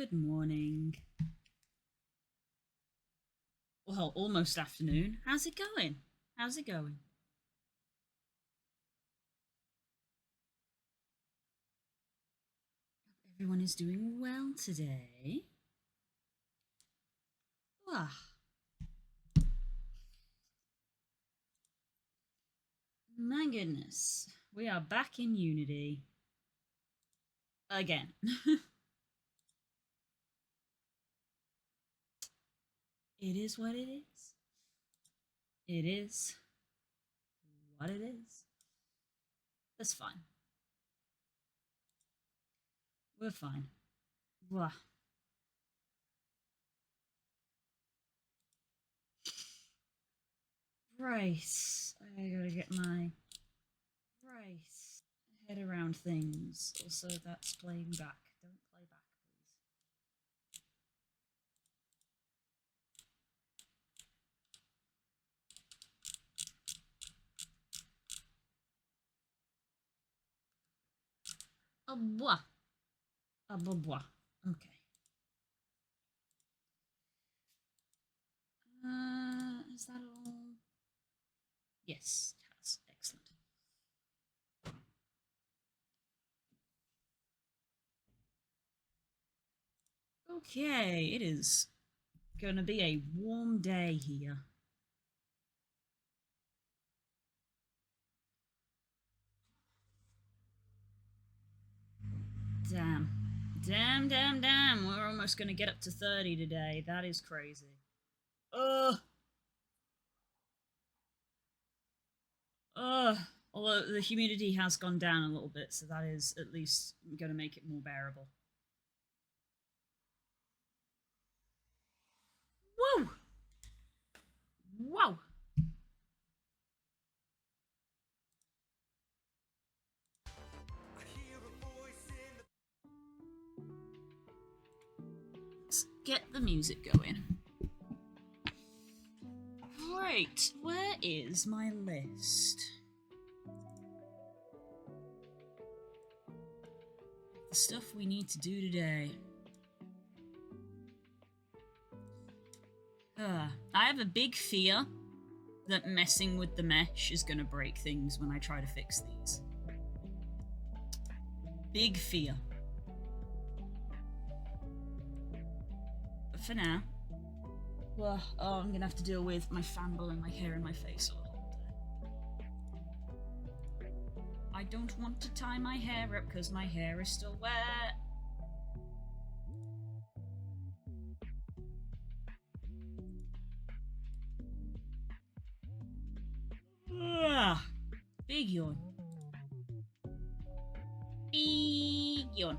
Good morning. Well, almost afternoon. How's it going? How's it going? Everyone is doing well today. Ah, my goodness. We are back in Unity. Again. It is what it is. It is what it is. That's fine. We're fine. Blah. Right. I gotta get my head around things. Also, that's playing back. Don't play back, please. A bois. A bois. Okay. Is that all? Yes, it has. Excellent. Okay, it is going to be a warm day here. Damn. Damn. We're almost going to get up to 30 today. That is crazy. Ugh. Ugh. Although the humidity has gone down a little bit, so that is at least going to make it more bearable. Whoa! Whoa! Let's get the music going. Right, where is my list? The stuff we need to do today. I have a big fear that messing with the mesh is going to break things when I try to fix these. Big fear. But for now, well, I'm going to have to deal with my fan blowing my hair in my face all day. I don't want to tie my hair up because my hair is still wet. Big yawn. Big yawn.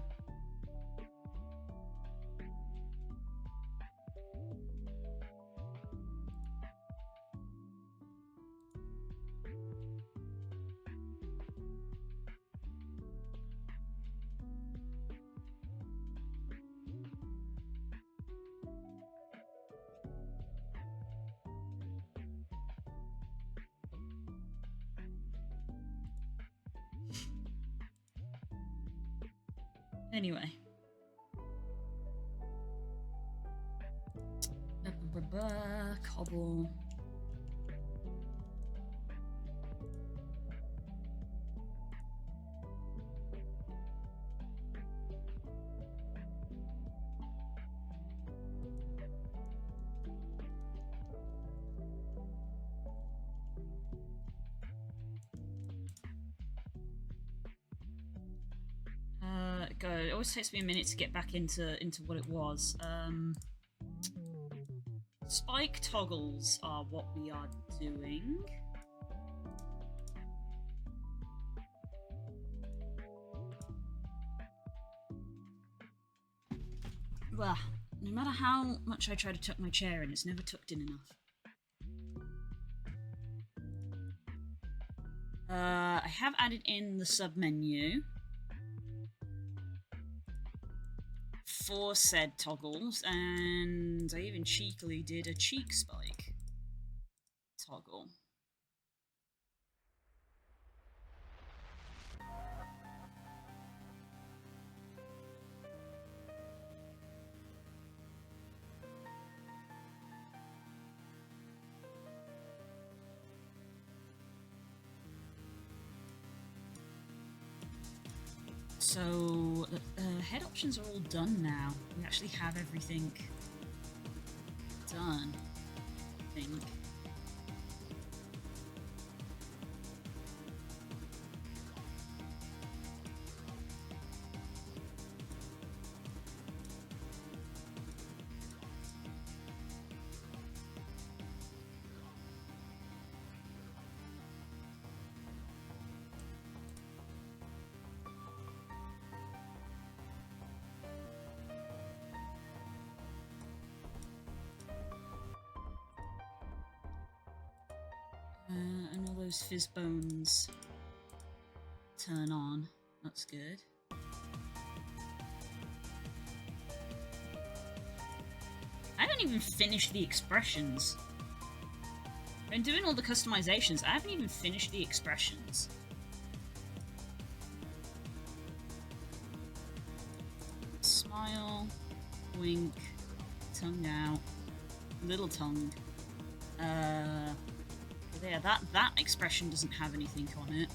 Anyway. Kobble. God, it always takes me a minute to get back into what it was. Spike toggles are what we are doing. Well, no matter how much I try to tuck my chair in, it's never tucked in enough. I have added in the sub-menu for said toggles, and I even cheekily did a cheek spike toggle. So, head options are all done now. We actually have everything done, I think. And all those fizz bones turn on. That's good. I haven't even finished the expressions. I've been doing all the customizations. I haven't even finished the expressions. Smile, wink, tongue out, little tongue. Yeah, that expression doesn't have anything on it.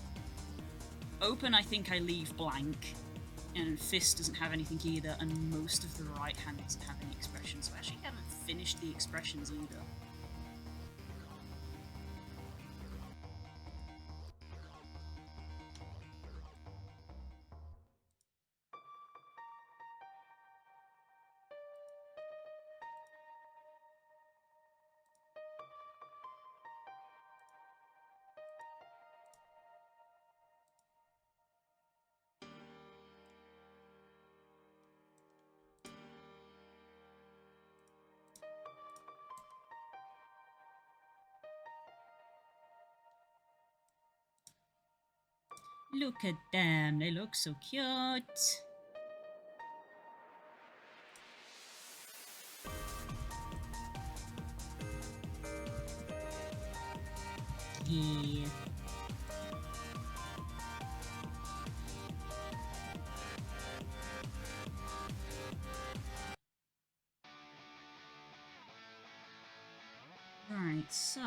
Open, I think I leave blank. And fist doesn't have anything either, and most of the right hand doesn't have any expressions, so I actually haven't finished the expressions either. Look at them, they look so cute. Yeah. Right, so...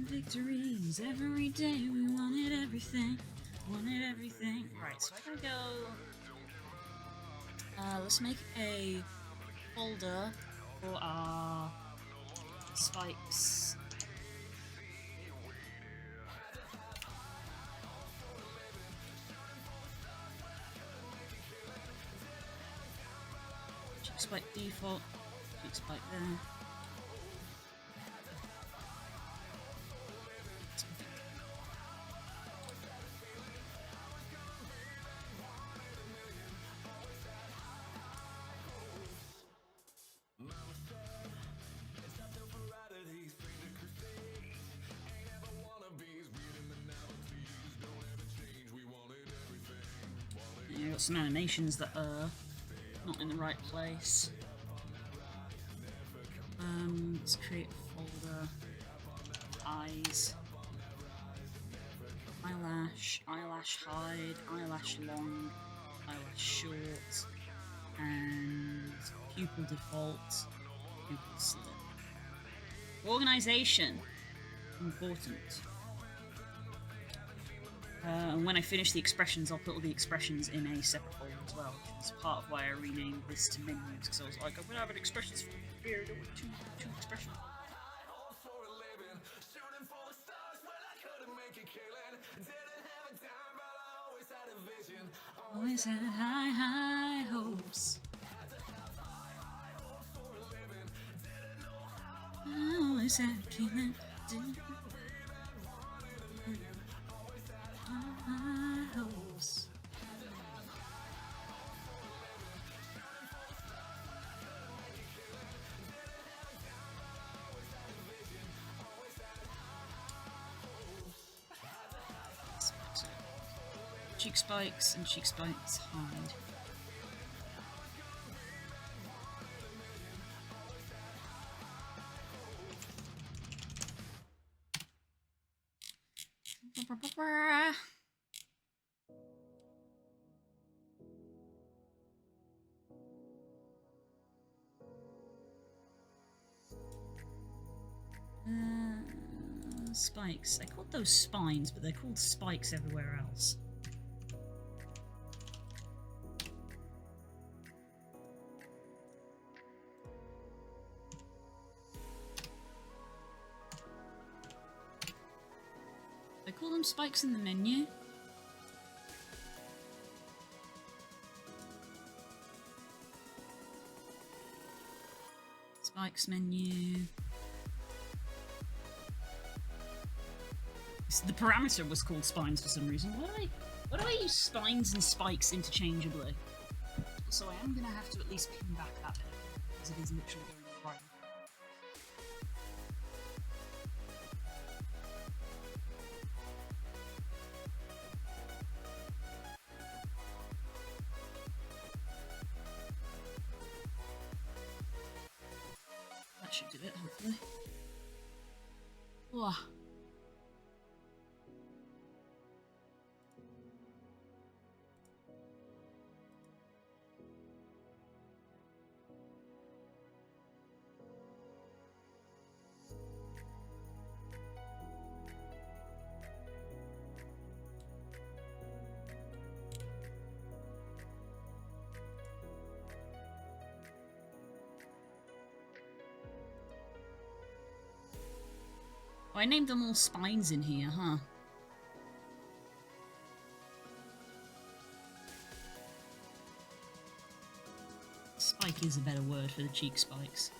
Victories every day. We wanted everything. Right, so I gotta go. Let's make a folder for our spikes. Check spike default. Check spike there. Yeah, got some animations that are not in the right place. Let's create a folder. Eyes. Eyelash, eyelash hide, eyelash long, eyelash short, and pupil default, pupil slit. Organization. Important. And when I finish the expressions, I'll put all the expressions in a separate folder as well, which is part of why I renamed this to menus, because I was like, I'm going to have an expressions folder here, I don't want two expressions. Always had high hopes. I always had a killing. my horse. Cheek spikes and cheek spikes hide. Spikes. I called those spines, but they're called spikes everywhere else. I call them spikes in the menu. Spikes menu. The parameter was called spines for some reason. Why do I use spines and spikes interchangeably? So I am going to have to at least pin back that bit, because it is literally going right. That should do it, hopefully. Whoa. Oh, I named them all spines in here, huh? Spike is a better word for the cheek spikes.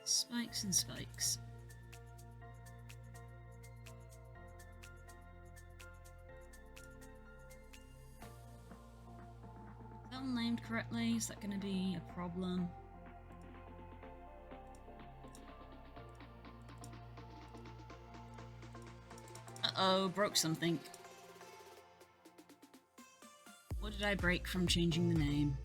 Spikes and spikes. Is that all named correctly? Is that going to be a problem? Uh-oh, broke something. What did I break from changing the name?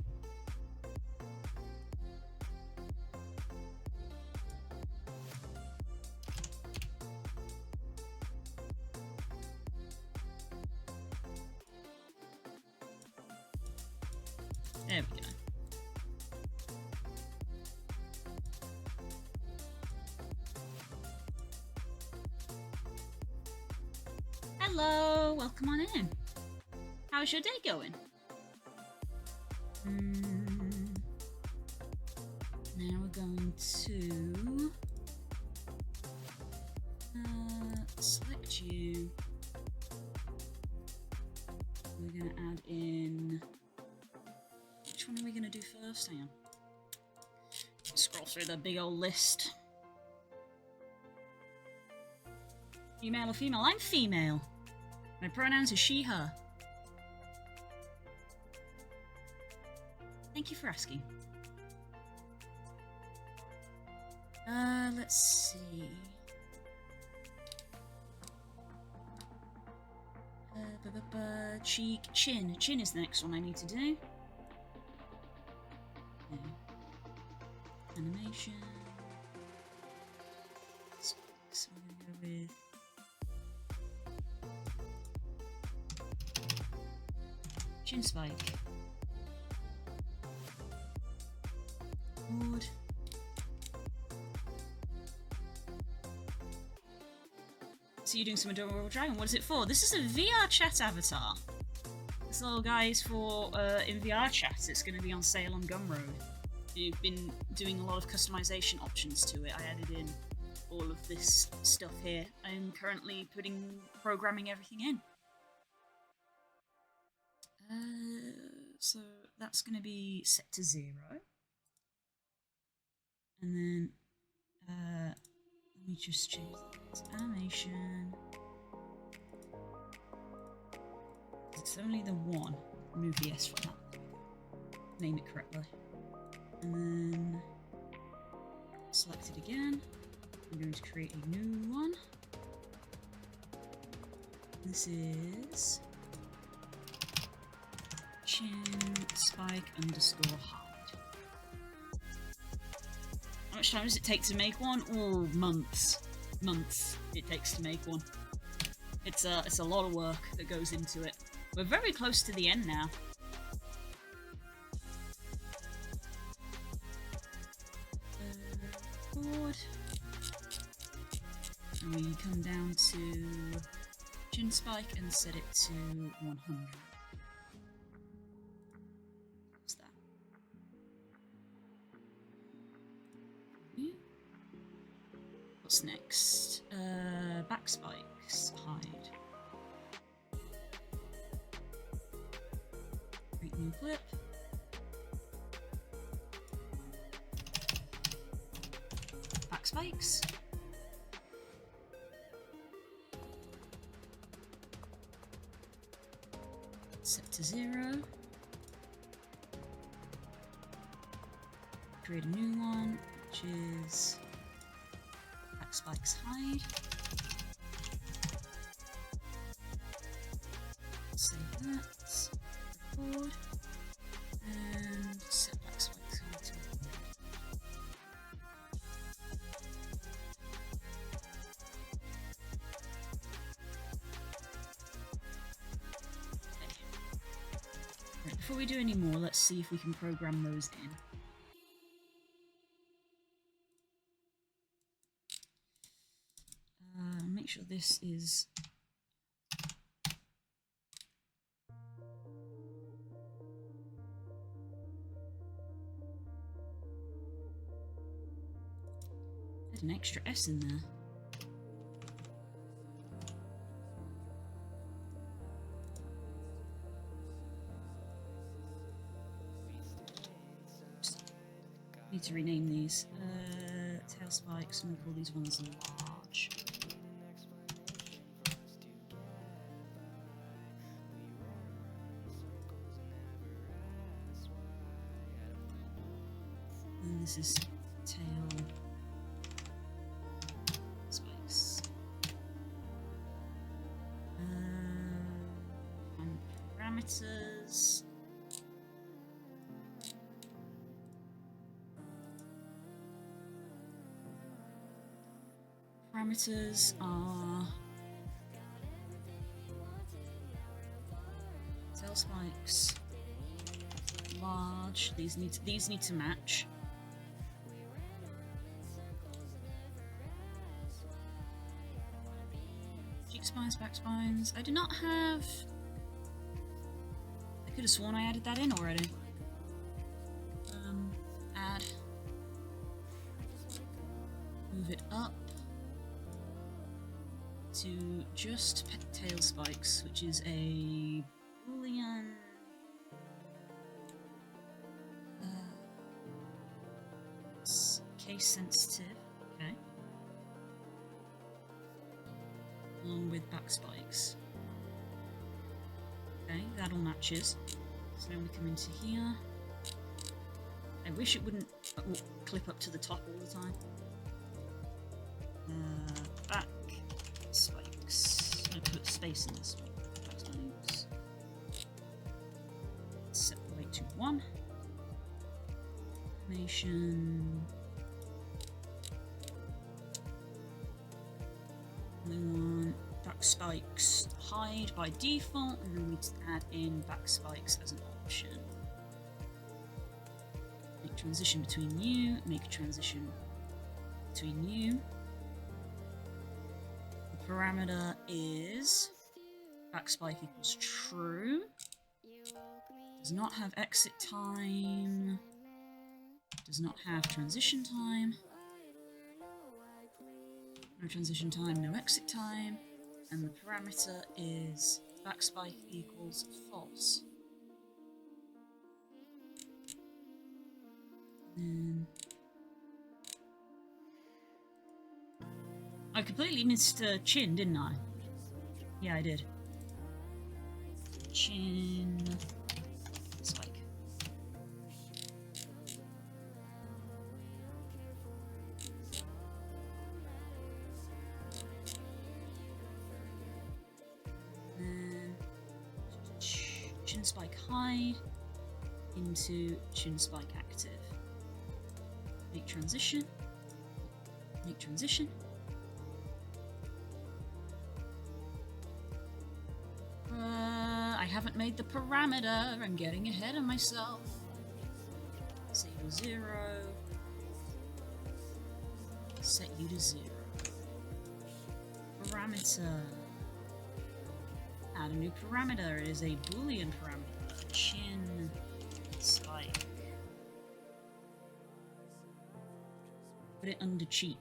There we go. Hello, welcome on in. How's your day going? Now we're going to select you. We're going to add in. Which one are we going to do first? Hang on. Scroll through the big old list. Female or female? I'm female. My pronouns are she, her. Thank you for asking. Let's see. Cheek, chin. Chin is the next one I need to do. Animation. So we're gonna go with Chin spike. Forward. So you're doing some Adorable Dragon. What is it for? This is a VR chat avatar. This little guy is for in VR chat. It's going to be on sale on Gumroad. You've been doing a lot of customization options to it. I added in all of this stuff here. I'm currently programming everything in. So that's going to be set to 0. And then let me just change this animation. It's only the 1. Remove the S from that. Name it correctly. And then select it again. I'm going to create a new one. This is chin spike underscore hide. How much time does it take to make one? Oh, months. Months it takes to make one. It's a lot of work that goes into it. We're very close to the end now. Forward. And we come down to chin spike and set it to 100. What's that? What's next? Back spikes, hide. Create new clip. Back spikes. Set to 0. Create a new one, which is back spikes hide. Save that. Record. And set back spikes hide to 100. Right, before we do any more, let's see if we can program those in. Make sure this is there's an extra S in there. Need to rename these. Tail spikes, and we'll call these ones large. And this is tail spikes. And parameters. Parameters are tail spikes large. These need to match. Cheek spines, back spines. I do not have. I could have sworn I added that in already. Add. Move it up to just tail spikes, which is a boolean case sensitive, okay, along with back spikes. Okay, that all matches. So now we come into here. I wish it wouldn't clip up to the top all the time. Back spikes. I'm going to put space in this one. Back spikes. Set the weight to 1. Animation. We want back spikes hide by default, and then we add in back spikes as an option. Make transition between you, make transition between you. The parameter is back spike equals true. Does not have exit time. Does not have transition time. No transition time, no exit time. And the parameter is back spike equals false. Then I completely missed chin, didn't I? Yeah, I did. Chin spike. Then chin spike hide into chin spike active. Make transition. Make transition. I haven't made the parameter. I'm getting ahead of myself. Set you to 0. Set you to 0. Parameter. Add a new parameter. It is a Boolean parameter. Chin spike. Put it under cheek.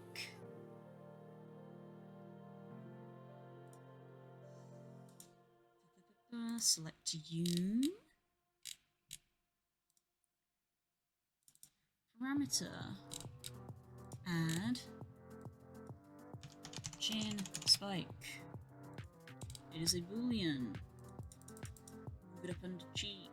Select you. Parameter. Add chin spike. It is a Boolean. Move it up under cheek.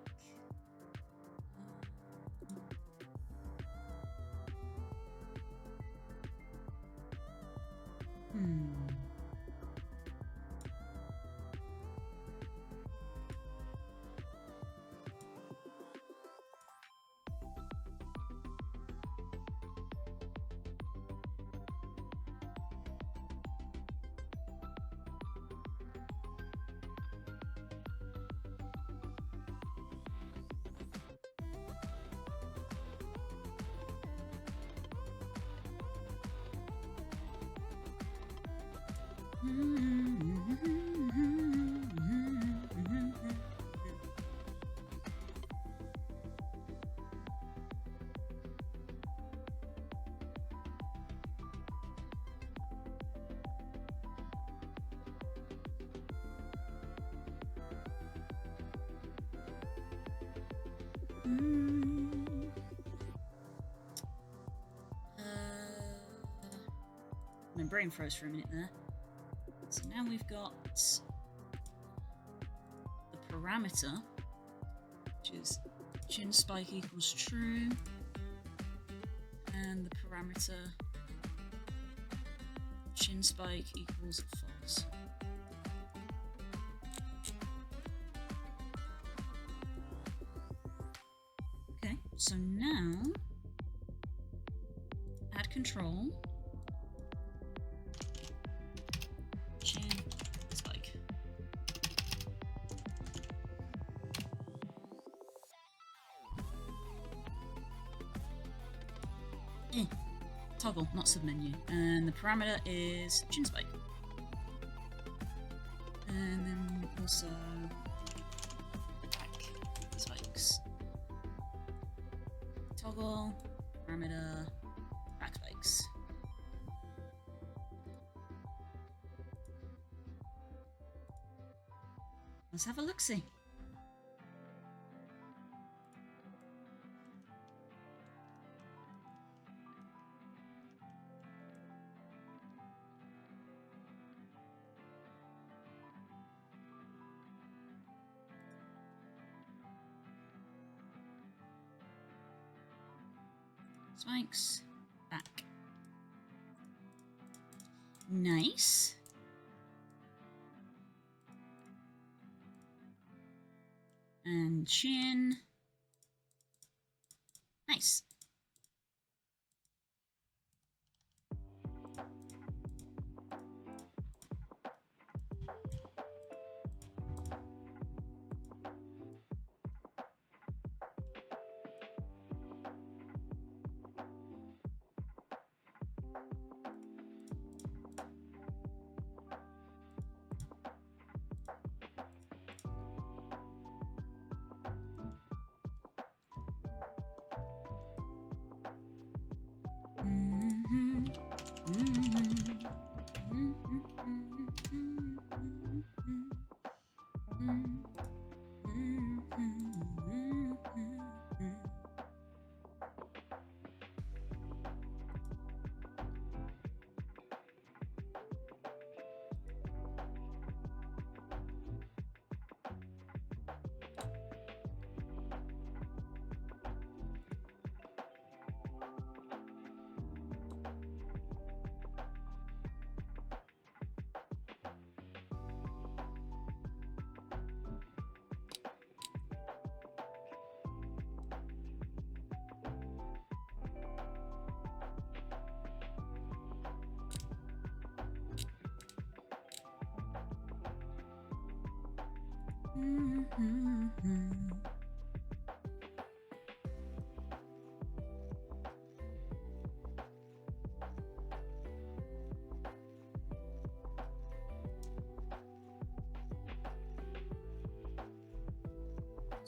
My brain froze for a minute there. So now we've got the parameter, which is chin spike equals true, and the parameter chin spike equals false. Okay, so now add control. Chin spike. Toggle, not submenu. And the parameter is chin spike. And then also back spikes. Toggle, parameter, back spikes. Let's have a look-see. Spikes, back. Nice. And chin. Nice.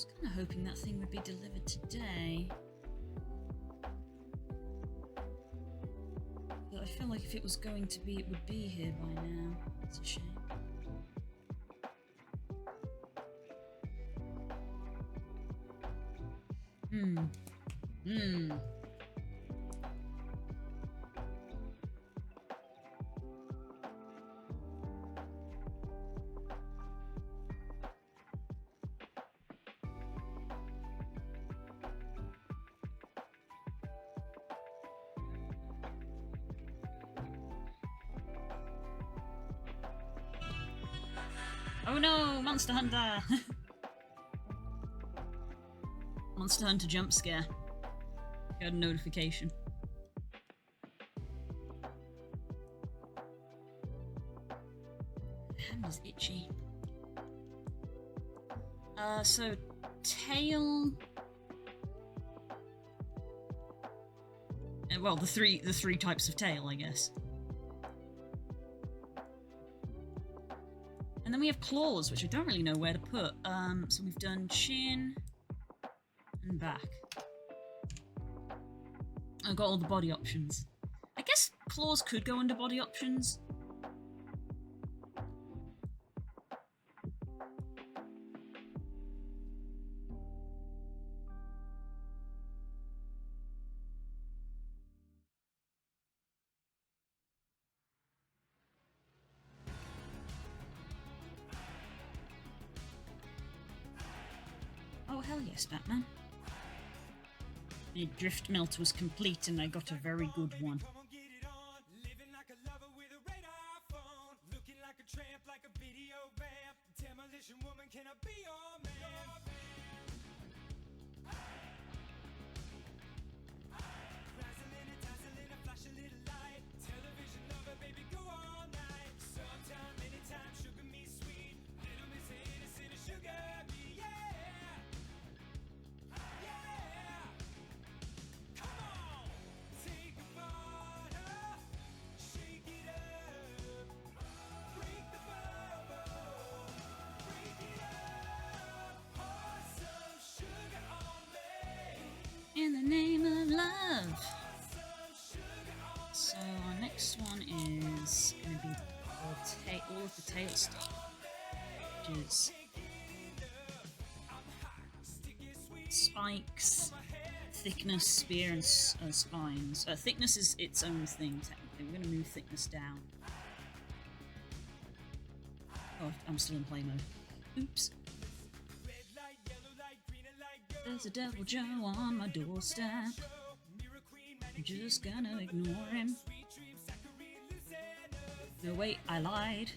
was kind of hoping that thing would be delivered today. But I feel like if it was going to be, it would be here by now. It's a shame. Oh no, Monster Hunter! Monster Hunter jump scare. Got a notification. Hand is itchy. So tail. Well, the three types of tail, I guess. And then we have claws, which I don't really know where to put. So we've done chin and back. I've got all the body options. I guess claws could go under body options. Oh, hell yes, Batman. The drift melt was complete and I got a very good one. In the name of love. So our next one is going to be all of the tail stuff, which is spikes, thickness, spear, and spines. Thickness is its own thing, technically. We're going to move thickness down. Oh, I'm still in play mode. Oops. There's a Devil Joe on my doorstep. I'm just gonna ignore him. No, wait, I lied.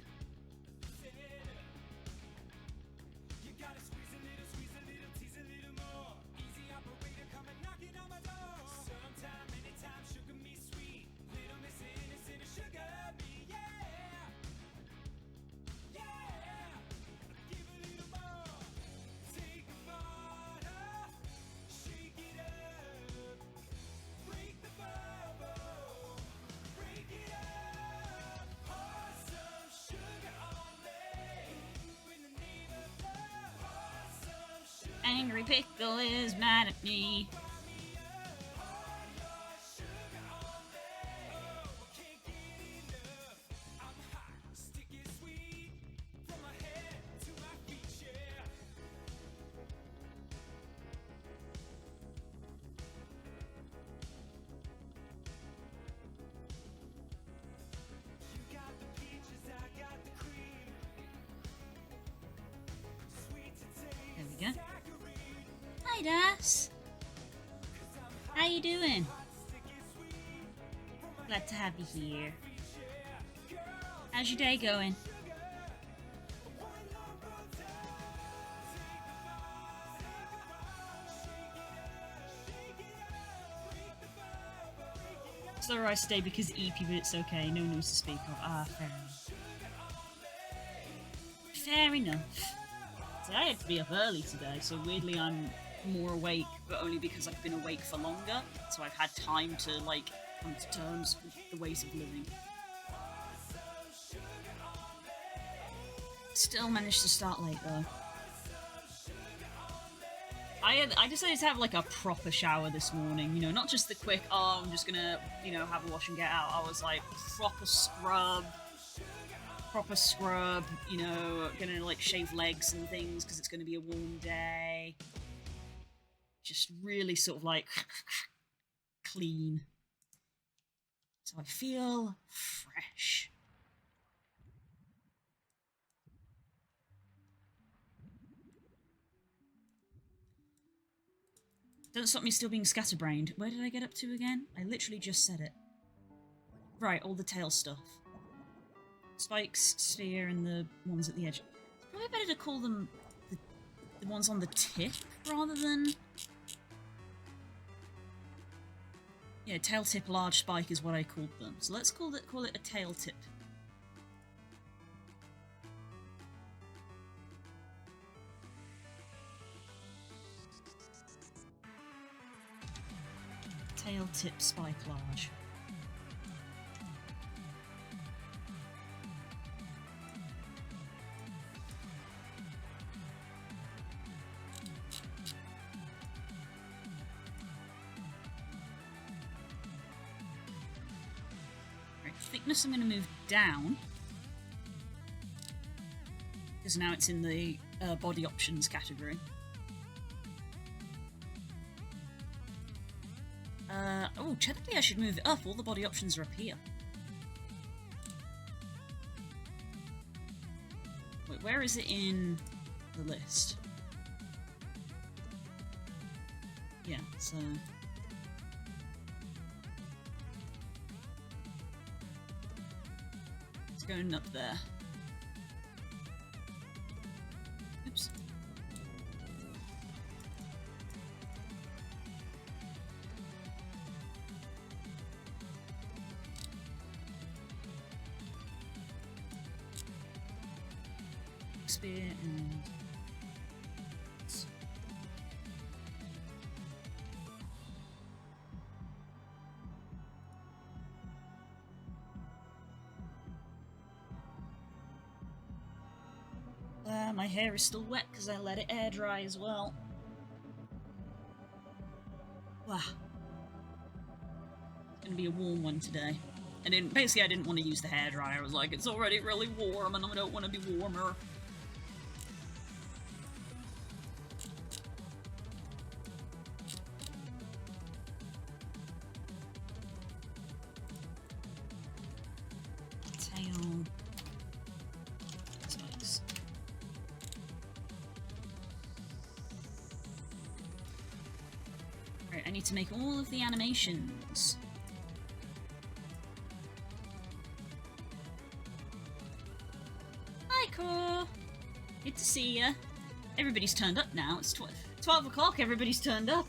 Angry Pickle is mad at me. There we go. Hi, Das. How you doing? Glad to have you here. How's your day going? Slower I stay because EP, but it's okay. No news to speak of. Ah, fair enough. Fair enough. See, I had to be up early today, so weirdly I'm more awake, but only because I've been awake for longer, so I've had time to, like, come to terms with the ways of living. Still managed to start late, though. I decided to have, like, a proper shower this morning, you know, not just the quick, oh, I'm just gonna, you know, have a wash and get out. I was like, proper scrub, you know, gonna, like, shave legs and things because it's gonna be a warm day. Just really sort of, like, clean. So I feel fresh. Don't stop me still being scatterbrained. Where did I get up to again? I literally just said it. Right, all the tail stuff. Spikes, sphere, and the ones at the edge. It's probably better to call them the ones on the tip rather than... Yeah, tail tip large spike is what I called them. So let's call it a tail tip. Tail tip spike large. Right, thickness I'm going to move down. Because now it's in the body options category. Oh, technically I should move it up. All the body options are up here. Wait, where is it in the list? Yeah, so... It's going up there. Oops. Spear and... my hair is still wet because I let it air dry as well. Wow. It's gonna be a warm one today. And basically I didn't want to use the hairdryer. I was like, it's already really warm and I don't want to be warmer. Tail. Spikes. Right, I need to make all of the animations. Hi, Core. Good to see ya. Everybody's turned up now. It's 12 o'clock. Everybody's turned up.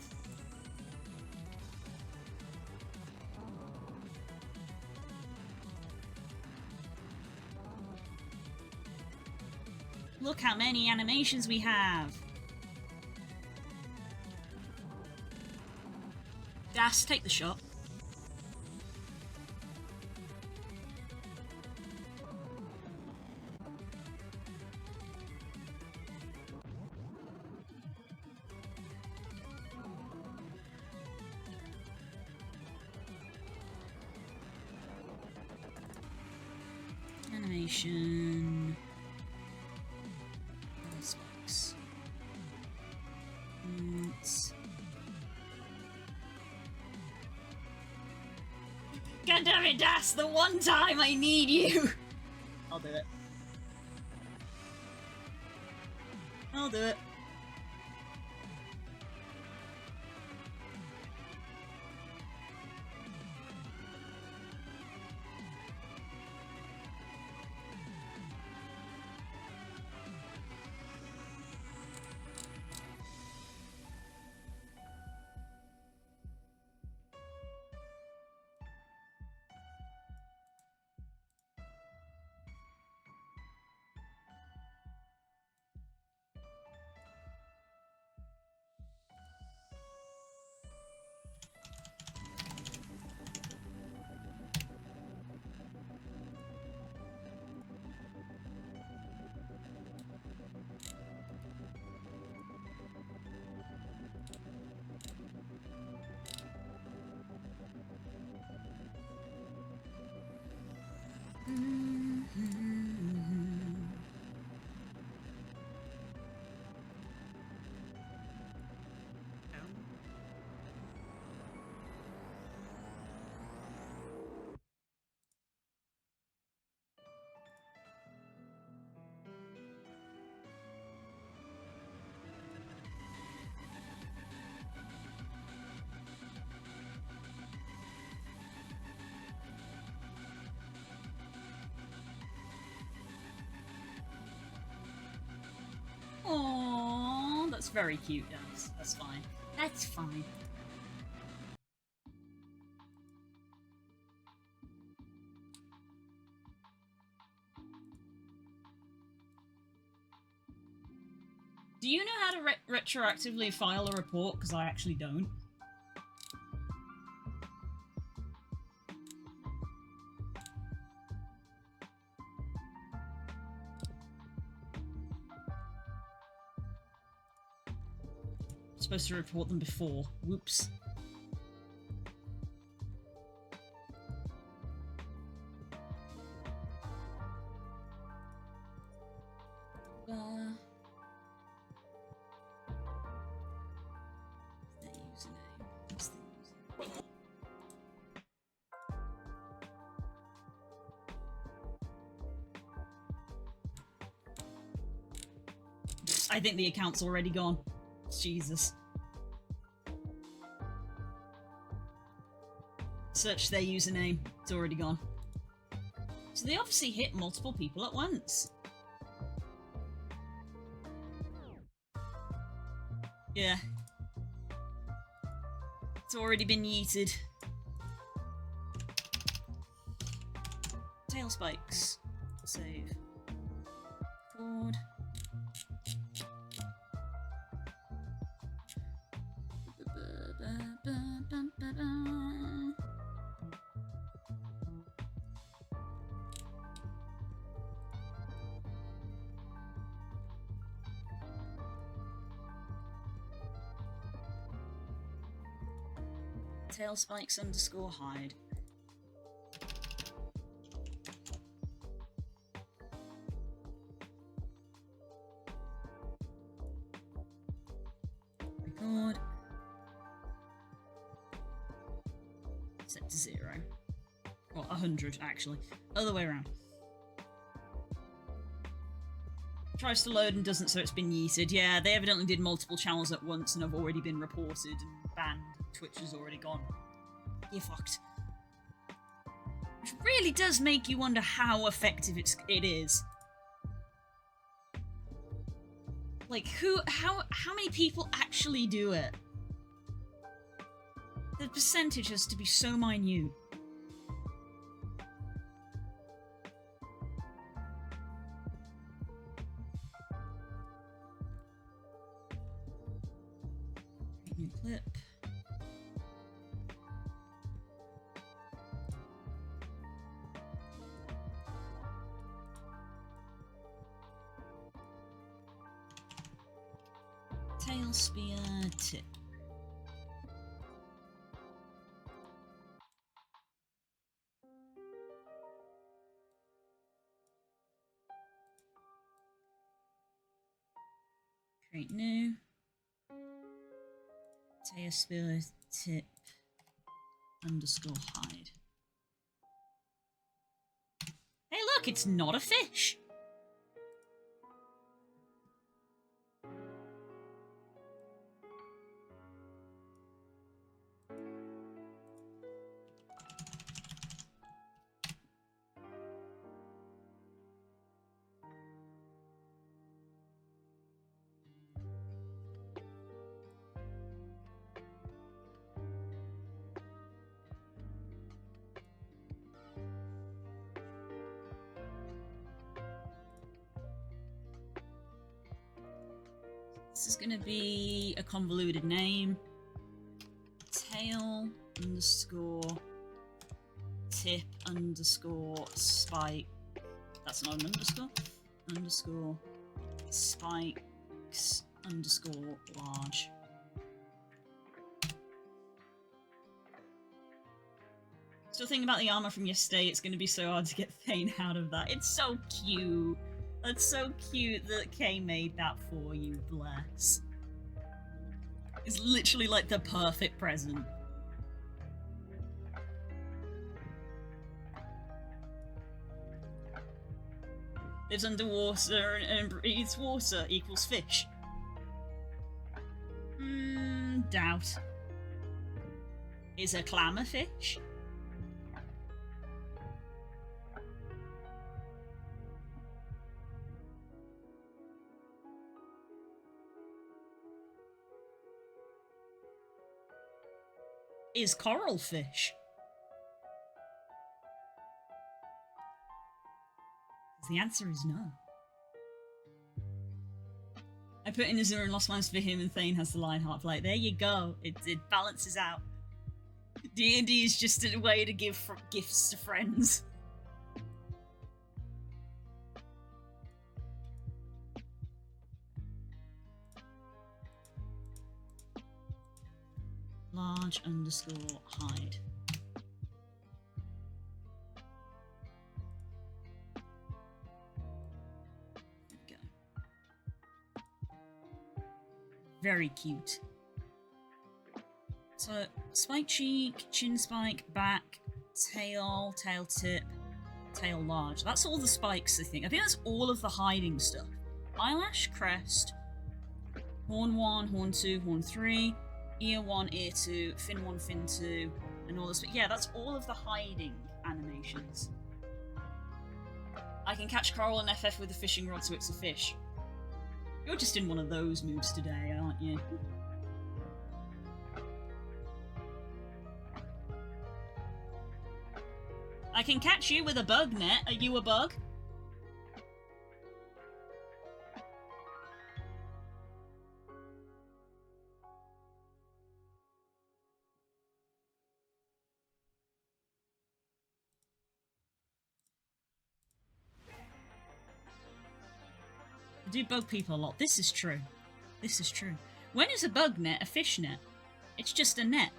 Look how many animations we have. Das, take the shot. Animation. Spikes. God damn it, Das! The one time I need you! I'll do it. I'll do it. very cute, guys. That's fine. That's fine. Do you know how to retroactively file a report? Because I actually don't. I'm supposed to report them before. Whoops. I think the account's already gone. Jesus. Search their username. It's already gone. So they obviously hit multiple people at once. Yeah. It's already been yeeted. Tail spikes. Save. Record. Tail spikes underscore hide. Record. Set to 0. Well, 100 actually. Other way around. Tries to load and doesn't, so it's been yeeted. Yeah, they evidently did multiple channels at once and have already been reported and banned. Twitch is already gone. You're fucked. Which really does make you wonder how effective it is. Like, how many people actually do it? The percentage has to be so minute. New clip. Tail spear tip. Create new. Tail spear tip underscore hide. Hey look, it's not a fish! This is going to be a convoluted name. Tail underscore tip underscore spike. That's not an underscore. Underscore spikes underscore large. Still thinking about the armor from yesterday. It's going to be so hard to get Thane out of that. It's so cute. That's so cute that Kay made that for you, bless. It's literally like the perfect present. Lives underwater and breathes water equals fish. Doubt. Is a clam a fish? is coral fish? The answer is no. I put in Azure and Lost Mines for him, and Thane has the Lionheart play. There you go. It balances out. D&D is just a way to give gifts to friends. Large underscore hide. There we go. Very cute. So, spike cheek, chin spike, back, tail, tail tip, tail large. That's all the spikes, I think. I think that's all of the hiding stuff. Eyelash, crest, horn 1, horn 2, horn 3, ear 1, ear 2, fin 1, fin 2, and all this. But yeah, that's all of the hiding animations. I can catch coral and FF with a fishing rod, so it's a fish. You're just in one of those moods today, aren't you? I can catch you with a bug net. Are you a bug? I do bug people a lot. This is true. This is true. When is a bug net a fish net? It's just a net.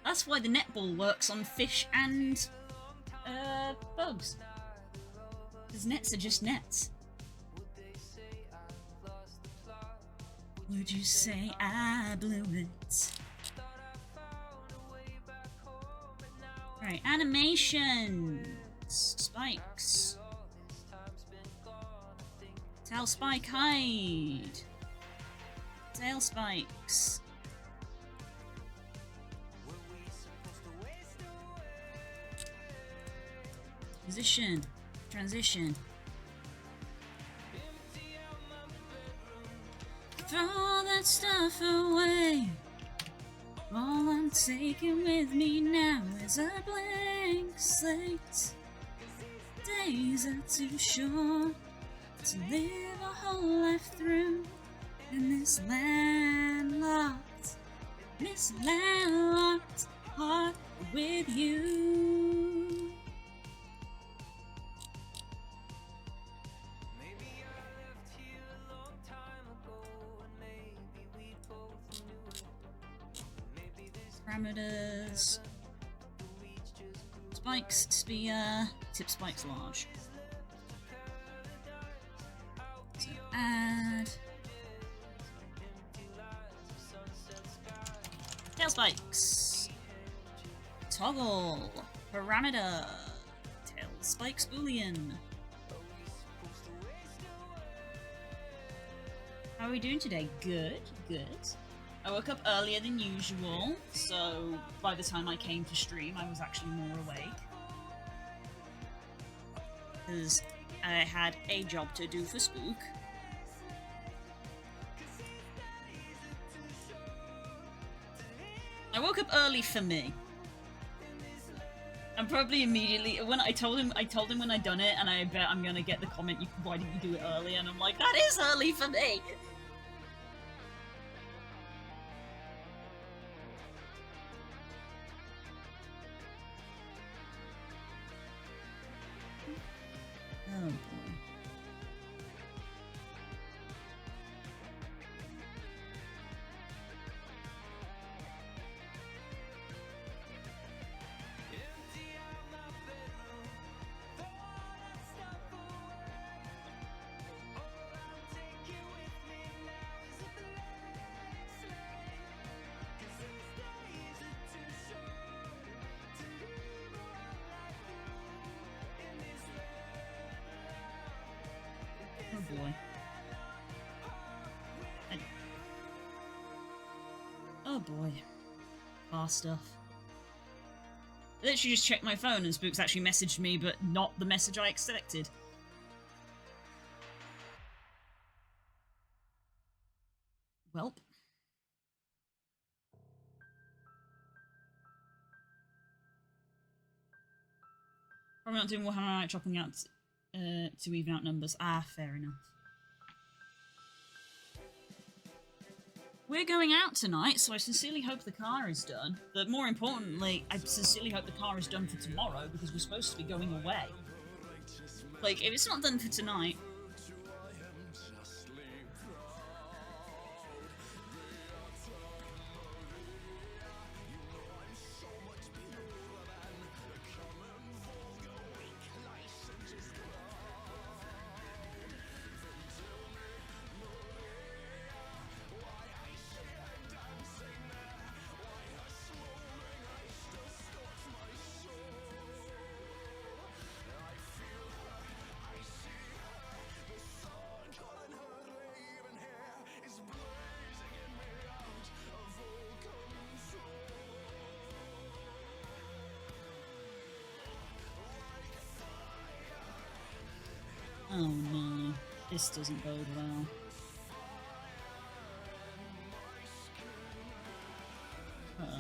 That's why the netball works on fish and bugs. Because nets are just nets. Would you say I blew it? Right, animations. Spikes. Tail spike hide. Tail spikes. Position. Transition. Throw that stuff away. All I'm taking with me now is a blank slate. Days are too short to live a whole life through in this landlocked heart with you. Parameters. Spikes, spear, tip spikes large. So add. Tail spikes. Toggle. Parameter. Tail spikes boolean. How are we doing today? Good, good. I woke up earlier than usual, so by the time I came to stream, I was actually more awake. Because I had a job to do for Spook. I woke up early for me. And probably immediately, when I told him when I'd done it, and I bet I'm gonna get the comment, why didn't you do it early? And I'm like, that is early for me! Oh boy. Oh boy. Oh boy. Bar stuff. I literally just checked my phone and Spook's actually messaged me, but not the message I expected. Welp. Probably not doing Warhammer Night chopping out to even out numbers. Ah, fair enough. We're going out tonight, so I sincerely hope the car is done. But more importantly, I sincerely hope the car is done for tomorrow, because we're supposed to be going away. Like, if it's not done for tonight... Oh no, this doesn't bode well. Uh-oh.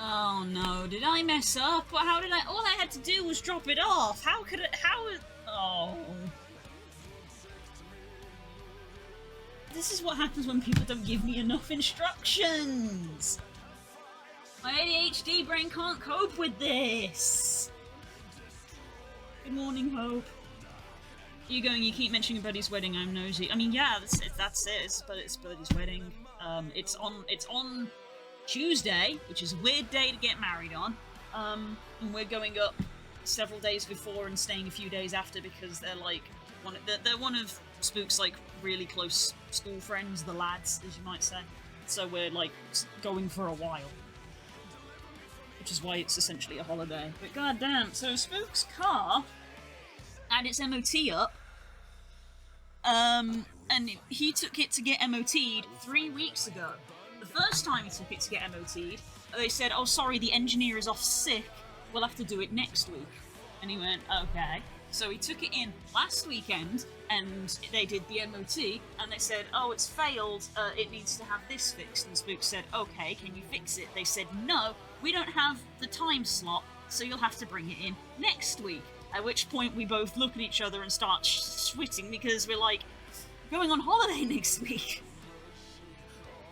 Oh no, did I mess up? How did I? All I had to do was drop it off. How could it? Oh. This is what happens when people don't give me enough instructions. My ADHD brain can't cope with this. Good morning, Hope. You going? You keep mentioning Buddy's wedding. I'm nosy. I mean, yeah, that's it. It's Buddy's wedding. It's on Tuesday, which is a weird day to get married on, and we're going up several days before and staying a few days after because they're like they're one of Spook's like really close school friends, the lads, as you might say. So we're like going for a while, which is why it's essentially a holiday. But goddamn, so Spook's car had its MOT up, and he took it to get MOT'd 3 weeks ago. The first time he took it to get MOT'd, they said, oh sorry, the engineer is off sick, we'll have to do it next week. And he went, okay. So he took it in last weekend, and they did the MOT, and they said, oh, it's failed, it needs to have this fixed. And Spook said, okay, can you fix it? They said, no, we don't have the time slot, so you'll have to bring it in next week. At which point we both look at each other and start switting because we're like, going on holiday next week.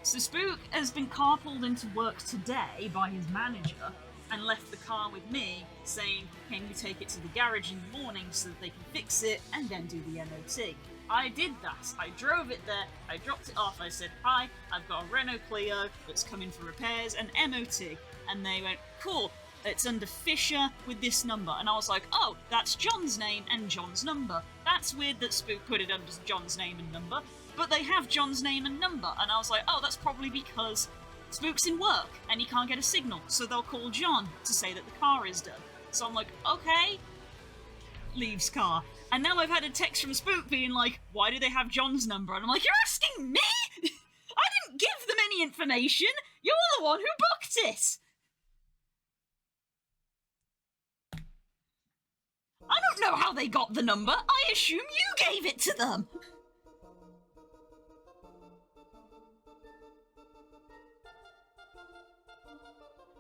So Spook has been carpooled into work today by his manager and left the car with me, saying, can you take it to the garage in the morning so that they can fix it and then do the MOT? I did that. I drove it there, I dropped it off, I said, hi, I've got a Renault Clio that's coming for repairs and MOT. And they went, cool, it's under Fisher with this number. And I was like, oh, that's John's name and John's number. That's weird that Spook put it under John's name and number. But they have John's name and number, and I was like, oh, that's probably because Spook's in work, and he can't get a signal, so they'll call John to say that the car is done. So I'm like, okay. Leaves car. And now I've had a text from Spook being like, why do they have John's number? And I'm like, you're asking me? I didn't give them any information! You're the one who booked it! I don't know how they got the number, I assume you gave it to them!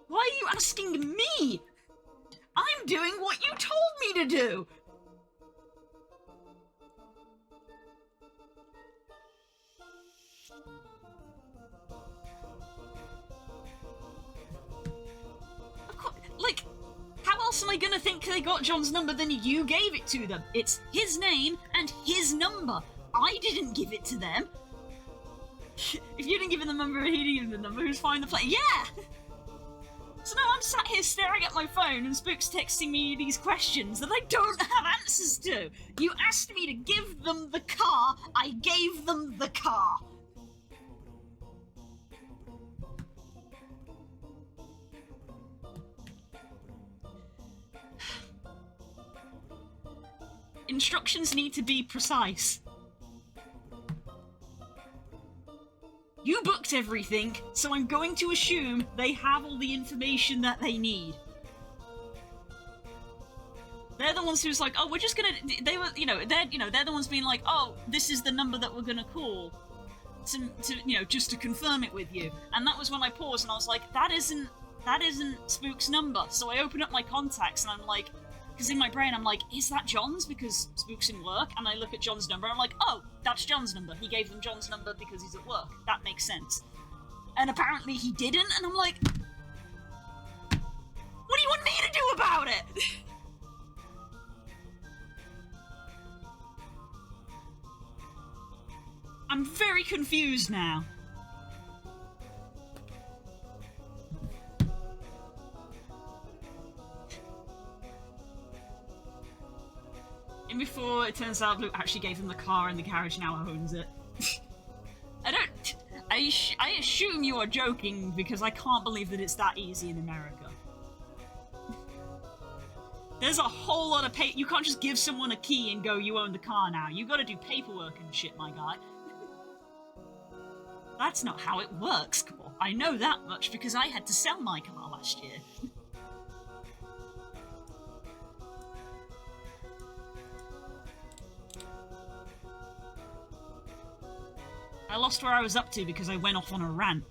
Why are you asking me? I'm doing what you told me to do! Of course, like, how else am I gonna think they got John's number than you gave it to them? It's his name and his number. I didn't give it to them. If you didn't give him the number, he didn't give him the number, who's finding the plane? Yeah! So now I'm sat here staring at my phone and Spook's texting me these questions that I don't have answers to. You asked me to give them the car, I gave them the car. Instructions need to be precise. You booked everything, so I'm going to assume they have all the information that they need. They're the ones who's like, oh, we're just gonna. They were, they're the ones being like, oh, this is the number that we're gonna call, to just to confirm it with you. And that was when I paused and I was like, that isn't Spook's number. So I open up my contacts and I'm like, because in my brain I'm like, is that John's because Spook's in work? And I look at John's number and I'm like, oh, that's John's number. He gave them John's number because he's at work. That makes sense. And apparently he didn't, and I'm like, what do you want me to do about it? I'm very confused now. And before it turns out Luke actually gave him the car and the garage now owns it. I assume you are joking because I can't believe that it's that easy in America. There's a whole lot of you can't just give someone a key and go, you own the car now. You gotta do paperwork and shit, my guy. That's not how it works, Kobble. I know that much because I had to sell my car last year. I lost where I was up to because I went off on a rant.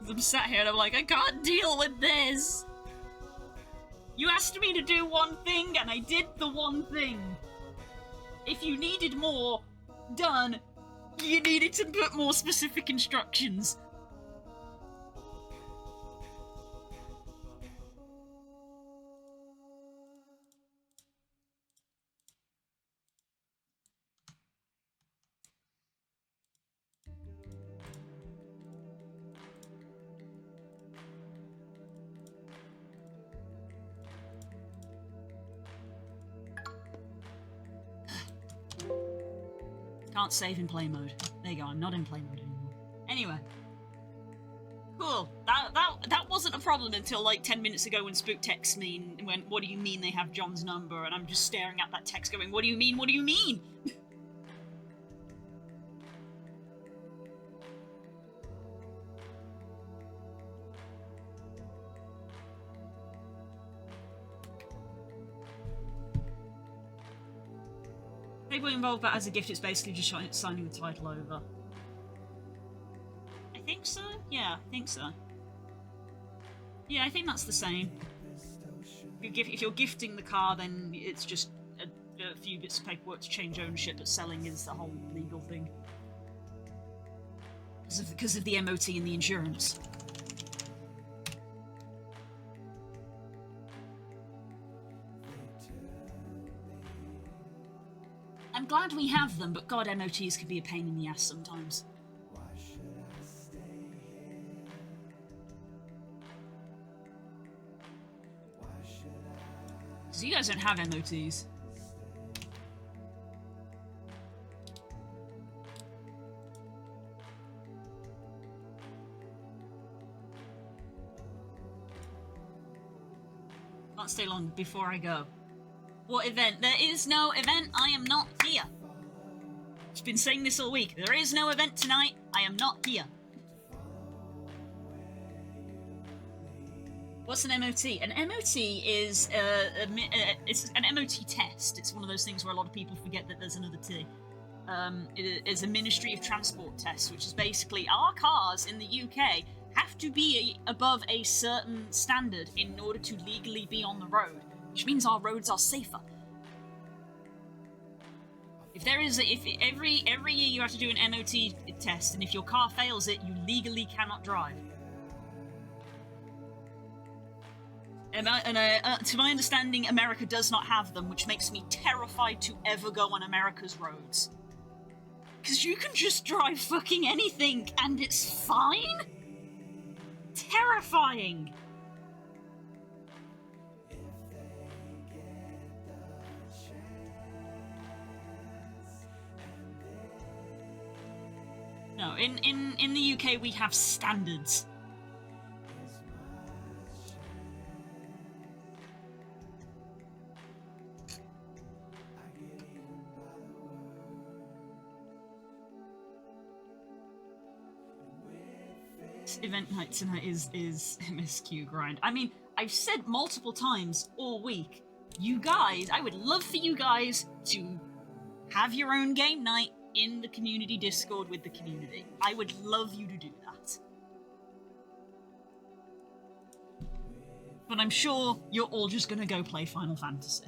I'm sat here and I'm like, I can't deal with this! You asked me to do one thing and I did the one thing. If you needed more done, you needed to put more specific instructions. Can't save in play mode. There you go, I'm not in play mode anymore. Anyway. Cool. That wasn't a problem until like 10 minutes ago when Spook texts me and went, what do you mean they have John's number? And I'm just staring at that text going, what do you mean? What do you mean? People involved, but as a gift, it's basically just signing the title over. I think so? Yeah, I think so. Yeah, I think that's the same. If you're gifting the car, then it's just a few bits of paperwork to change ownership, but selling is the whole legal thing. Because of the MOT and the insurance. I'm glad we have them, but God, MOTs could be a pain in the ass sometimes. So you guys don't have MOTs. Can't stay long before I go. What event? There is no event. I am not here. I've been saying this all week. There is no event tonight. I am not here. What's an MOT? An MOT is it's an MOT test. It's one of those things where a lot of people forget that there's another T. It is a Ministry of Transport test, which is basically our cars in the UK have to be above a certain standard in order to legally be on the road, which means our roads are safer. If every year you have to do an MOT test, and if your car fails it, you legally cannot drive. And to my understanding, America does not have them, which makes me terrified to ever go on America's roads. Because you can just drive fucking anything, and it's fine? Terrifying! No, in the UK we have standards. Event night tonight is MSQ grind. I mean, I've said multiple times all week, you guys, I would love for you guys to have your own game night in the community Discord with the community. I would love you to do that. But I'm sure you're all just gonna go play Final Fantasy.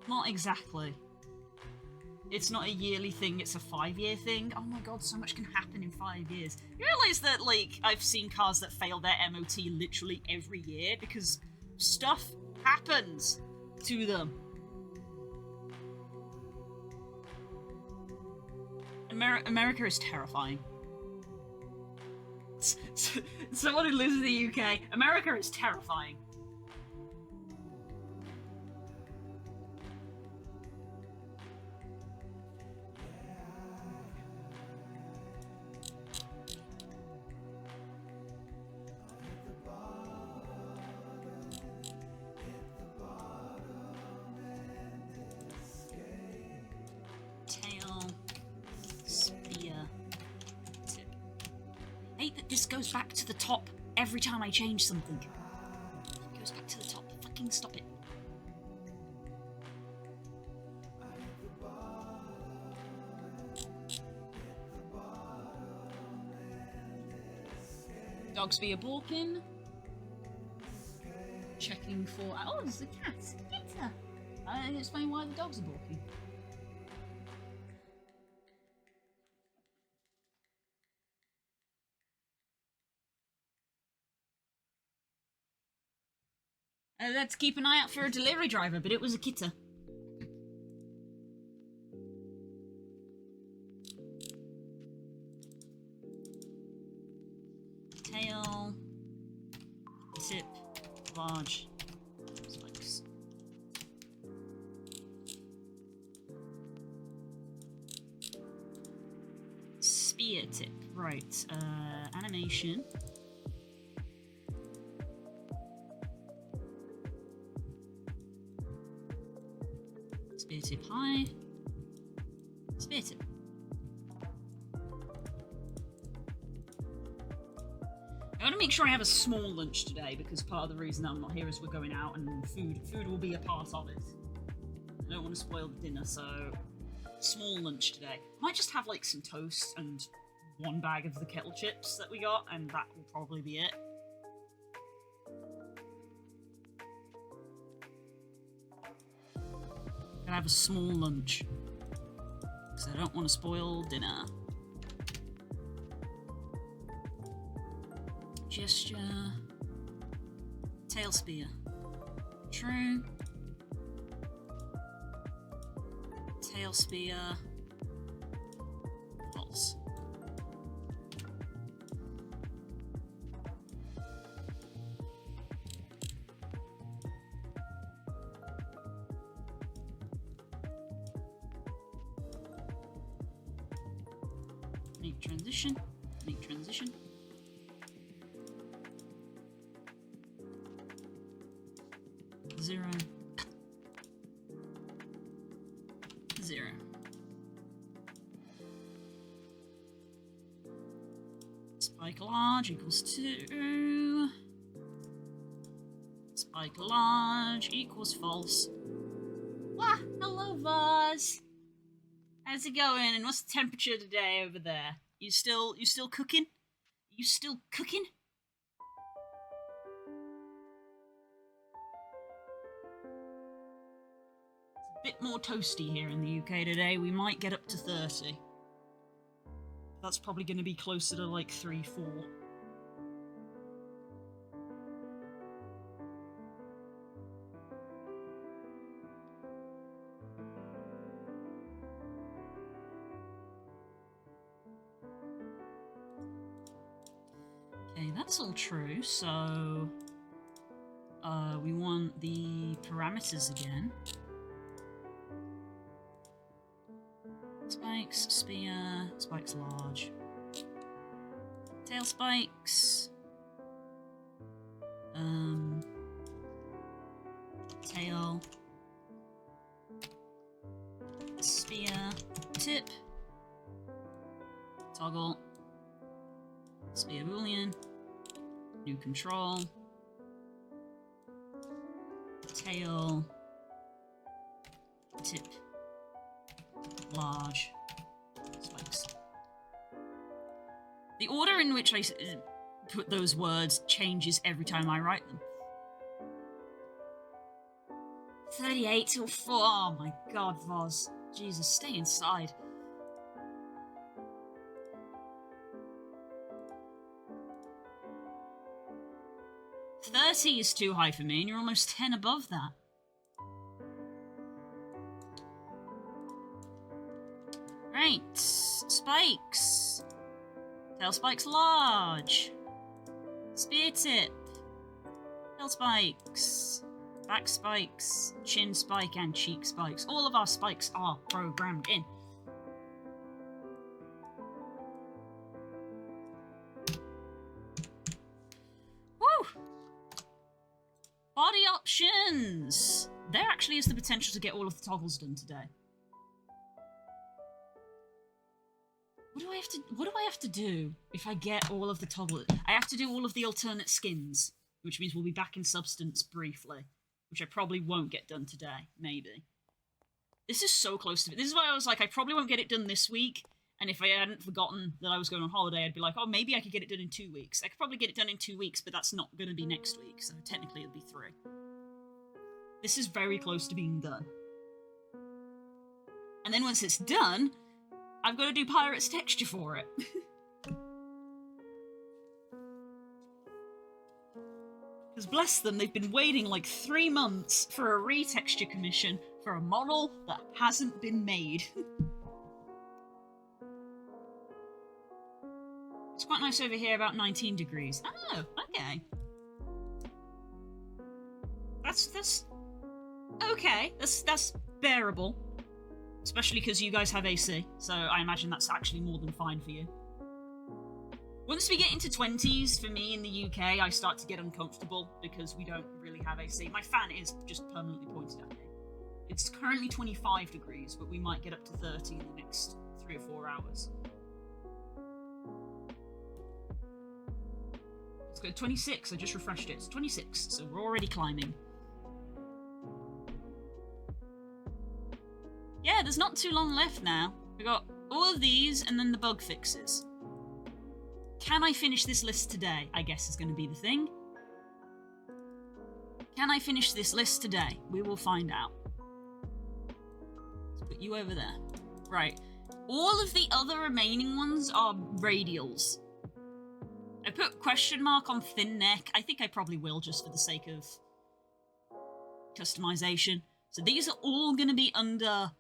Not exactly. It's not a yearly thing, it's a 5-year thing. Oh my god, so much can happen in 5 years. You realise that, like, I've seen cars that fail their MOT literally every year because stuff happens to them. America is terrifying. Someone who lives in the UK, America is terrifying. This goes back to the top every time I change something. It goes back to the top. Fucking stop it. Dogs be a balking. Checking for... Oh, there's a cat. Kita. I explain why the dogs are balking. Let's keep an eye out for a delivery driver, but it was a Kita. Tail. Tip. Large. Spikes. Spear tip. Right. Animation. Spear tip high. Spear tip. I want to make sure I have a small lunch today because part of the reason I'm not here is we're going out and food will be a part of it. I don't want to spoil the dinner, so small lunch today. Might just have like some toast and one bag of the kettle chips that we got, and that will probably be it. Gonna have a small lunch because I don't want to spoil dinner. Gesture. Tail spear. True. Tail spear. False. Make transition. Make transition. Zero. Zero. Spike large equals 2. Spike large equals false. Wah! Hello, Vaz! How's it going? And what's the temperature today over there? You still cooking? You still cooking? Bit more toasty here in the UK today. We might get up to 30. That's probably going to be closer to like 3, 4. Okay, that's all true. So we want the parameters again. Spike. spikes, spear, spikes large. Tail spikes. Tail. Spear. Tip. Toggle. Spear boolean. New control. Tail. Tip. Large. Spikes. The order in which I put those words changes every time I write them. 38 till 4. Oh my god, Voz. Jesus, stay inside. $30 is too high for me, and you're almost 10 above that. Right, spikes. Tail spikes large. Spear tip. Tail spikes. Back spikes. Chin spike and cheek spikes. All of our spikes are programmed in. Woo! Body options! There actually is the potential to get all of the toggles done today. What do I have to do if I get all of the toggles? I have to do all of the alternate skins, which means we'll be back in Substance briefly, which I probably won't get done today, maybe. This is so close to it. This is why I was like, I probably won't get it done this week, and if I hadn't forgotten that I was going on holiday, I'd be like, oh, maybe I could get it done in 2 weeks. I could probably get it done in 2 weeks, but that's not going to be next week, so technically it'll be 3. This is very close to being done. And then once it's done, I've got to do Pirate's texture for it. Because bless them, they've been waiting like 3 months for a retexture commission for a model that hasn't been made. It's quite nice over here, about 19 degrees. Oh, okay. That's okay. That's bearable. Especially because you guys have AC, so I imagine that's actually more than fine for you. Once we get into 20s, for me in the UK, I start to get uncomfortable because we don't really have AC. My fan is just permanently pointed at me. It's currently 25 degrees, but we might get up to 30 in the next 3 or 4 hours. Let's go 26, I just refreshed it. It's 26, so we're already climbing. Yeah, there's not too long left now. We got all of these and then the bug fixes. Can I finish this list today? I guess is going to be the thing. Can I finish this list today? We will find out. Let's put you over there. Right. All of the other remaining ones are radials. I put question mark on thin neck. I think I probably will just for the sake of customization. So these are all going to be under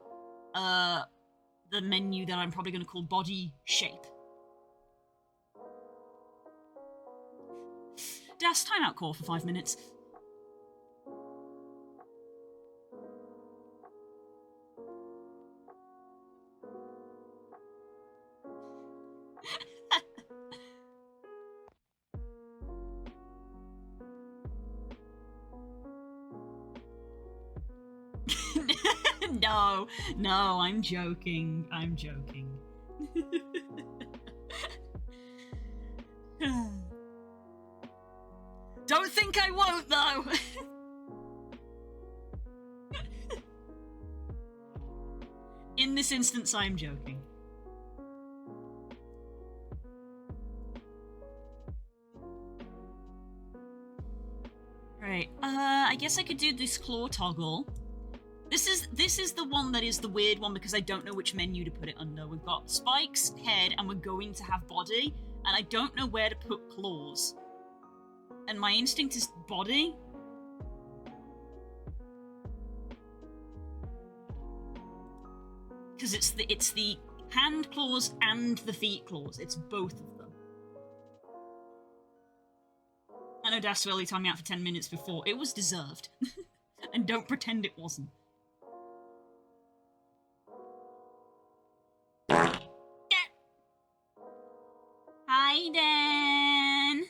the menu that I'm probably going to call body shape. Das, timeout call for 5 minutes. No, I'm joking. I'm joking. Don't think I won't, though! In this instance, I'm joking. Right, I guess I could do this claw toggle. This is the one that is the weird one because I don't know which menu to put it under. We've got spikes, head, and we're going to have body, and I don't know where to put claws. And my instinct is body. Because it's the hand claws and the feet claws. It's both of them. I know Das Swirly timed me out for 10 minutes before. It was deserved. And don't pretend it wasn't. Aiden!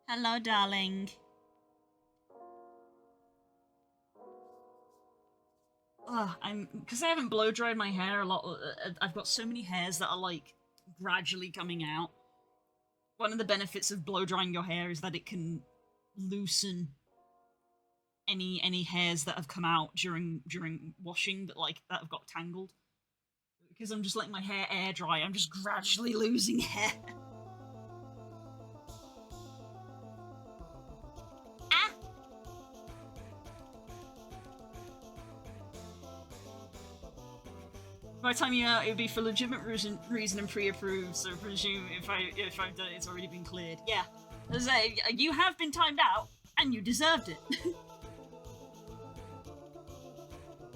Hello, darling. Because I haven't blow dried my hair a lot. I've got so many hairs that are like gradually coming out. One of the benefits of blow drying your hair is that it can loosen any hairs that have come out during washing that have got tangled. Because I'm just letting my hair air dry, I'm just gradually losing hair. By the time you're out, it would be for legitimate reason and pre-approved, so I presume if I've done it, it's already been cleared. Yeah. As I say, you have been timed out, and you deserved it.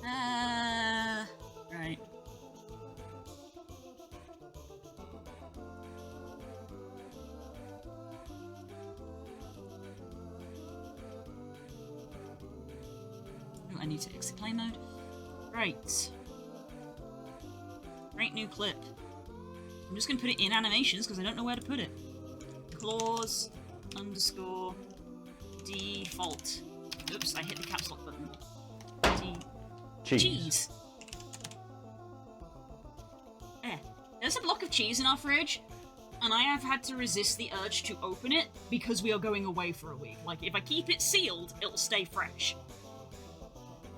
Right. Oh, I need to exit play mode. Right. Great new clip. I'm just gonna put it in animations because I don't know where to put it. Clause underscore default. Oops, I hit the caps lock button. Cheese. Yeah. There's a block of cheese in our fridge, and I have had to resist the urge to open it because we are going away for a week. Like, if I keep it sealed, it'll stay fresh.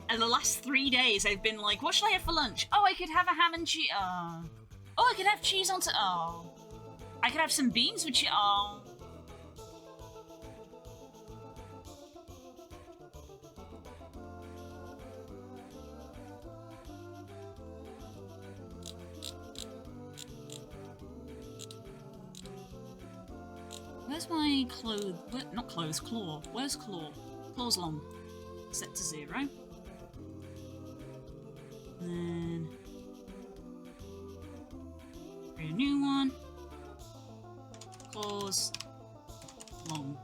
And the last 3 days, I've been like, what should I have for lunch? Oh, I could have a ham and cheese. Oh, I could have cheese on top. Oh. I could have some beans with cheese. Oh. Where's my clothes? Not clothes, claw. Where's claw? Claw's long. Set to 0. Then create a new one. Claws long.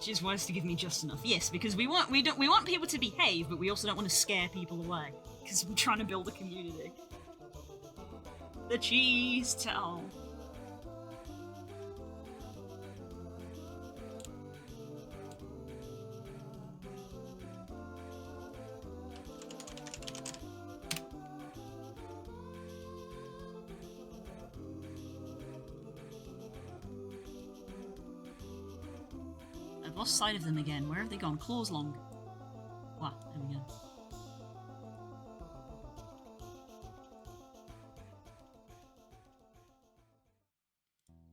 She's wise to give me just enough. Yes, because we want people to behave, but we also don't want to scare people away. Because we're trying to build a community. The cheese towel. I've lost sight of them again. Where have they gone? Claws long. Wow, there we go.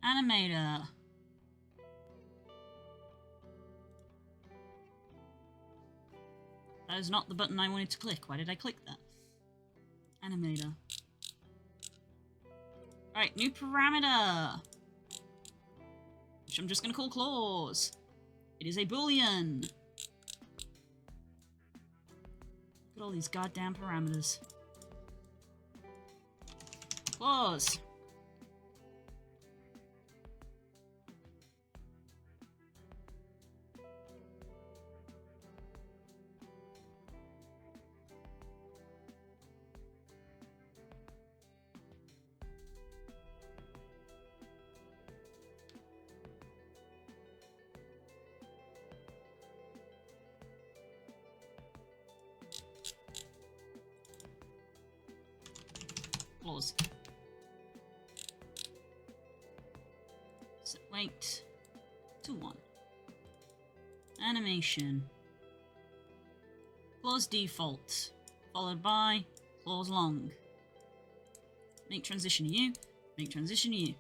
Animator. That is not the button I wanted to click. Why did I click that? Animator. Alright, new parameter. Which I'm just gonna call claws. It is a boolean. Look at all these goddamn parameters. Claws. Claws. Set weight to 1. Animation. Claws default. Followed by claws long. Make transition to you. Make transition to you.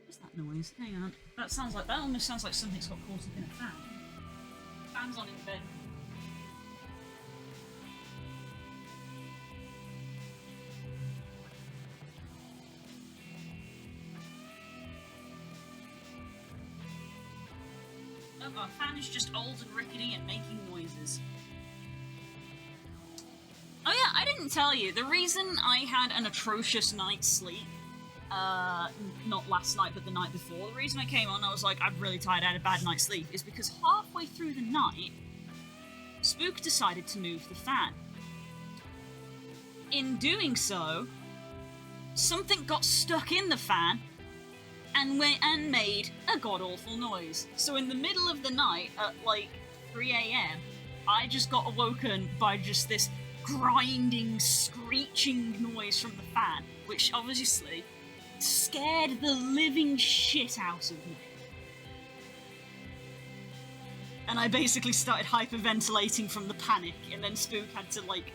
What's that noise? Hang on. That almost sounds like something's got caught up in a fan. Fan's on in the bed. Our fan is just old and rickety and making noises. Oh yeah, I didn't tell you. The reason I had an atrocious night's sleep, not last night, but the night before, the reason I came on, I was like, I'm really tired, I had a bad night's sleep, is because halfway through the night, Spook decided to move the fan. In doing so, something got stuck in the fan and made a god-awful noise. So in the middle of the night, at like 3 a.m, I just got awoken by just this grinding, screeching noise from the fan, which obviously scared the living shit out of me. And I basically started hyperventilating from the panic, and then Spook had to, like,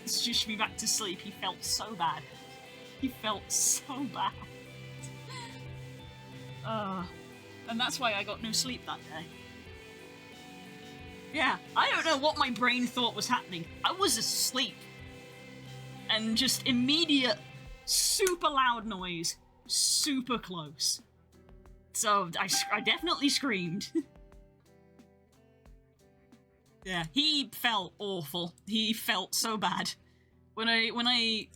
shush me back to sleep. He felt so bad. He felt so bad. And that's why I got no sleep that day. Yeah, I don't know what my brain thought was happening. I was asleep. And just immediate, super loud noise, super close. So I definitely screamed. Yeah, he felt awful. He felt so bad. When I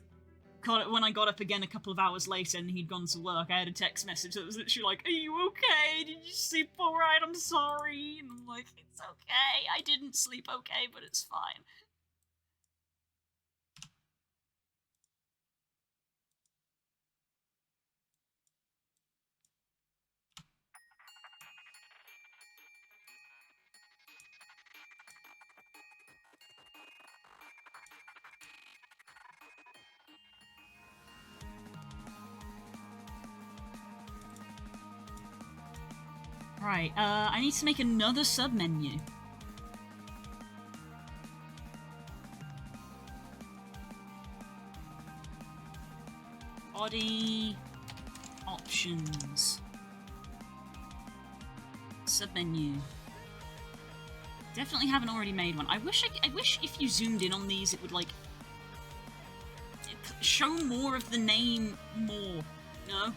got up again a couple of hours later and he'd gone to work, I had a text message that was literally like, "Are you okay? Did you sleep alright? I'm sorry." And I'm like, "It's okay. I didn't sleep okay, but it's fine." Right, I need to make another sub-menu. Body... options. Sub-menu. Definitely haven't already made one. I wish if you zoomed in on these, it would, like, show more of the name more, no?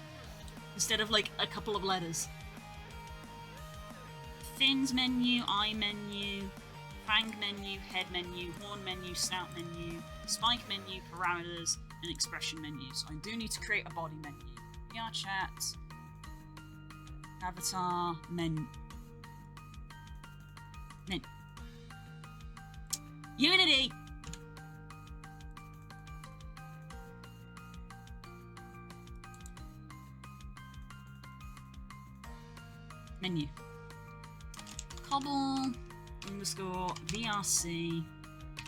Instead of, like, a couple of letters. Fins menu, eye menu, fang menu, head menu, horn menu, snout menu, spike menu, parameters, and expression menu. So I do need to create a body menu. VR chat, avatar, menu. Unity! Menu. Kobble underscore VRC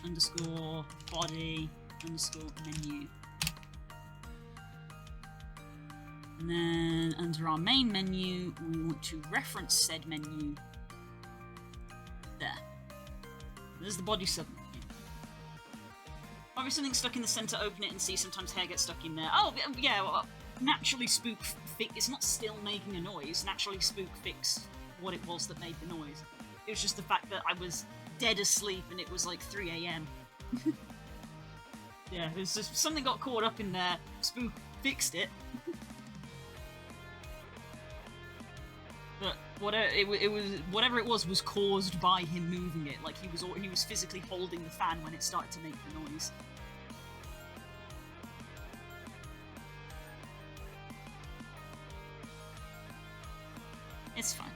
underscore body underscore menu. And then under our main menu, we want to reference said menu. There. There's the body sub menu. Probably something stuck in the center, open it and see sometimes hair gets stuck in there. Oh, yeah, well, naturally Spook it's not still making a noise, naturally Spook fixed what it was that made the noise. It was just the fact that I was dead asleep and it was like 3 a.m. Yeah, it was just something got caught up in there. Spook fixed it. But whatever it was caused by him moving it. Like he was physically holding the fan when it started to make the noise. It's fine.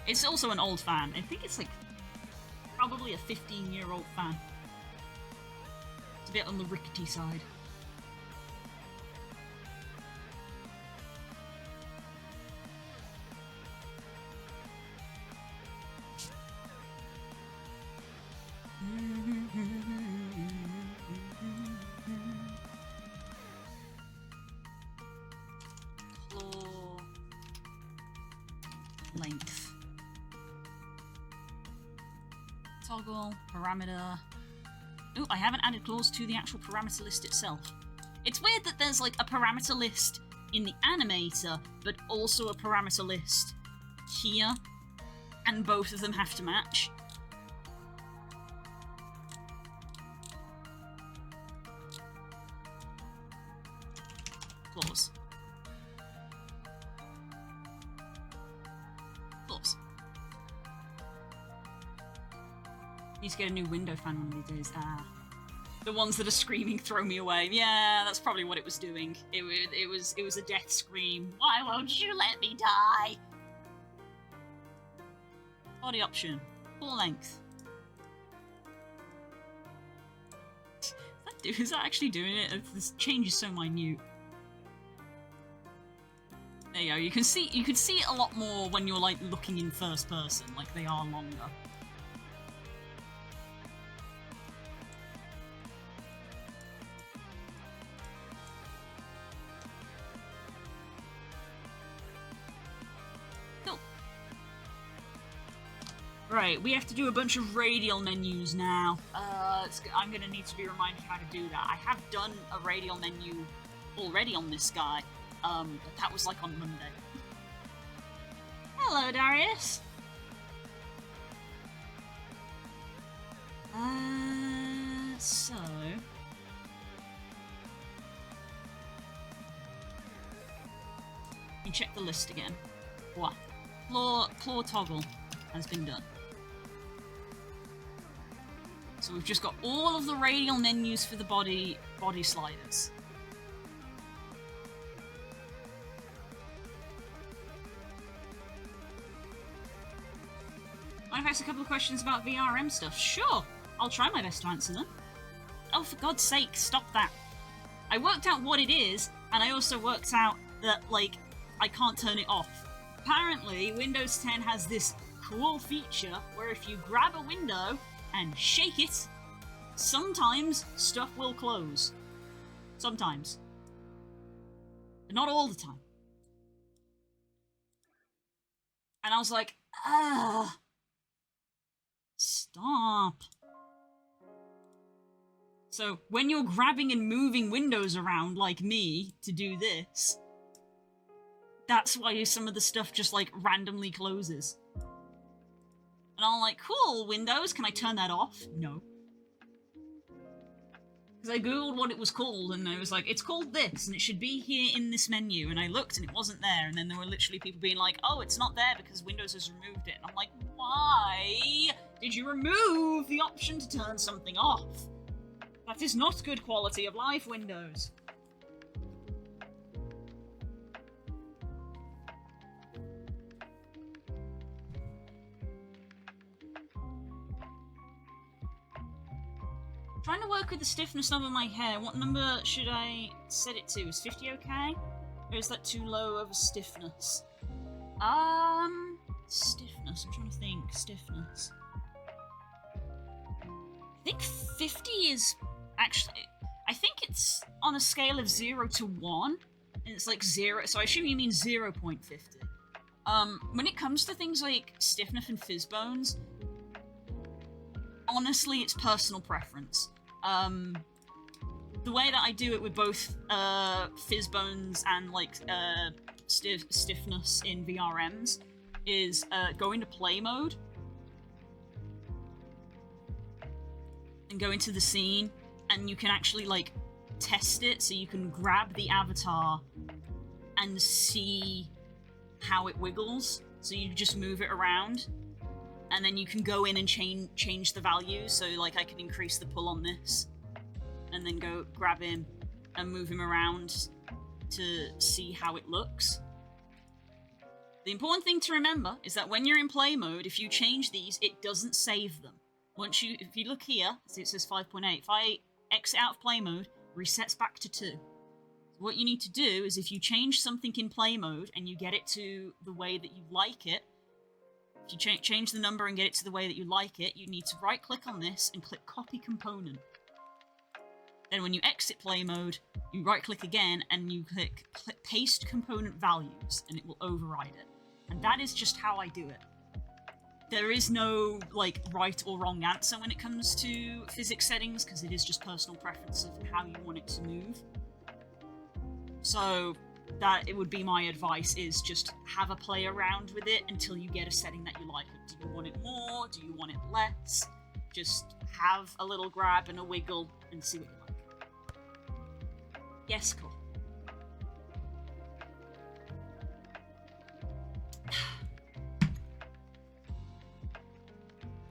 It's also an old fan. I think it's like probably a 15-year-old fan. It's a bit on the rickety side. Claw length. Toggle, parameter. Ooh, I haven't added claws to the actual parameter list itself. It's weird that there's like a parameter list in the animator, but also a parameter list here, and both of them have to match. Claws. Claws. Need to get a new window fan one of these days. The ones that are screaming, throw me away. Yeah, that's probably what it was doing. It was a death scream. Why won't you let me die? Body option. Full length. Is that actually doing it? This change is so minute. There you go. You can see it a lot more when you're like looking in first person, like they are longer. Cool. Right, we have to do a bunch of radial menus now. I'm gonna need to be reminded how to do that. I have done a radial menu already on this guy. But that was like on Monday. Hello, Darius. So... you check the list again. What? Claw toggle has been done. So we've just got all of the radial menus for the body sliders. I've asked a couple of questions about VRM stuff. Sure, I'll try my best to answer them. Oh, for God's sake, stop that. I worked out what it is, and I also worked out that, like, I can't turn it off. Apparently, Windows 10 has this cool feature where if you grab a window and shake it, sometimes stuff will close. Sometimes. But not all the time. And I was like, stop. So, when you're grabbing and moving windows around like me to do this, that's why some of the stuff just, like, randomly closes. And I'm like, cool, Windows, can I turn that off? No. Because I googled what it was called, and I was like, it's called this, and it should be here in this menu. And I looked, and it wasn't there, and then there were literally people being like, oh, it's not there because Windows has removed it. And I'm like, why did you remove the option to turn something off? That is not good quality of life, Windows. Trying to work with the stiffness number of my hair. What number should I set it to? Is 50 okay? Or is that too low of a stiffness? Stiffness. I'm trying to think. Stiffness. I think 50 is actually... I think it's on a scale of 0 to 1. And it's like 0. So I assume you mean 0.50. When it comes to things like stiffness and fizz bones, honestly, it's personal preference. The way that I do it with both fizz bones and like stiffness in VRMs is go into play mode and go into the scene, and you can actually like test it. So you can grab the avatar and see how it wiggles. So you just move it around. And then you can go in and change the values. So, like, I can increase the pull on this. And then go grab him and move him around to see how it looks. The important thing to remember is that when you're in play mode, if you change these, it doesn't save them. If you look here, it says 5.8. If I exit out of play mode, resets back to 2. So what you need to do is if you change something in play mode and you get it to the way that you like it, if you change the number and get it to the way that you like it, you need to right-click on this and click Copy Component. Then when you exit play mode, you right-click again and you click Paste Component Values, and it will override it. And that is just how I do it. There is no, like, right or wrong answer when it comes to physics settings, because it is just personal preference of how you want it to move. So... that it would be my advice, is just have a play around with it until you get a setting that you like. Do you want it more? Do you want it less? Just have a little grab and a wiggle and see what you like. Yes, cool.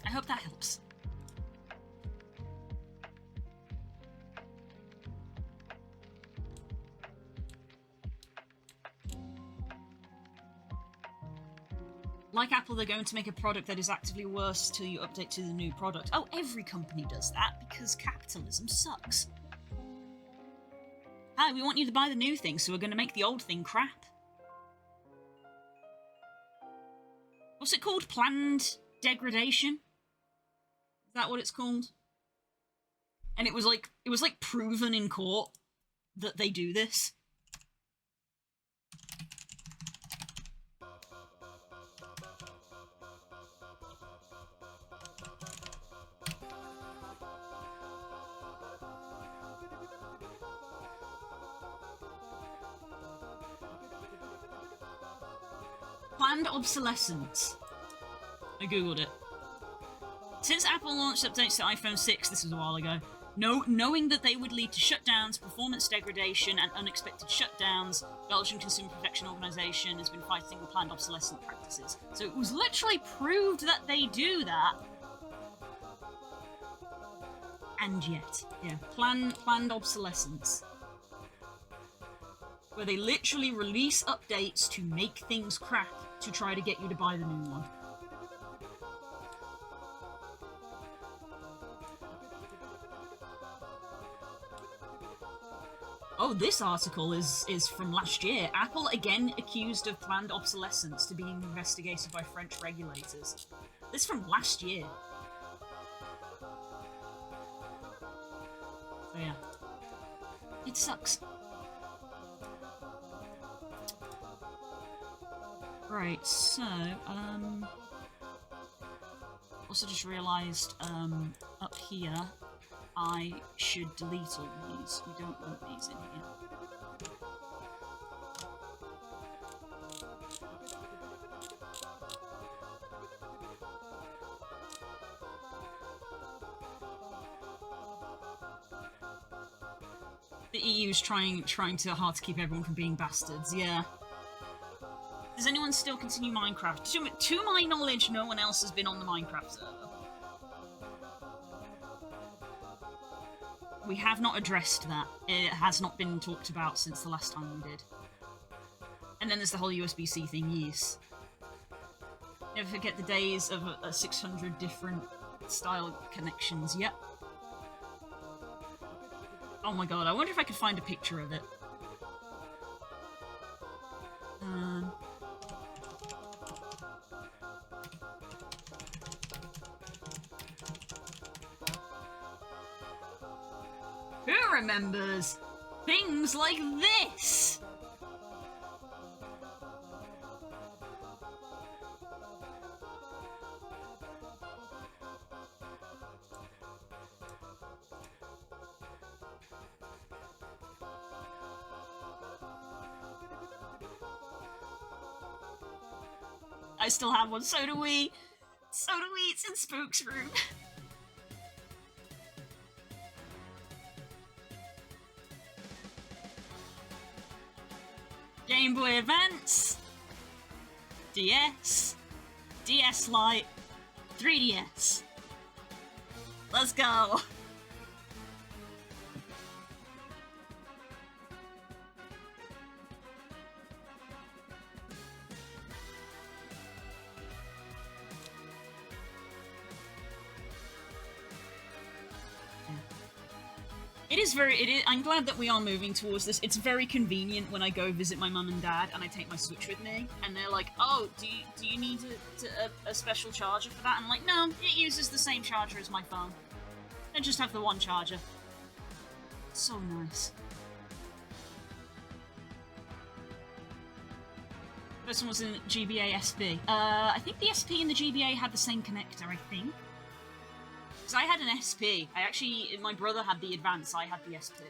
I hope that helps. Like Apple, they're going to make a product that is actively worse till you update to the new product. Oh, every company does that because capitalism sucks. Hi, we want you to buy the new thing, so we're going to make the old thing crap. What's it called? Planned degradation? Is that what it's called? And it was like proven in court that they do this. Planned obsolescence. I googled it. Since Apple launched updates to iPhone 6, this was a while ago, knowing that they would lead to shutdowns, performance degradation, and unexpected shutdowns, Belgian Consumer Protection Organisation has been fighting planned obsolescent practices. So it was literally proved that they do that. And yet, yeah, planned obsolescence. Where they literally release updates to make things crap to try to get you to buy the new one. Oh, this article is from last year. Apple again accused of planned obsolescence to being investigated by French regulators. This is from last year. So yeah. It sucks. Right, so, also just realised, up here, I should delete all these. We don't want these in here. The EU's trying hard to keep everyone from being bastards, yeah. Does anyone still continue Minecraft? To my knowledge, no one else has been on the Minecraft server. We have not addressed that. It has not been talked about since the last time we did. And then there's the whole USB-C thing, yes. Never forget the days of 600 different style connections, yep. Oh my god, I wonder if I could find a picture of it. Who remembers things like this? I still have one, so do we. So do we, it's in Spook's room. Game Boy Advance, DS, DS Lite, 3DS. Let's go! I'm glad that we are moving towards this. It's very convenient when I go visit my mum and dad and I take my Switch with me, and they're like, oh, do you need a special charger for that? And I'm like, no, it uses the same charger as my phone. I just have the one charger. It's so nice. This one was in GBA SP. I think the SP and the GBA had the same connector, I think. Because I had an SP. My brother had the Advance, I had the SP.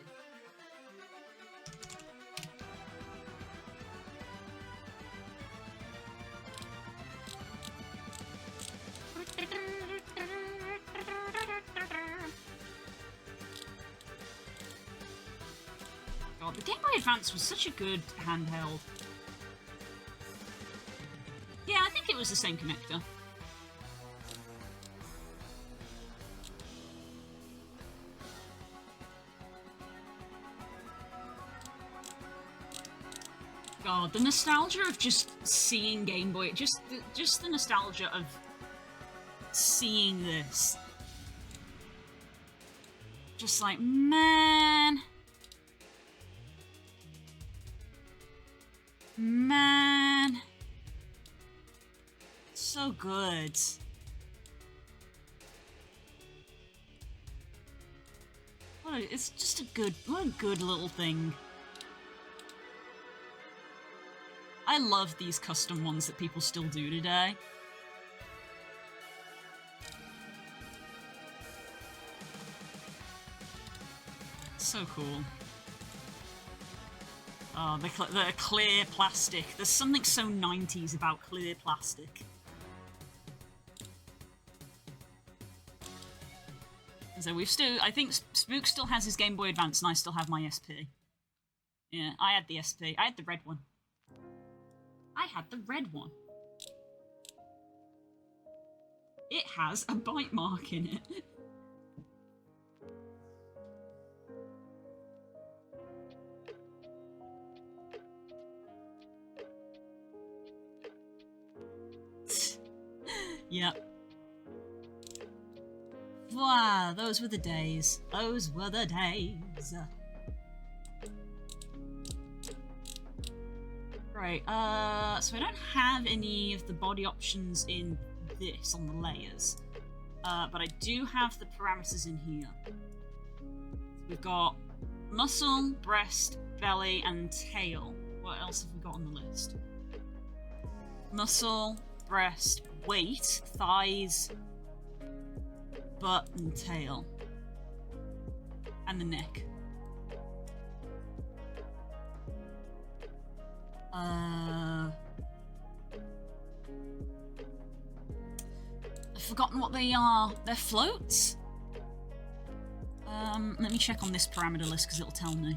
God, the Game Boy Advance was such a good handheld. Yeah, I think it was the same connector. God, the nostalgia of just seeing Game Boy, just the nostalgia of seeing this. Just like, man. Man. So good. It's just what a good little thing. I love these custom ones that people still do today. So cool. Oh, the clear plastic. There's something so 90s about clear plastic. So we've still... I think Spook still has his Game Boy Advance and I still have my SP. Yeah, I had the SP. I had the red one. I had the red one. It has a bite mark in it. Yep. Wow, those were the days. Those were the days. Right, so I don't have any of the body options in this on the layers. But I do have the parameters in here. We've got muscle, breast, belly, and tail. What else have we got on the list? Muscle, breast, weight, thighs, butt, and tail. And the neck. I've forgotten what they are. They're floats? Let me check on this parameter list because it'll tell me.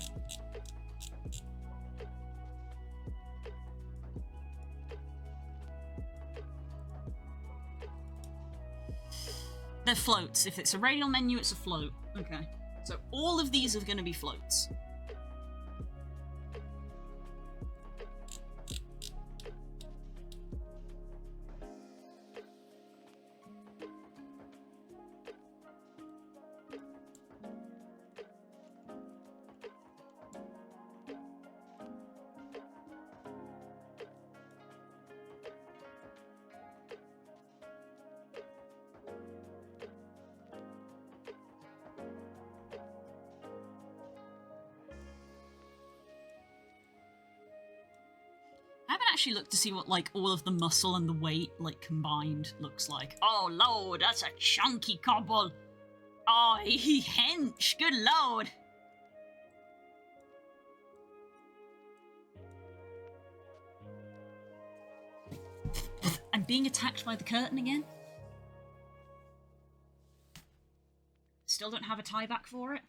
They're floats. If it's a radial menu, it's a float. Okay. So all of these are going to be floats. Actually look to see what like all of the muscle and the weight like combined looks like. Oh lord, that's a chunky Kobble. Oh, he hench, good lord. I'm being attacked by the curtain again. Still don't have a tie back for it,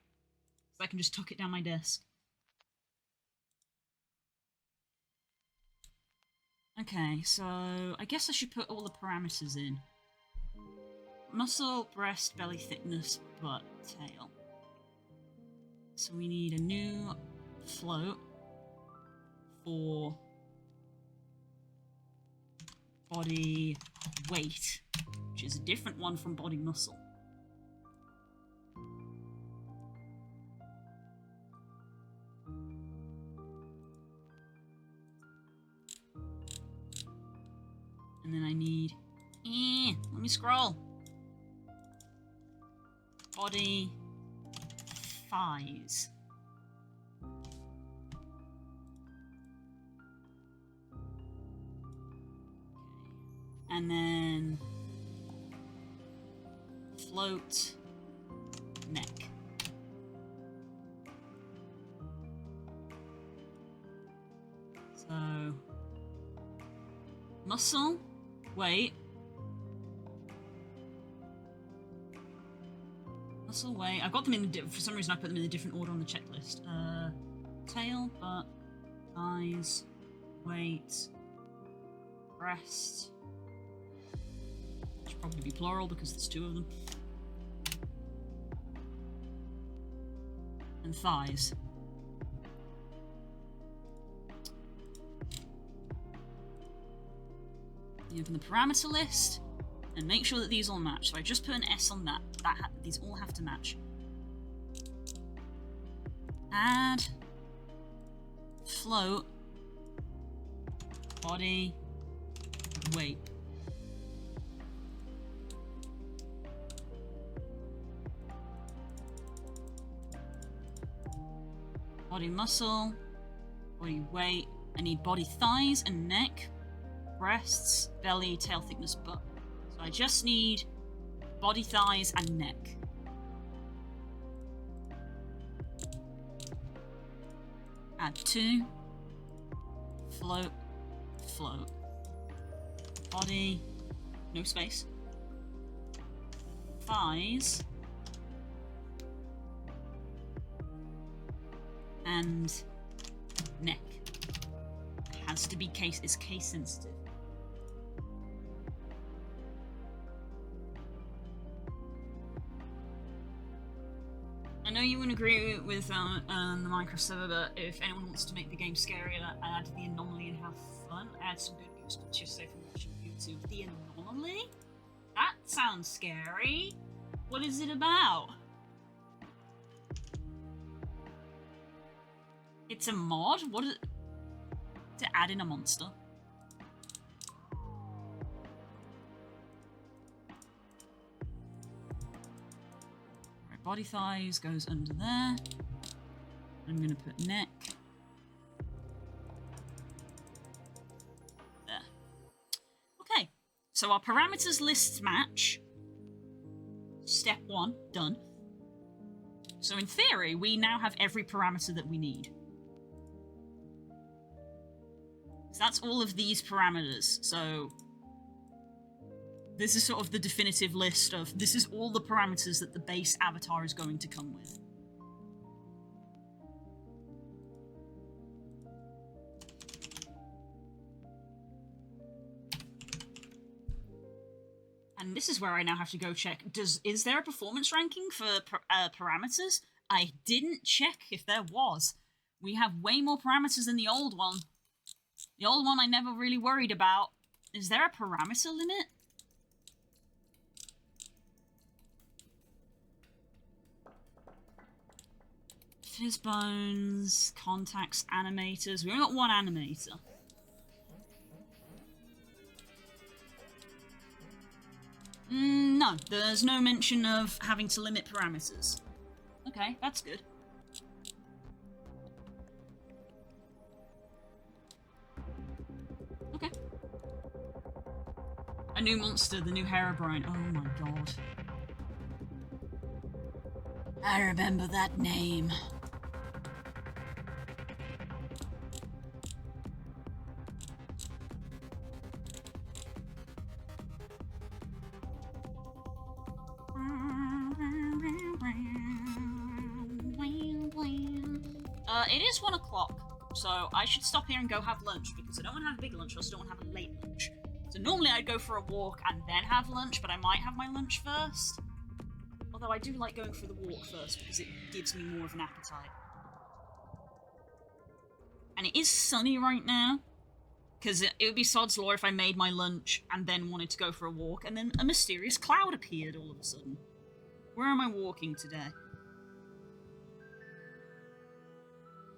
so I can just tuck it down my desk. Okay, so I guess I should put all the parameters in. Muscle, breast, belly thickness, butt, tail. So we need a new float for body weight, which is a different one from body muscle. And then I need... let me scroll. Body... thighs. And then... float... neck. So... muscle... weight. Muscle, weight. I've got them in for some reason I put them in a different order on the checklist. Tail, butt, thighs, weight, breast. Should probably be plural because there's two of them. And thighs. You open the parameter list and make sure that these all match. So I just put an S on that. These all have to match. Add, float, body, weight. Body muscle, body weight. I need body thighs and neck, breasts, belly, tail thickness, butt. So I just need body thighs and neck. Add 2. Float, float. Body, no space. Thighs. And neck. It has to be it's case sensitive. I know you wouldn't agree with the Minecraft server, but if anyone wants to make the game scarier, add the anomaly and have fun. Add some good news, but just say from watching YouTube. The anomaly? That sounds scary. What is it about? It's a mod? What is it? To add in a monster? Right, body thighs goes under there. I'm gonna put neck. There. Okay, so our parameters lists match. Step 1, done. So in theory, we now have every parameter that we need. So that's all of these parameters. So this is sort of the definitive list of this is all the parameters that the base avatar is going to come with. And this is where I now have to go check. Is there a performance ranking for parameters? I didn't check if there was. We have way more parameters than the old one. The old one I never really worried about. Is there a parameter limit? Fizz bones, contacts, animators. We only got one animator. No, there's no mention of having to limit parameters. Okay, that's good. Okay. A new monster, the new Herobrine. Oh my god. I remember that name. It is 1 o'clock, so I should stop here and go have lunch, because I don't want to have a big lunch, I also don't want to have a late lunch. So normally I'd go for a walk and then have lunch, but I might have my lunch first. Although I do like going for the walk first, because it gives me more of an appetite. And it is sunny right now, because it would be sod's law if I made my lunch and then wanted to go for a walk, and then a mysterious cloud appeared all of a sudden. Where am I walking today?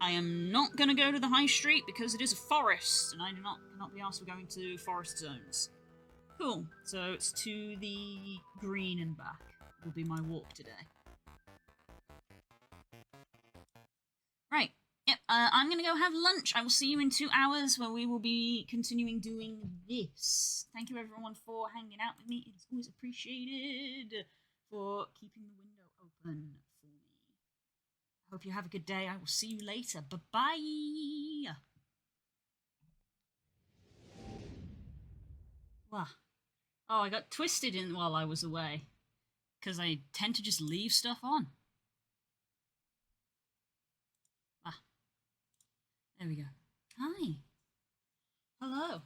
I am not going to go to the high street because it is a forest, and I cannot be asked for going to forest zones. Cool, so it's to the green and back will be my walk today. Right, yep, I'm going to go have lunch. I will see you in 2 hours where we will be continuing doing this. Thank you everyone for hanging out with me. It is always appreciated for keeping the window open. Hope you have a good day. I will see you later. Bye-bye. Wow. Oh, I got twisted in while I was away. Because I tend to just leave stuff on. Ah. There we go. Hi. Hello.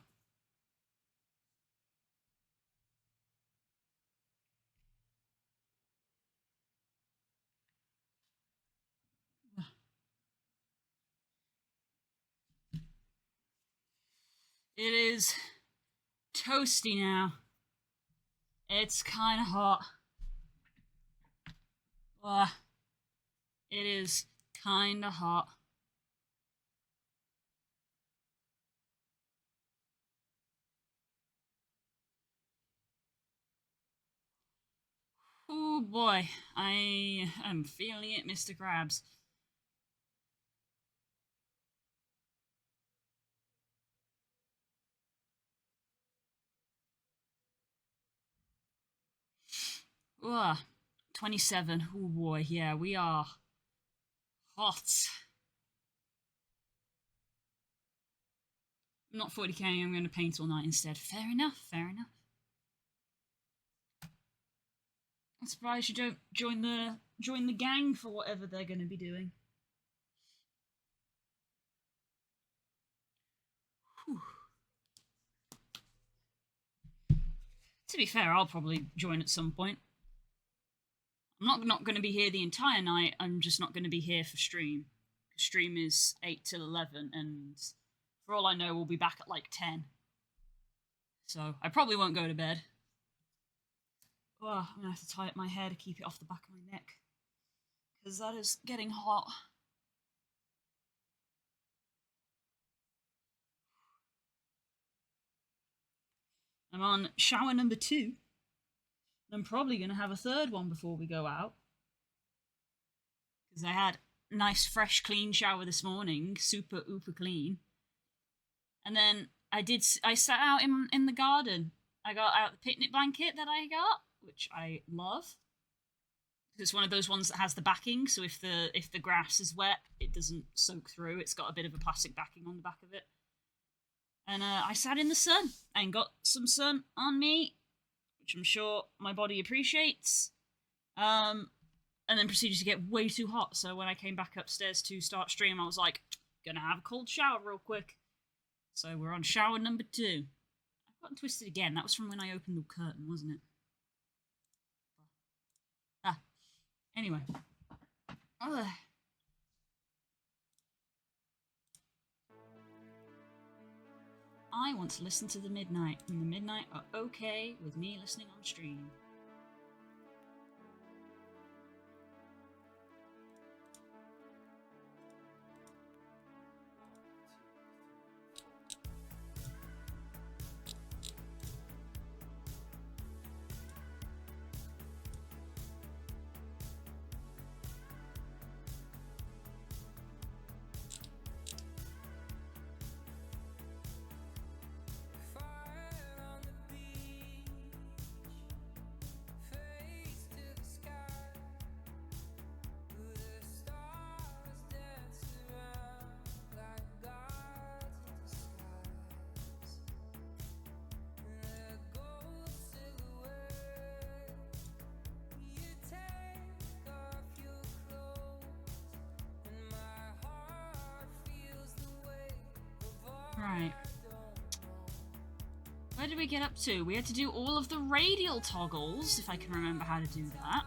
It is toasty now. It's kind of hot. It is kind of hot. Oh boy, I am feeling it, Mr. Krabs. Ugh, 27. Oh boy, yeah, we are hot. I'm not 40k, I'm going to paint all night instead. Fair enough, fair enough. I'm surprised you don't join the gang for whatever they're going to be doing. Whew. To be fair, I'll probably join at some point. I'm not going to be here the entire night. I'm just not going to be here for stream. Stream is 8 till 11, and for all I know, we'll be back at like 10. So I probably won't go to bed. Oh, I'm going to have to tie up my hair to keep it off the back of my neck, because that is getting hot. I'm on shower number 2. I'm probably going to have a third one before we go out, because I had a nice, fresh, clean shower this morning, super clean. And then I sat out in the garden. I got out the picnic blanket that I got, which I love. It's one of those ones that has the backing, so if the grass is wet, it doesn't soak through. It's got a bit of a plastic backing on the back of it. And I sat in the sun and got some sun on me, which I'm sure my body appreciates. And then proceeded to get way too hot. So when I came back upstairs to start stream, I was like, gonna have a cold shower real quick. So we're on shower number 2. I've gotten twisted again. That was from when I opened the curtain, wasn't it? Anyway. Ugh. I want to listen to the Midnight, and the Midnight are okay with me listening on stream. Right. Where did we get up to? We had to do all of the radial toggles, if I can remember how to do that.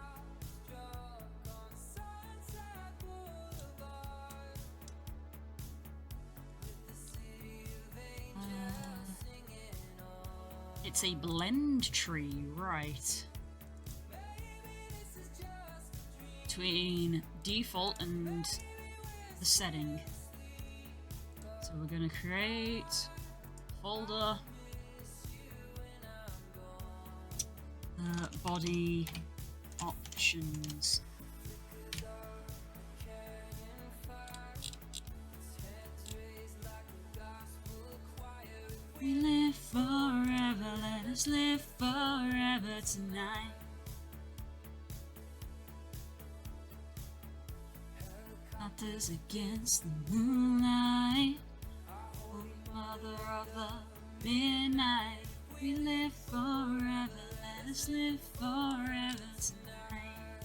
It's a blend tree, right. Between default and the setting. So we're going to create folder, body options. We live forever, let us live forever tonight. Helicopters against the moonlight. Mother of the midnight, we live forever, let us live forever tonight.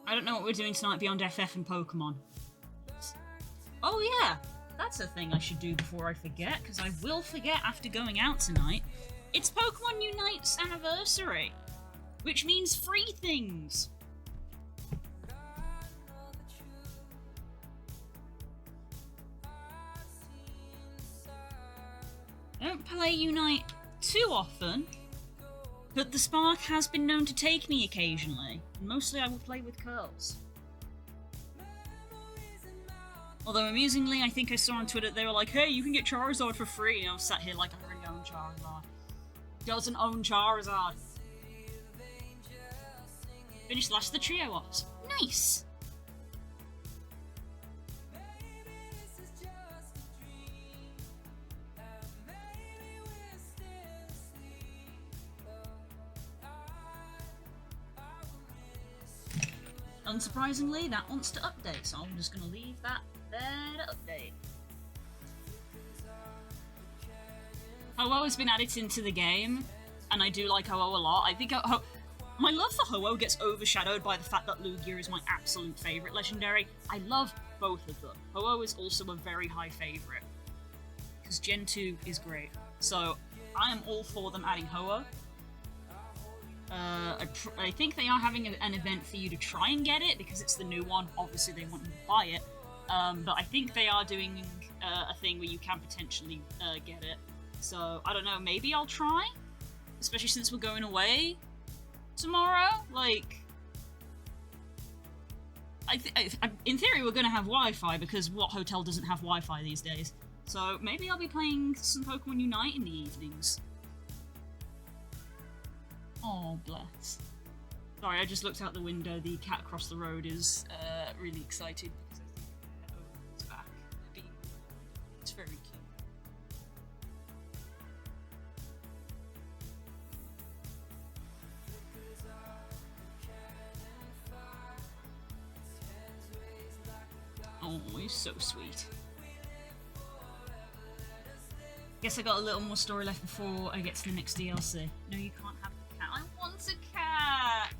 I don't know what we're doing tonight beyond FF and Pokemon. Oh yeah, that's a thing I should do before I forget, because I will forget after going out tonight. It's Pokemon Unite's anniversary, which means free things. I don't play Unite too often, but the Spark has been known to take me occasionally. Mostly I will play with curls. Although amusingly, I think I saw on Twitter they were like, hey, you can get Charizard for free, and I was sat here like, I already own Charizard. Doesn't own Charizard. Finished last of the trio ops. Nice! Unsurprisingly, that wants to update, so I'm just going to leave that there to update. Ho-Oh has been added into the game, and I do like Ho-Oh a lot. I think my love for Ho-Oh gets overshadowed by the fact that Lugia is my absolute favourite legendary. I love both of them. Ho-Oh is also a very high favourite, because Gen 2 is great. So I am all for them adding Ho-Oh. I think they are having an event for you to try and get it, because it's the new one. Obviously they want you to buy it. But I think they are doing a thing where you can potentially get it. So, I don't know, maybe I'll try? Especially since we're going away tomorrow? Like, in theory we're going to have Wi-Fi, because what hotel doesn't have Wi-Fi these days? So maybe I'll be playing some Pokemon Unite in the evenings. Oh, bless. Sorry, I just looked out the window. The cat across the road is really excited because I think Owen's back. It's very cute. Oh, he's so sweet. Guess I got a little more story left before I get to the next DLC. No, you can't have the cat. I want a cat!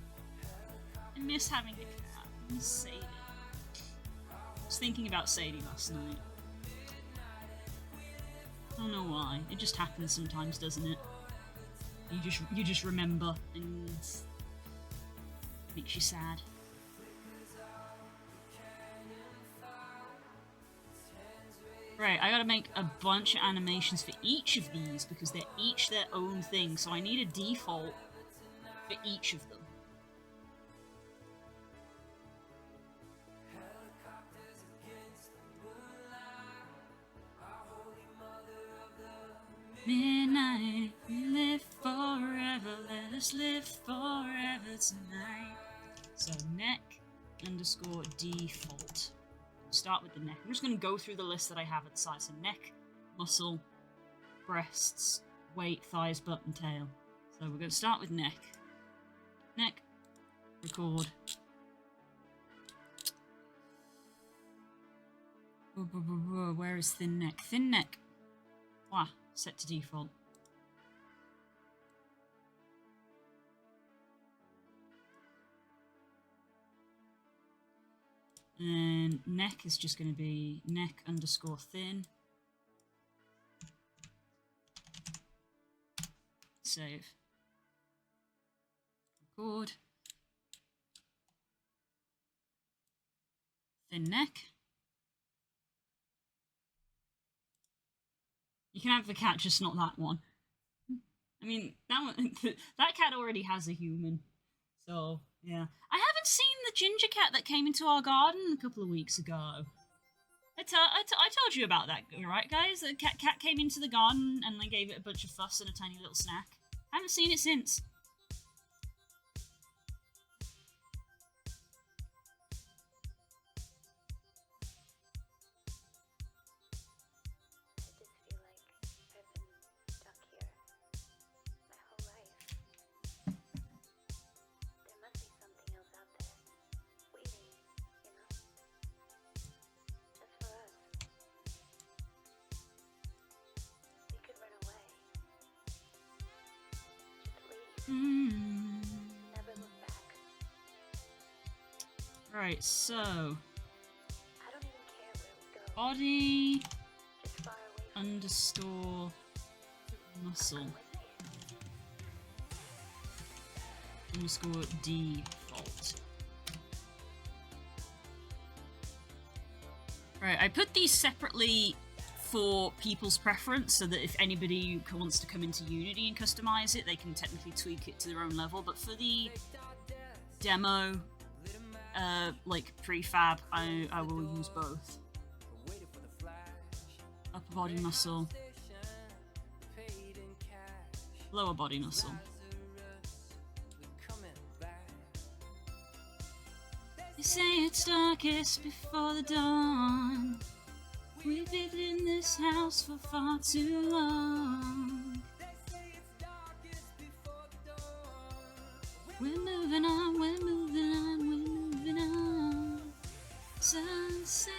I miss having a cat. I miss Sadie. I was thinking about Sadie last night. I don't know why. It just happens sometimes, doesn't it? You just remember and it makes you sad. Right, I gotta make a bunch of animations for each of these because they're each their own thing, so I need a default for each of them. Midnight, we live forever, let us live forever tonight. So neck underscore default. Start with the neck. I'm just going to go through the list that I have at the side. So neck, muscle, breasts, weight, thighs, butt, and tail. So we're going to start with neck. Neck, record. Where is thin neck? Thin neck. Wow, set to default. And neck is just going to be neck underscore thin. Save. Record. Thin neck. You can have the cat, just not that one. I mean, that one, that cat already has a human. So, yeah. I haven't seen the ginger cat that came into our garden a couple of weeks ago. I told you about that, right, guys? The cat came into the garden and I gave it a bunch of fuss and a tiny little snack. I haven't seen it since. Right, so body underscore muscle underscore default. Right, I put these separately for people's preference, so that if anybody wants to come into Unity and customize it, they can technically tweak it to their own level. But for the demo, like prefab, I will use both. Upper body muscle, lower body muscle. They say it's darkest before the dawn. We've lived in this house for far too long. We're moving on, we're moving on, we're moving on. Sunset,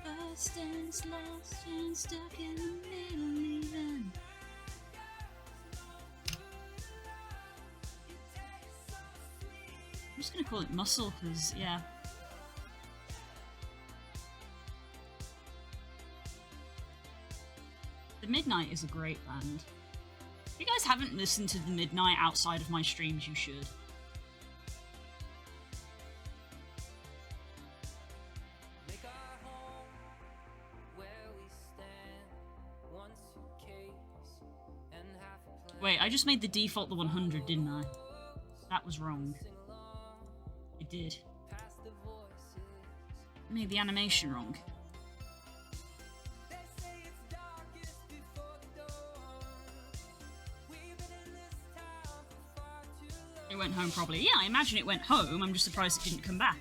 first and it's lost and stuck in the middle even. I'm just gonna call it muscle, because, yeah. The Midnight is a great band. If you guys haven't listened to The Midnight outside of my streams, you should. Wait, I just made the default the 100, didn't I? That was wrong. I did. I made the animation wrong. It went home probably. Yeah, I imagine it went home. I'm just surprised it didn't come back.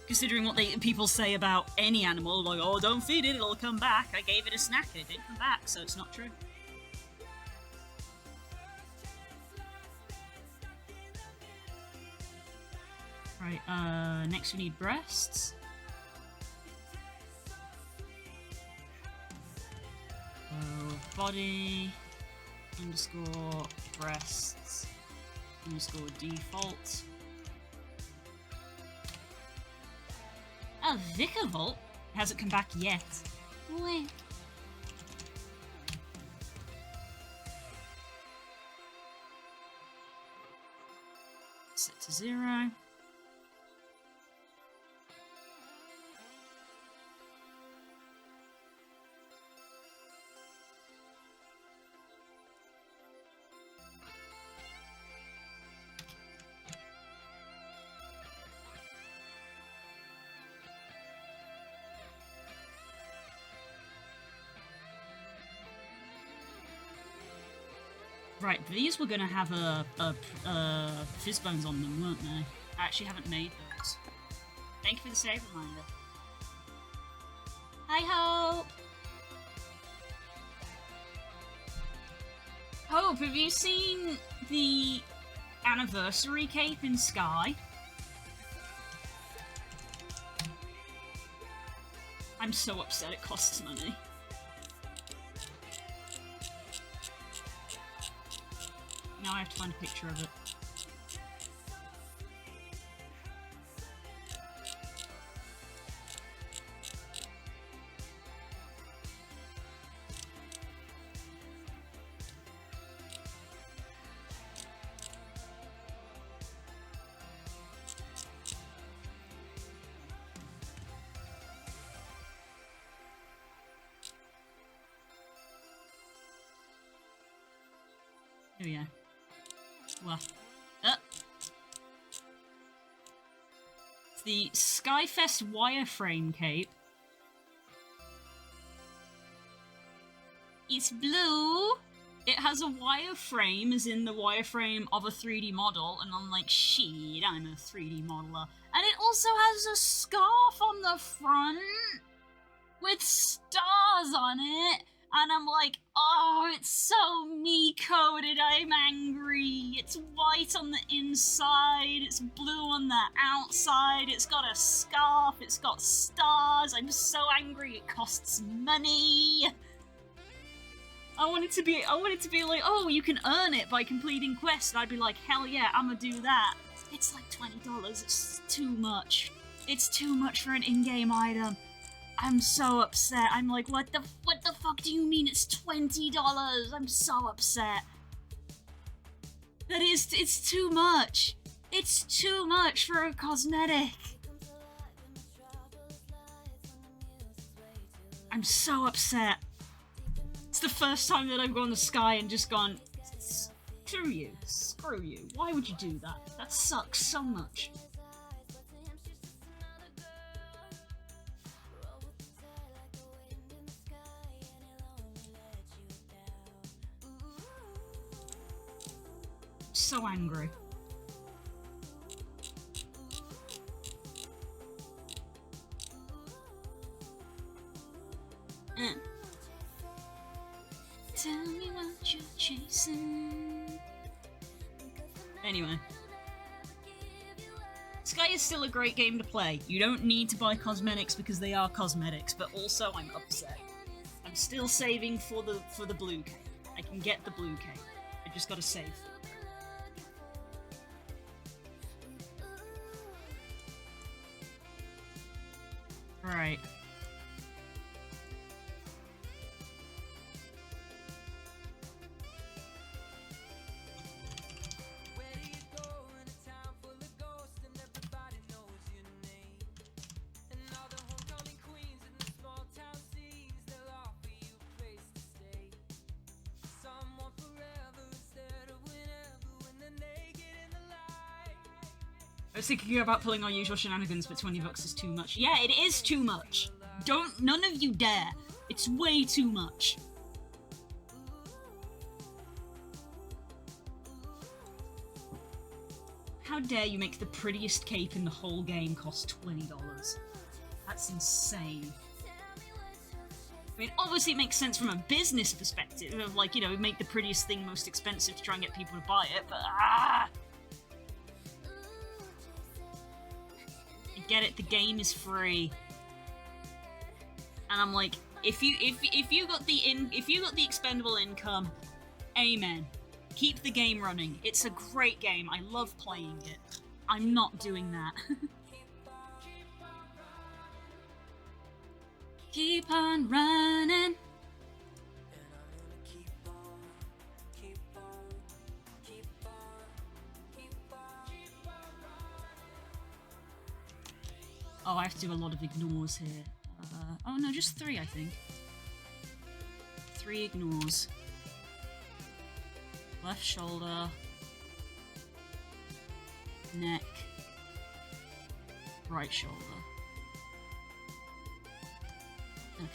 Considering what people say about any animal, like, oh, don't feed it, it'll come back. I gave it a snack and it didn't come back, so it's not true. Right, next we need breasts. So, body, underscore, breasts, underscore default. Oh, Vicavolt hasn't come back yet. Wait. Set to 0. Right, these were gonna have a fizz bones on them, weren't they? I actually haven't made those. Thank you for the save reminder. Hi, Hope! Hope, have you seen the anniversary cape in Sky? I'm so upset it costs money. Now I have to find a picture of it. Here we go. Well, it's the Skyfest wireframe cape. It's blue. It has a wireframe, as in the wireframe of a 3D model, and I'm like, shit, I'm a 3D modeler. And it also has a scarf on the front with stars on it. And I'm like, oh, it's so me-coded, I'm angry. It's white on the inside, it's blue on the outside, it's got a scarf, it's got stars, I'm so angry, it costs money. I want it to be like, oh, you can earn it by completing quests, and I'd be like, hell yeah, I'm gonna do that. It's like $20, it's too much. It's too much for an in-game item. I'm so upset. I'm like, what the fuck do you mean it's $20? I'm so upset. It's too much. It's too much for a cosmetic. I'm so upset. It's the first time that I've gone to Sky and just gone, screw you, screw you. Why would you do that? That sucks so much. So angry. Tell me what you're chasing. Anyway. Sky is still a great game to play. You don't need to buy cosmetics because they are cosmetics, but also I'm upset. I'm still saving for the blue cake. I can get the blue cake. I just gotta save. Right. I was thinking about pulling our usual shenanigans, but $20 is too much. Yeah, it is too much. None of you dare. It's way too much. How dare you make the prettiest cape in the whole game cost $20? That's insane. I mean, obviously it makes sense from a business perspective of, like, you know, make the prettiest thing most expensive to try and get people to buy it, but I get it, the game is free. And I'm like, if you got the expendable income, amen. Keep the game running. It's a great game. I love playing it. I'm not doing that. Keep on running. Oh, I have to do a lot of ignores here. Oh no, just 3, I think. 3 ignores. Left shoulder. Neck. Right shoulder. Okay.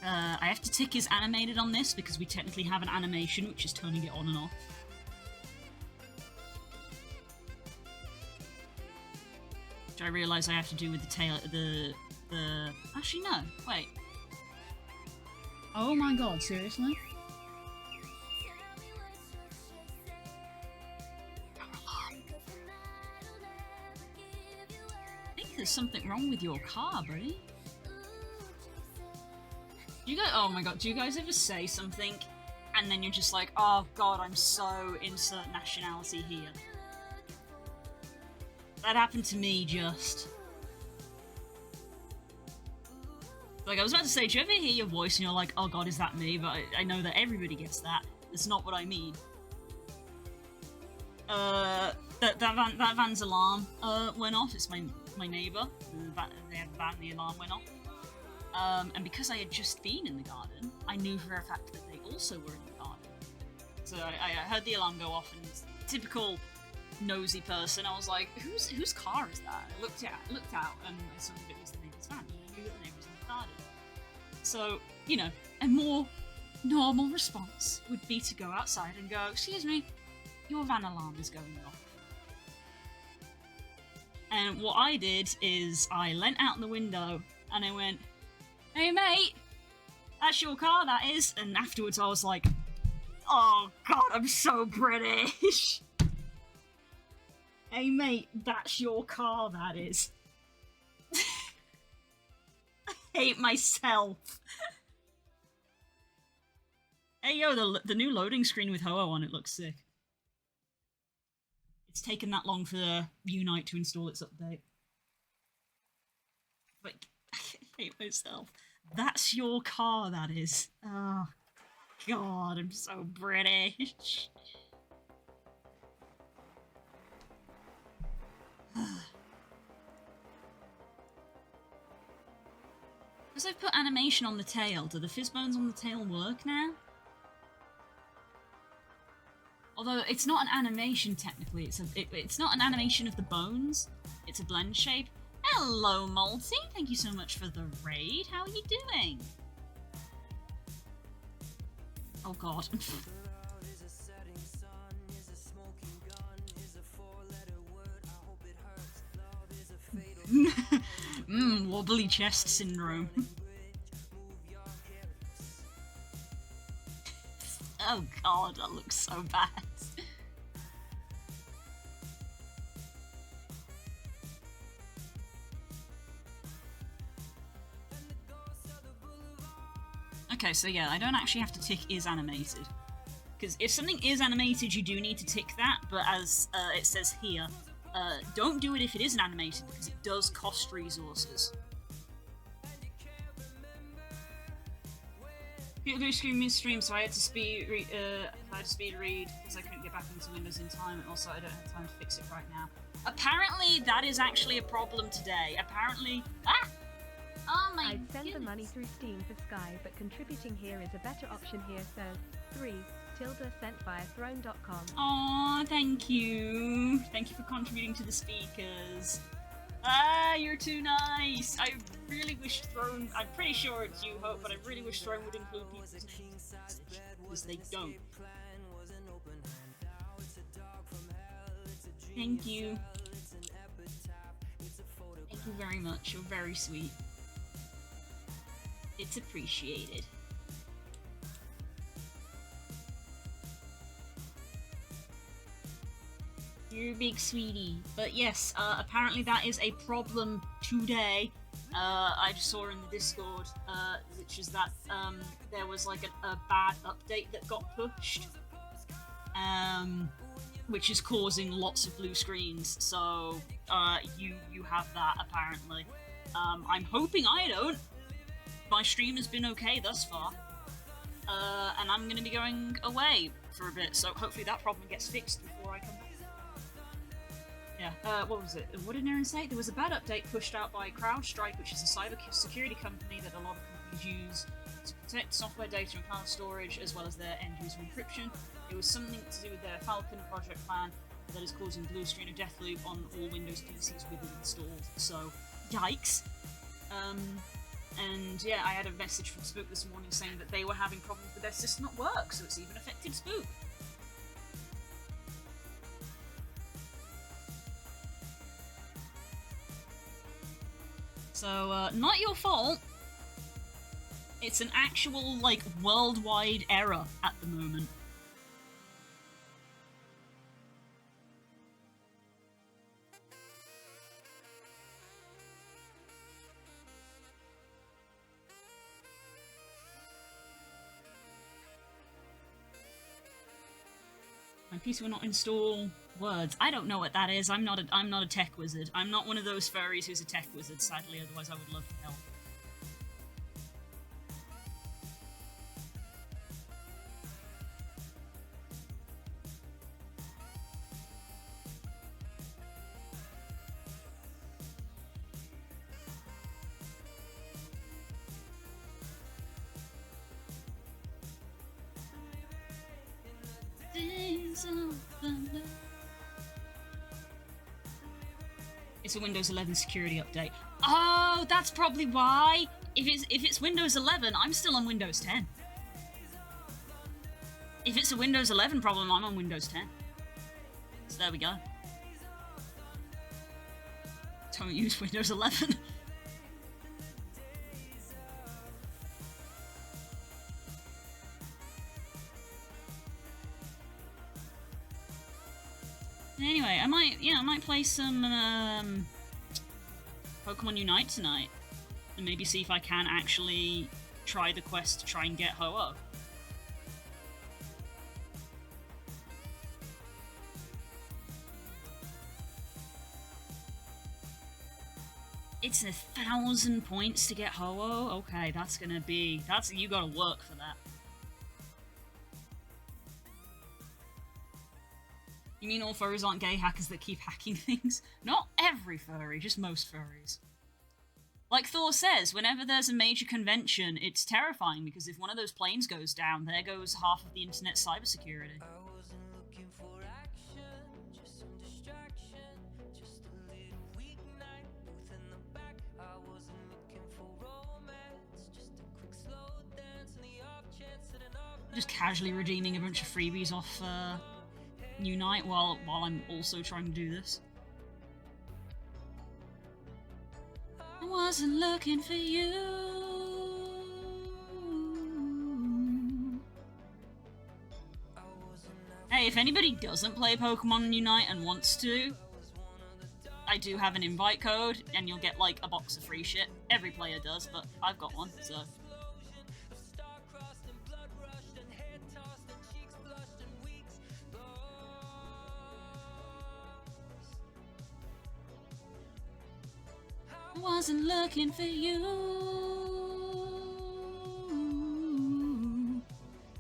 I have to tick is animated on this because we technically have an animation which is turning it on and off. Which I realise I have to do with the tail, the... Actually, no. Wait. Oh my god, seriously? I think there's something wrong with your car, buddy. Do you guys, oh my god, do you guys ever say something and then you're just like, oh god, I'm so insert nationality here? That happened to me just. Like, I was about to say, do you ever hear your voice and you're like, oh god, is that me? But I know that everybody gets that. That's not what I mean. That van's alarm went off. It's my neighbour. They have a van, the alarm went off. And because I had just been in the garden, I knew for a fact that they also were in the garden. So I heard the alarm go off, and typical nosy person, I was like, whose car is that? I looked out, and I saw that it was the neighbour's van. I knew that the neighbour was in the garden. So, you know, a more normal response would be to go outside and go, excuse me, your van alarm is going off. And what I did is I leant out the window and I went, hey mate, that's your car, that is. And afterwards I was like, oh god, I'm so British. Hey mate, that's your car, that is. I hate myself. Hey yo, the new loading screen with Ho-Oh on it looks sick. It's taken that long for Unite to install its update. But I hate myself. That's your car, that is. Oh, God, I'm so British. Because I've put animation on the tail, do the fizz bones on the tail work now? Although it's not an animation technically, it's not an animation of the bones, it's a blend shape. Hello, Multi, thank you so much for the raid, how are you doing? Oh god. Wobbly chest syndrome. Oh god, that looks so bad. Okay, so yeah, I don't actually have to tick is animated. Because if something is animated, you do need to tick that, but as it says here, don't do it if it isn't animated, because it does cost resources. Blue screen mid-stream, so I had to speed read because I couldn't get back into Windows in time, and also I don't have time to fix it right now. Apparently, that is actually a problem today. Apparently, oh my I'd send goodness. the money through Steam for Sky, but contributing here is a better option here, so 3 tilde sent via throne.com. Aw, thank you. Thank you for contributing to the speakers. Ah, you're too nice. I really wish Throne, I'm pretty sure it's you, Hope, but I really wish Throne would include people's names, because they don't. Thank you. Thank you very much, you're very sweet. It's appreciated. You're a big sweetie. But yes, apparently that is a problem today. I just saw in the Discord, which is that there was like a bad update that got pushed, which is causing lots of blue screens. So you have that apparently. I'm hoping I don't. My stream has been okay thus far, and I'm going to be going away for a bit, so hopefully that problem gets fixed before I come back. Yeah, what was it? What did Naren say? There was a bad update pushed out by CrowdStrike, which is a cyber security company that a lot of companies use to protect software data and cloud storage, as well as their end-user encryption. It was something to do with their Falcon project plan that is causing blue screen of death loop on all Windows PCs with it installed. So, yikes. And yeah, I had a message from Spook this morning saying that they were having problems with their system at work, so it's even affected Spook. So, not your fault. It's an actual, like, worldwide error at the moment. My PC will not install words. I don't know what that is. I'm not a tech wizard. I'm not one of those furries who's a tech wizard, sadly, otherwise I would love to help. It's a Windows 11 security update. Oh, that's probably why. If it's Windows 11, I'm still on Windows 10. If it's a Windows 11 problem, I'm on Windows 10. So there we go. Don't use Windows 11. Anyway, I might play some Pokemon Unite tonight, and maybe see if I can actually try the quest to try and get Ho-Oh. It's 1,000 points to get Ho-Oh? Okay, that's gonna be... you gotta work for that. You mean all furries aren't gay hackers that keep hacking things? Not every furry, just most furries. Like Thor says, whenever there's a major convention, it's terrifying because if one of those planes goes down, there goes half of the internet's cybersecurity. Just casually redeeming a bunch of freebies off Unite while I'm also trying to do this. I wasn't looking for you. Hey, if anybody doesn't play Pokemon Unite and wants to, I do have an invite code and you'll get like a box of free shit. Every player does, but I've got one, so... I wasn't looking for you.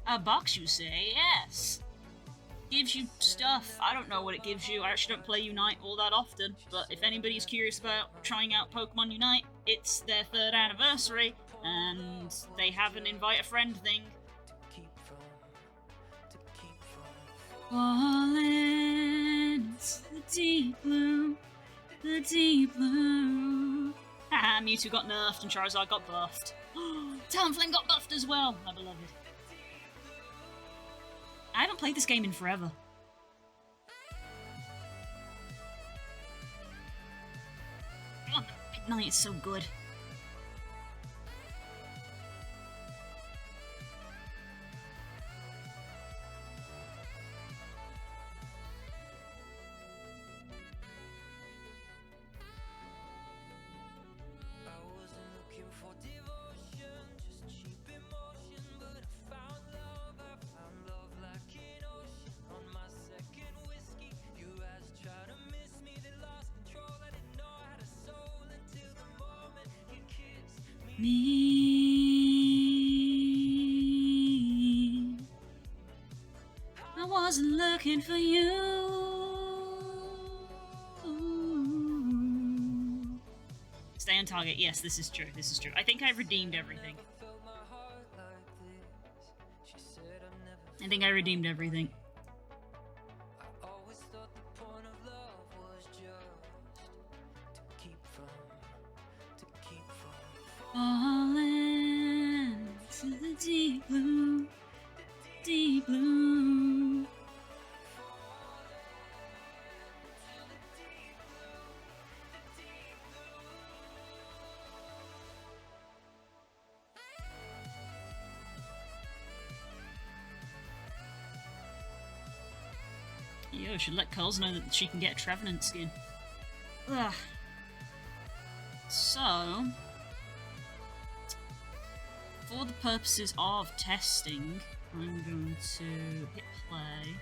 A box, you say? Yes. Gives you stuff. I don't know what it gives you. I actually don't play Unite all that often, but if anybody's curious about trying out Pokemon Unite, it's their 3rd anniversary, and they have an invite a friend thing. Falling into the deep blue. The deep blue. Haha, Mewtwo got nerfed and Charizard got buffed. Talonflame got buffed as well, my beloved. I haven't played this game in forever. God, Midnight is so good. Me, I wasn't looking for you. Stay on target. Yes, this is true. This is true. I think I've redeemed everything. I think I redeemed everything. Falling to the deep blue, deep blue. Yo, should let Curls know that she can get a Trevenant skin. Ugh. So... for the purposes of testing, I'm going to hit play.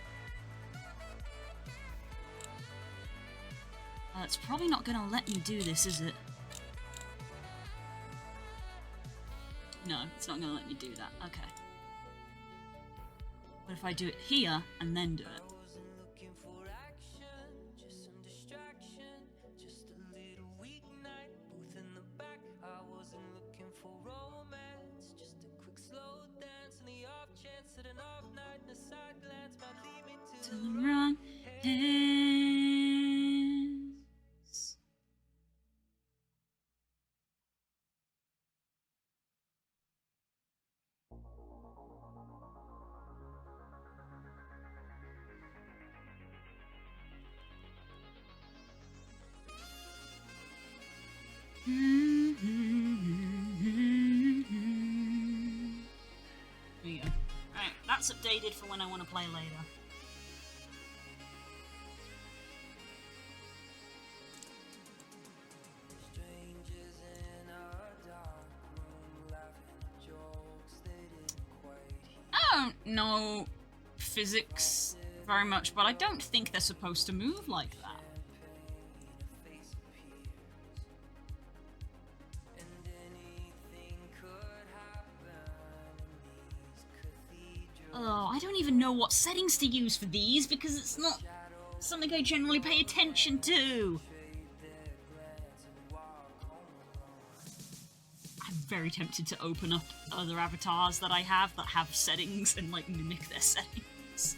It's probably not going to let me do this, is it? No, it's not going to let me do that. Okay. But if I do it here, and then do it. To the wrong hands. There you go. Alright, that's updated for when I want to play later. I don't know physics very much, but I don't think they're supposed to move like that. Oh, I don't even know what settings to use for these because it's not something I generally pay attention to. I'm very tempted to open up other avatars that I have that have settings and like mimic their settings.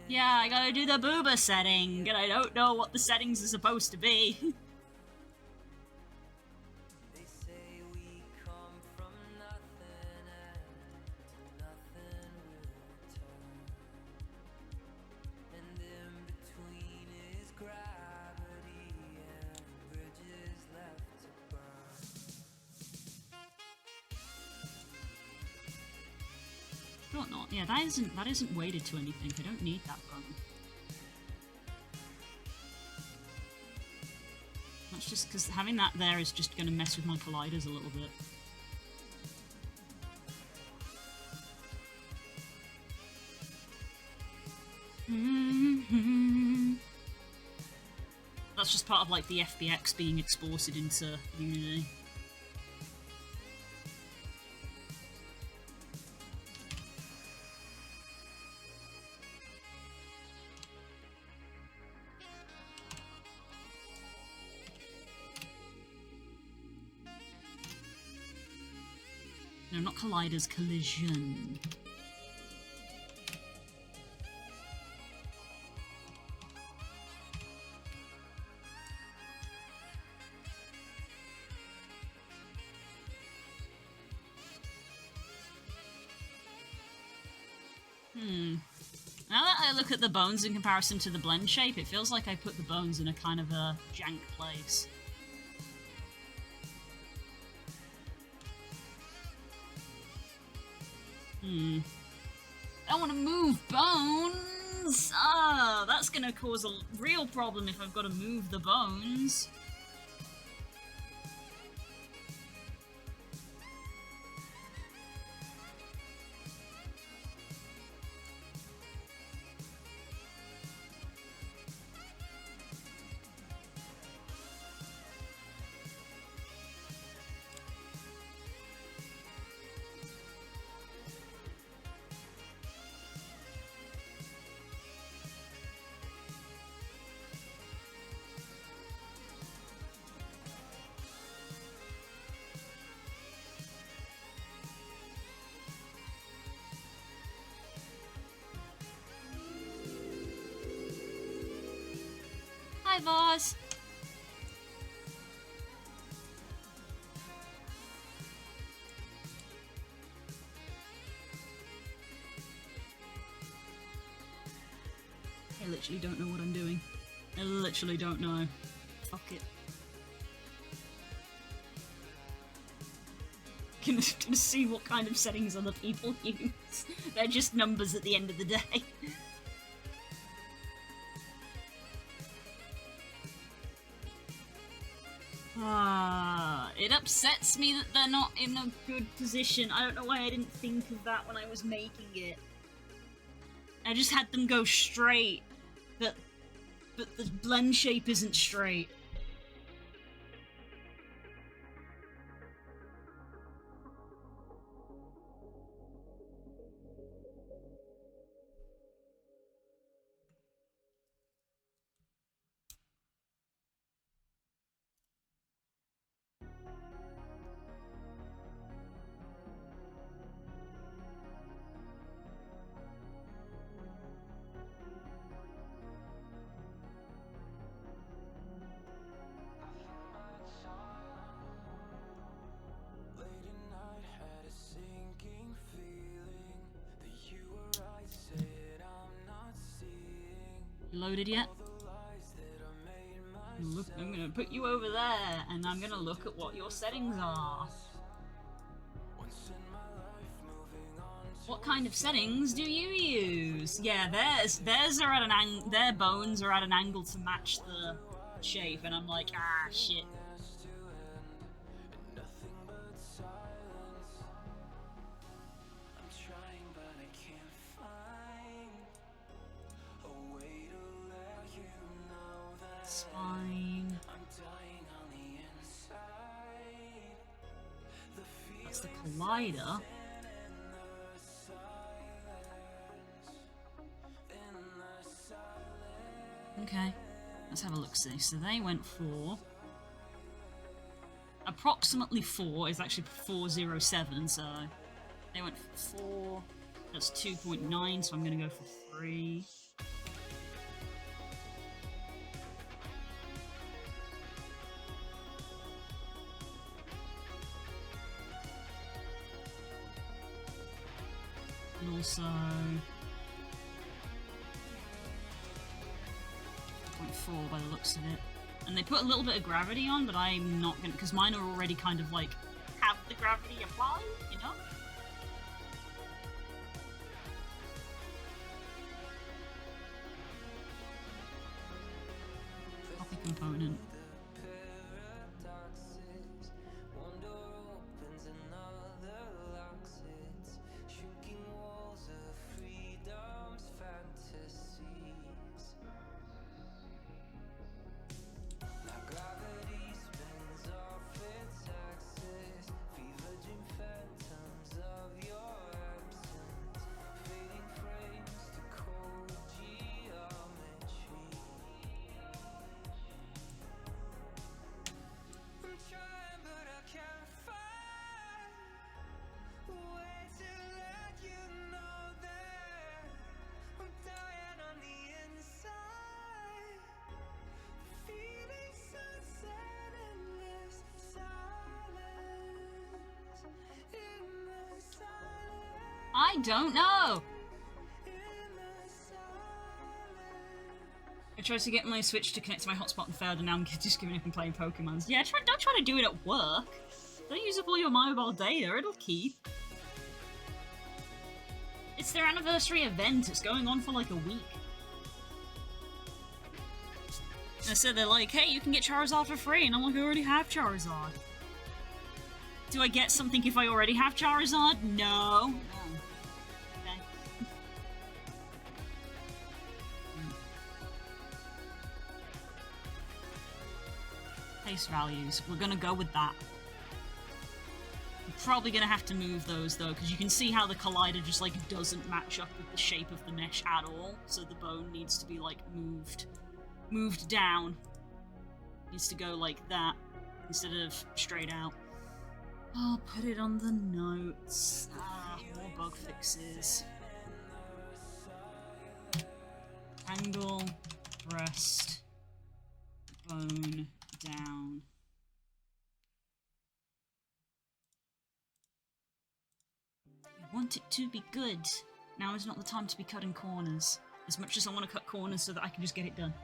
Yeah, I gotta do the booba setting, and I don't know what the settings are supposed to be. Don't know. Yeah, that isn't weighted to anything. I don't need that bone. That's just because having that there is just going to mess with my colliders a little bit. That's just part of like the FBX being exported into Unity. No, not colliders, collision. Now that I look at the bones in comparison to the blend shape, it feels like I put the bones in a kind of a jank place. I don't want to move bones! Ah, that's gonna cause a real problem if I've got to move the bones. Hi, Vaz. I literally don't know what I'm doing. I literally don't know. Fuck it. Gonna see what kind of settings other people use. They're just numbers at the end of the day. It upsets me that they're not in a good position. I don't know why I didn't think of that when I was making it. I just had them go straight, but the blend shape isn't straight. Loaded yet? gonna put you over there, and I'm gonna look at what your settings are. What kind of settings do you use? Yeah, theirs are at an their bones are at an angle to match the shape, and I'm like, ah, shit. It's fine. That's the collider. Okay, let's have a look-see. So they went for... approximately 4 is actually 407, so... They went for 4, that's 2.9, so I'm gonna go for 3. And also... 0.4 by the looks of it. And they put a little bit of gravity on, but I'm not gonna, because mine are already kind of like, have the gravity applied, you know? Copy component. I don't know! I tried to get my Switch to connect to my hotspot and failed, and now I'm just giving up and playing Pokemons. Yeah, don't try to do it at work. Don't use up all your mobile data, it'll keep. It's their anniversary event, it's going on for like a week. And so they're like, hey, you can get Charizard for free, and I'm like, I already have Charizard. Do I get something if I already have Charizard? No. Okay. Face values. We're gonna go with that. I'm probably gonna have to move those though, because you can see how the collider just like doesn't match up with the shape of the mesh at all. So the bone needs to be like moved down. Needs to go like that instead of straight out. I'll put it on the notes. More bug fixes. Angle, breast, bone, down. I want it to be good. Now is not the time to be cutting corners. As much as I want to cut corners so that I can just get it done.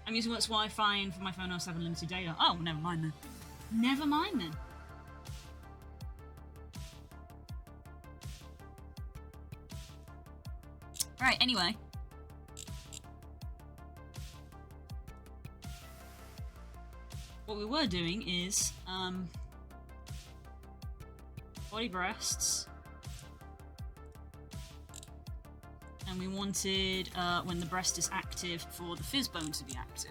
I'm using what's Wi-Fi and for my phone I also have unlimited data. Oh, never mind then. Never mind then. Right, anyway. What we were doing is, body breasts. And we wanted, when the breast is active, for the fizz bone to be active.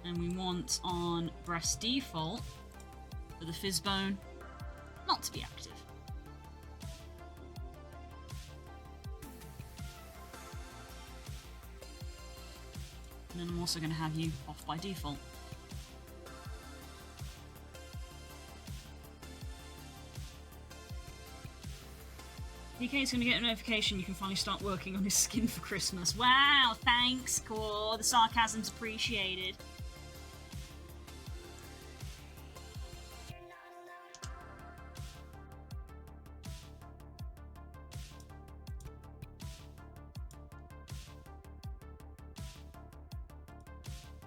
And we want on breast default for the fizz bone not to be active. And then I'm also going to have you off by default. DK is going to get a notification you can finally start working on his skin for Christmas. Wow, thanks, Core. The sarcasm's appreciated.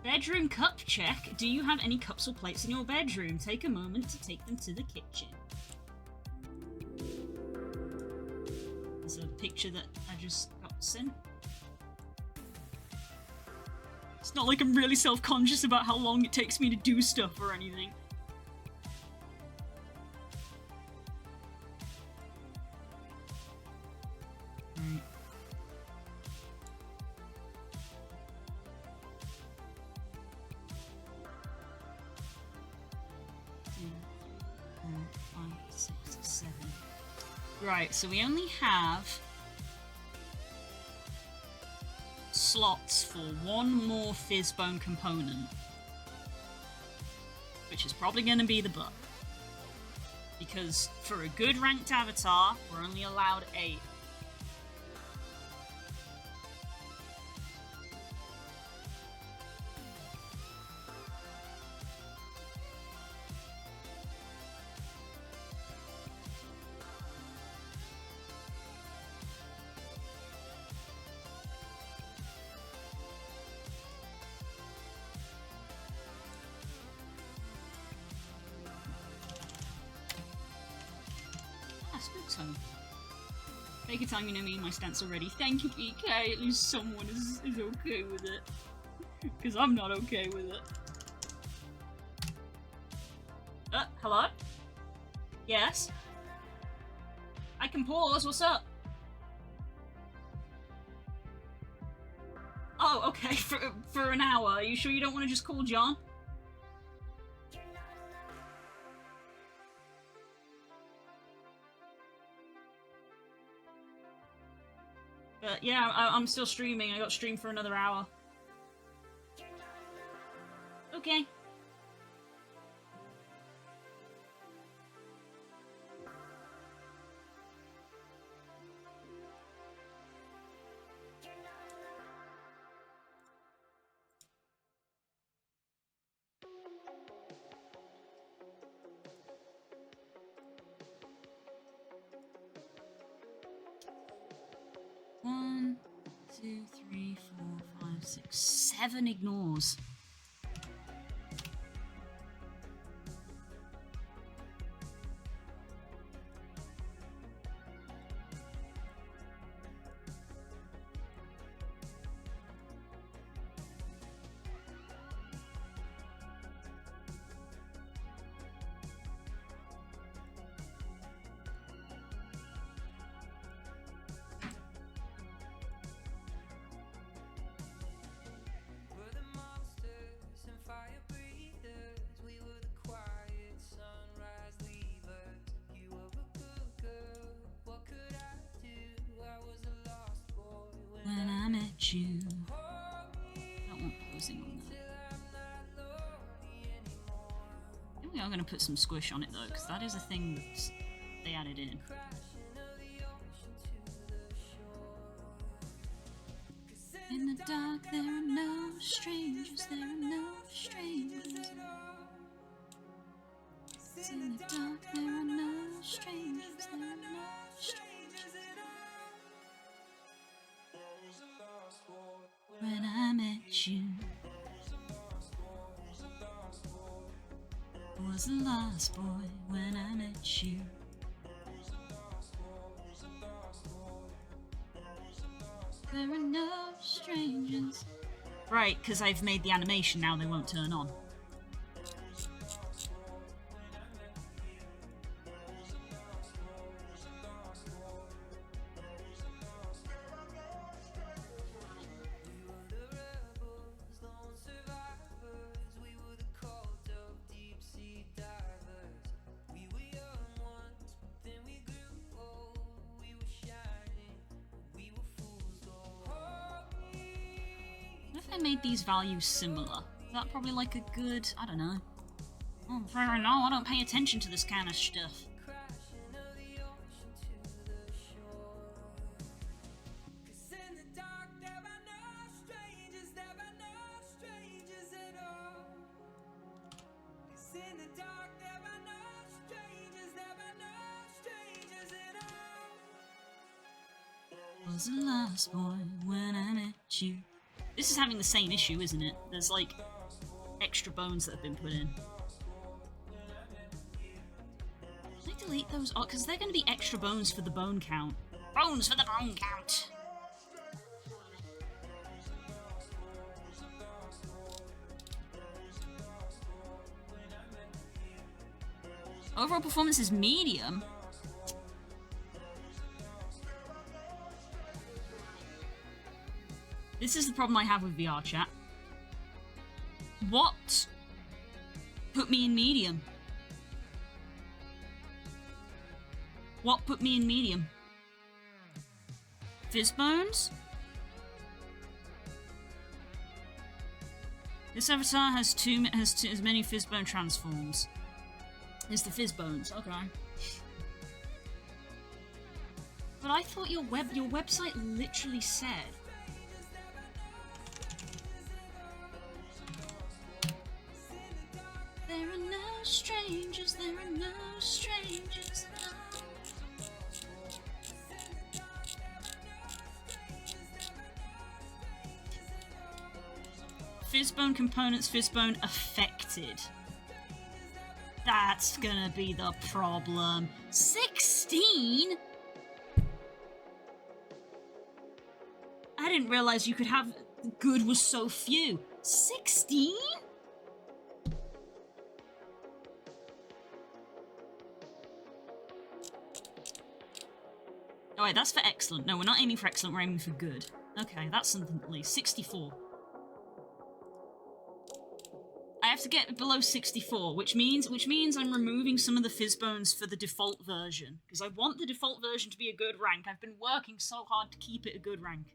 Bedroom cup check. Do you have any cups or plates in your bedroom? Take a moment to take them to the kitchen. There's a picture that I just got sent. It's not like I'm really self-conscious about how long it takes me to do stuff or anything. Right. Right, so we only have slots for one more Fizzbone component, which is probably going to be the butt. Because for a good ranked avatar, we're only allowed 8. Spookzone. Take your time, you know me and my stance already. Thank you, PK. At least someone is okay with it. Because I'm not okay with it. Hello? Yes? I can pause, what's up? Oh, okay, for an hour. Are you sure you don't want to just call John? But yeah, I'm still streaming. I got streamed for another hour. Okay. One, 2, 3, 4, 5, 6, 7 ignores. When I met you. I don't want posing on that. I think we are going to put some squish on it though, because that is a thing that they added in. In the dark there are no strangers, there are no strangers. In the dark there are no strangers, there are no strangers. When I met you, I was a lost boy when I met you. There are no strangers. Right, because I've made the animation now, they won't turn on. I made these values similar. Is that probably like a good, I don't know. Oh, no, I don't pay attention to this kind of stuff. Was a lost boy when I met you. This is having the same issue, isn't it? There's, like, extra bones that have been put in. Can I delete those? Oh, because they're going to be extra bones for the bone count. Bones for the bone count! Overall performance is medium. This is the problem I have with VR chat. What put me in medium? What put me in medium? Fizz bones? This avatar has as many fizz bone transforms. It's the fizz bones, okay. But I thought your website literally said. There are no strangers, there are no strangers. Fizzbone components, Fizzbone affected. That's gonna be the problem. 16? I didn't realize you could have good was so few. 16? Oh wait, that's for excellent. No, we're not aiming for excellent, we're aiming for good. Okay, that's something at least. 64. I have to get below 64, which means I'm removing some of the fizz bones for the default version. Because I want the default version to be a good rank. I've been working so hard to keep it a good rank.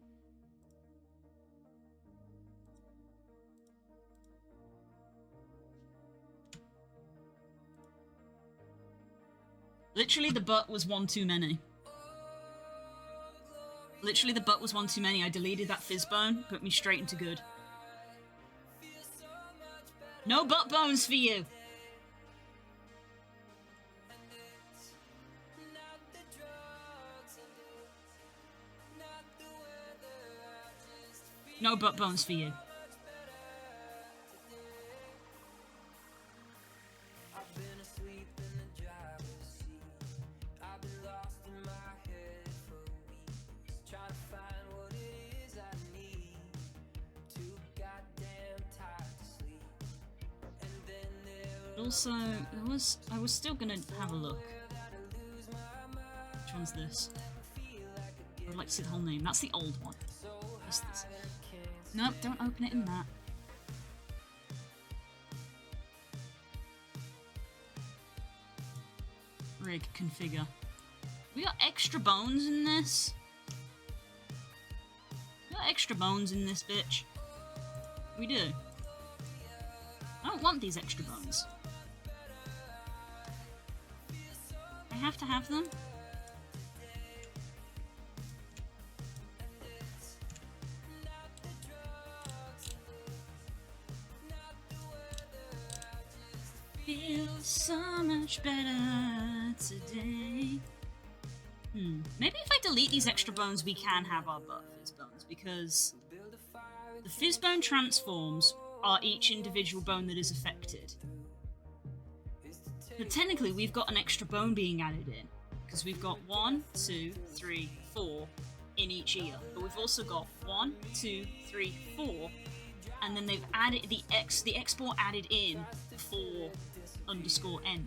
Literally, the butt was one too many. Literally, the butt was one too many. I deleted that fizz bone, put me straight into good. No butt bones for you! No butt bones for you. Also, I was still gonna have a look. Which one's this? I'd like to see the whole name. That's the old one. What's this? Nope, don't open it in that. Rig, configure. We got extra bones in this? We got extra bones in this bitch. We do. I don't want these extra bones. I have to have them? Feels so much better today. Maybe if I delete these extra bones, we can have our butt fizz bones, because the fizz bone transforms are each individual bone that is affected. But technically, we've got an extra bone being added in, because we've got 1, 2, 3, 4 in each ear. But we've also got 1, 2, 3, 4, and then they've added the export added in 4_end.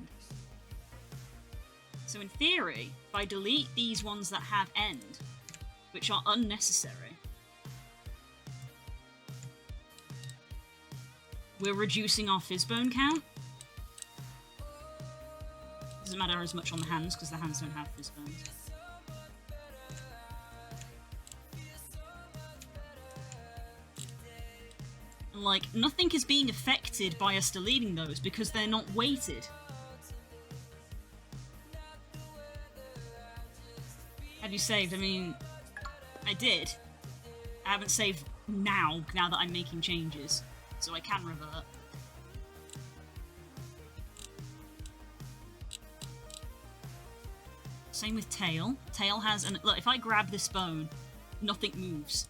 So in theory, if I delete these ones that have end, which are unnecessary, we're reducing our fizzbone count. Doesn't matter as much on the hands, because the hands don't have fizzbones. Like, nothing is being affected by us deleting those, because they're not weighted. Have you saved? I mean, I did. I haven't saved now that I'm making changes, so I can revert. Same with tail. Tail has an... Look, if I grab this bone, nothing moves.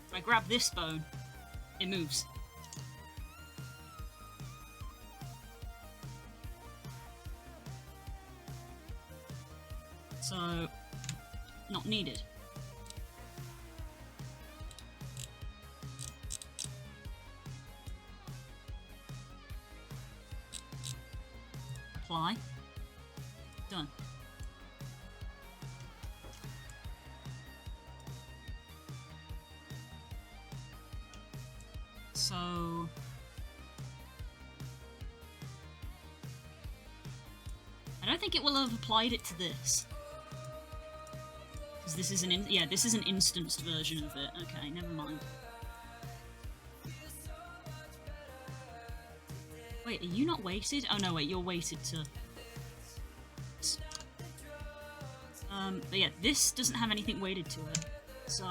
If I grab this bone, it moves. So, not needed. Apply. Done. So... I don't think it will have applied it to this. Because this is an this is an instanced version of it. Okay, never mind. Wait, are you not weighted? Oh no, wait, you're weighted to... but yeah, this doesn't have anything weighted to it. So...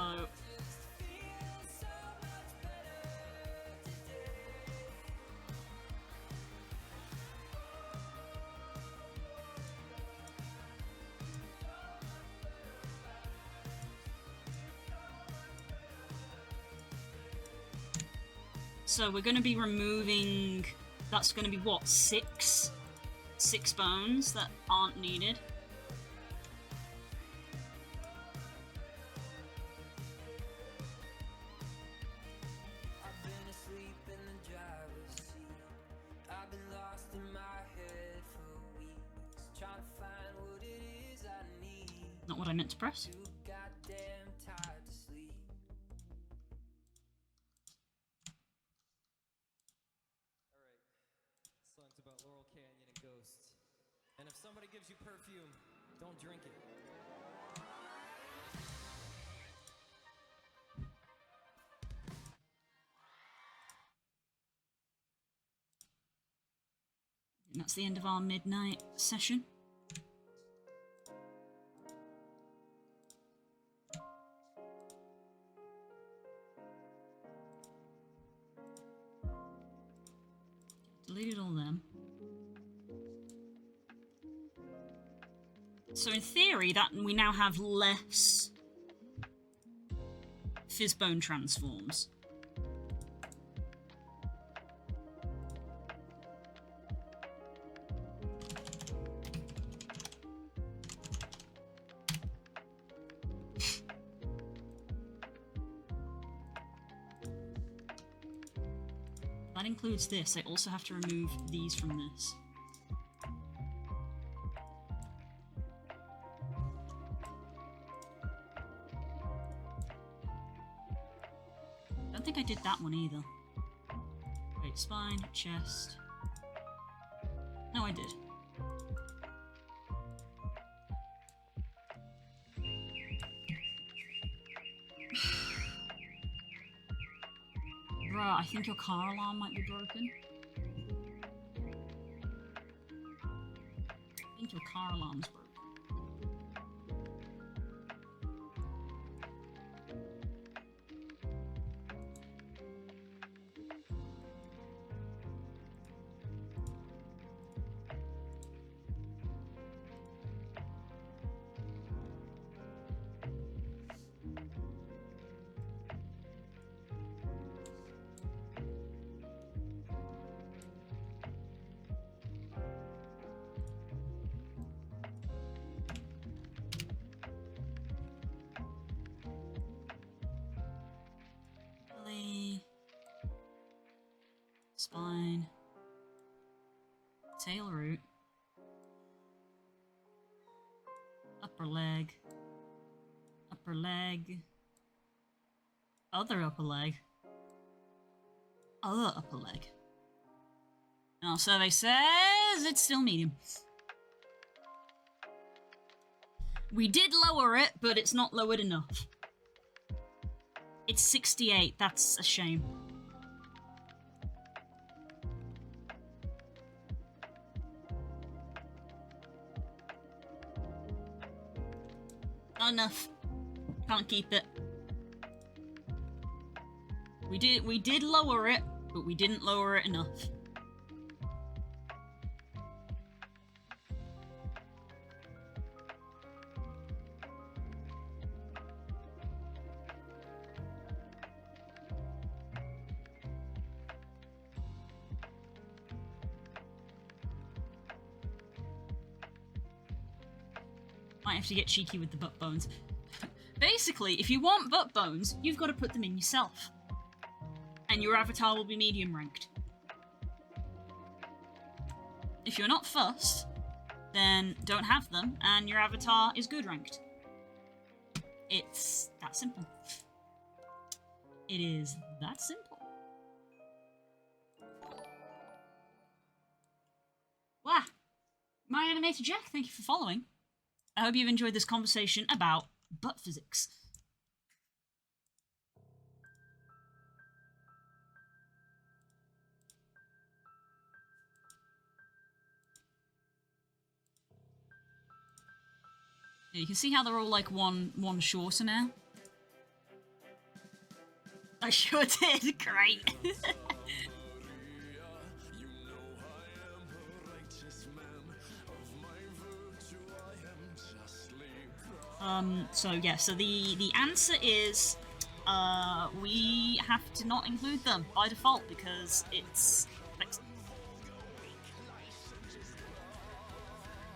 So we're going to be removing, that's going to be what, six bones that aren't needed. I've been asleep in the driver's seat. I've been lost in my head for weeks, trying to find what it is I need. Not what I meant to press. Too goddamn tired to sleep. Alright, this song's about Laurel Canyon and ghosts. And if somebody gives you perfume, don't drink it. And that's the end of our midnight session. Deleted all them. So in theory, that we now have less Fizzbone transforms. That includes this. I also have to remove these from this. I don't think I did that one either. Wait, spine, chest. No, I did. Bruh, I think your car alarm might be broken. I think your car alarm's broken. Belly, spine, tail root, upper leg, other upper leg, other upper leg. Our survey says it's still medium. We did lower it, but it's not lowered enough. It's 68, that's a shame. Not enough. Can't keep it. We did lower it, but we didn't lower it enough. Might have to get cheeky with the butt bones. Basically, if you want butt bones, you've got to put them in yourself. And your avatar will be medium ranked. If you're not fussed, then don't have them, and your avatar is good ranked. It's that simple. It is that simple. Wow. My animator Jack, thank you for following. I hope you've enjoyed this conversation about butt physics. Yeah, you can see how they're all like one shorter now. I sure did. Great. So yeah, so the answer is, we have to not include them by default because it's...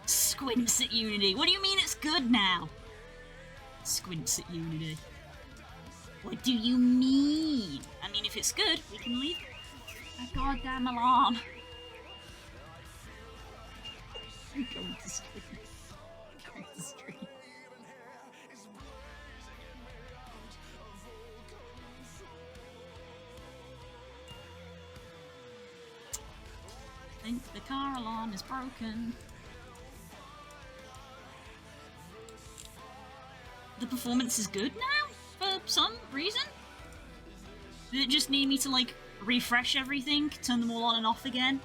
Squints at Unity. What do you mean it's good now? Squints at Unity. What do you mean? I mean, if it's good, we can leave a goddamn alarm. I'm going to stream. I'm going to stream. I think the car alarm is broken. The performance is good now, for some reason? Did it just need me to, like, refresh everything, turn them all on and off again?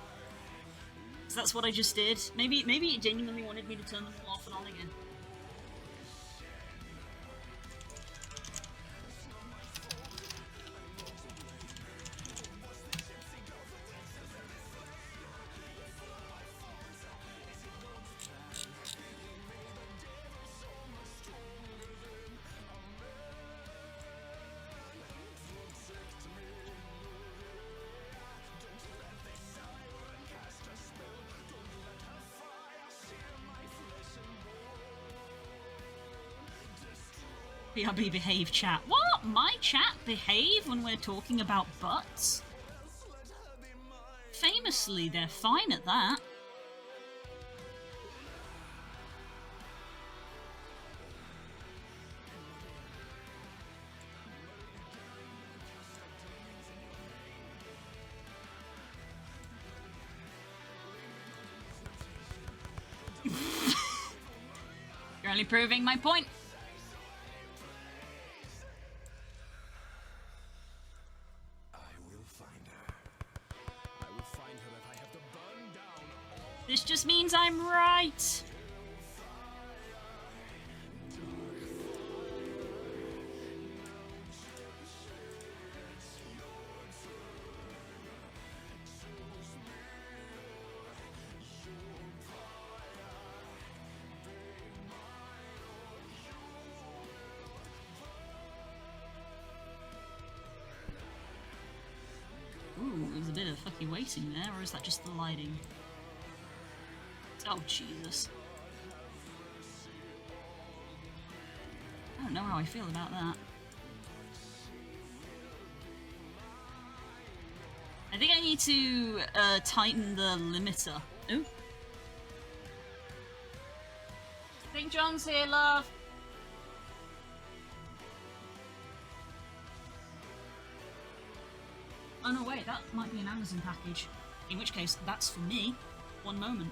So that's what I just did. Maybe it genuinely wanted me to turn them all off and on again. BRB behave chat. What? My chat behave when we're talking about butts? Famously, they're fine at that. You're only proving my point. This just means I'm right. Ooh, there's a bit of fucking waiting there, or is that just the lighting? Oh, Jesus. I don't know how I feel about that. I think I need to tighten the limiter. Ooh. I think John's here, love. Oh no, wait, that might be an Amazon package. In which case, that's for me. One moment.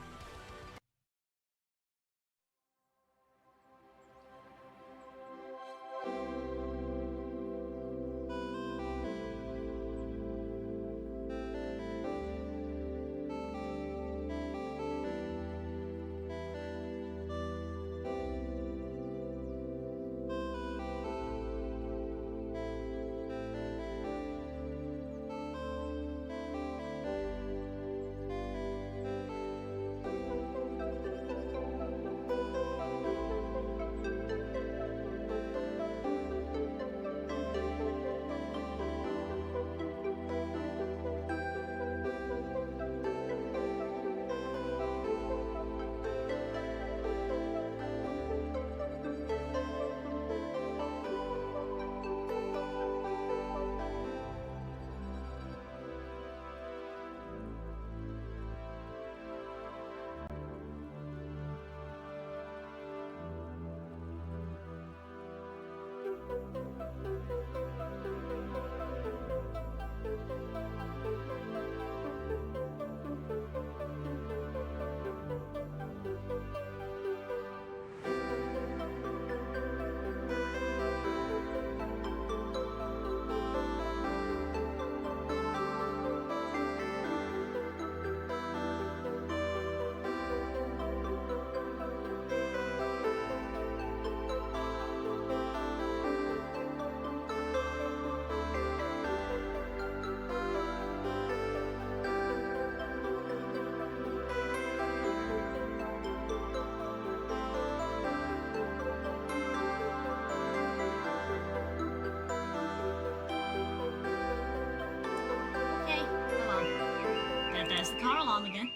come again?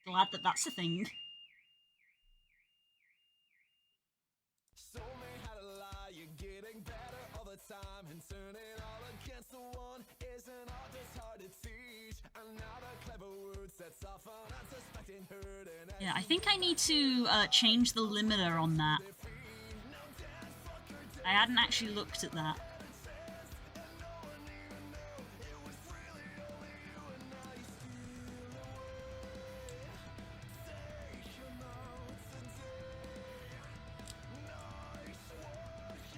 Glad that that's a thing. Show me how to lie, you're getting better all the time, and turning all against the one isn't all just hard to teach. Another clever word sets off an unsuspecting hurt, and Yeah, I think I need to change the limiter on that. I hadn't actually looked at that.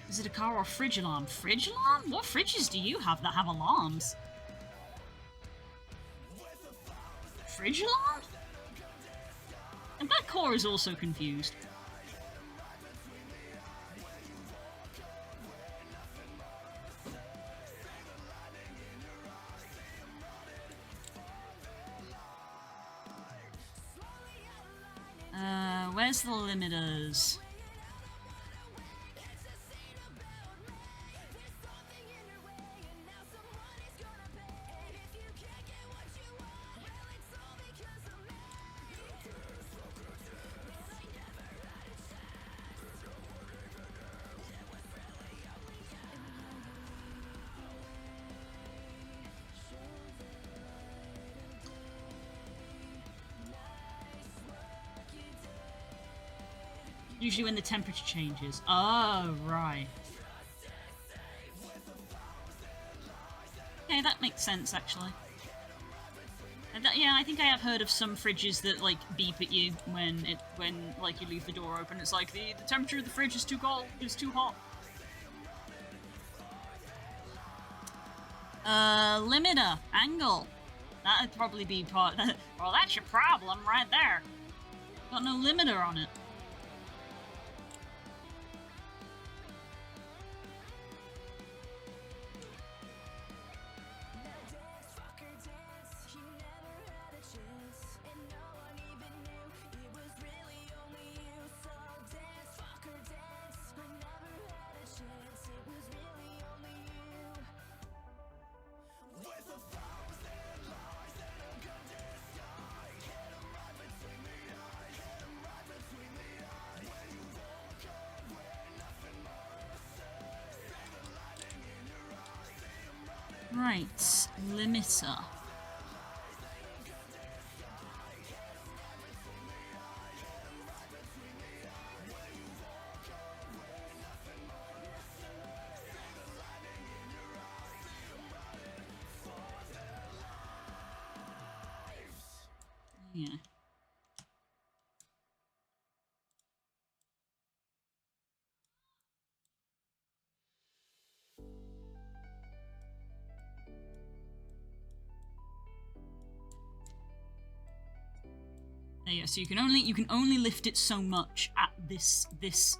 Is it a car or a fridge alarm? Fridge alarm? What fridges do you have that have alarms? Fridge alarm? And that core is also confused. Where's the limiters? Usually when the temperature changes. Oh, right. Okay, that makes sense, actually. Yeah, I think I have heard of some fridges that, like, beep at you when like, you leave the door open. It's like, the temperature of the fridge is too cold, it's too hot. Limiter. Angle. That'd probably be part... Well, that's your problem right there. Got no limiter on it. Right, limiter. Yeah. There you go. So you can only lift it so much at this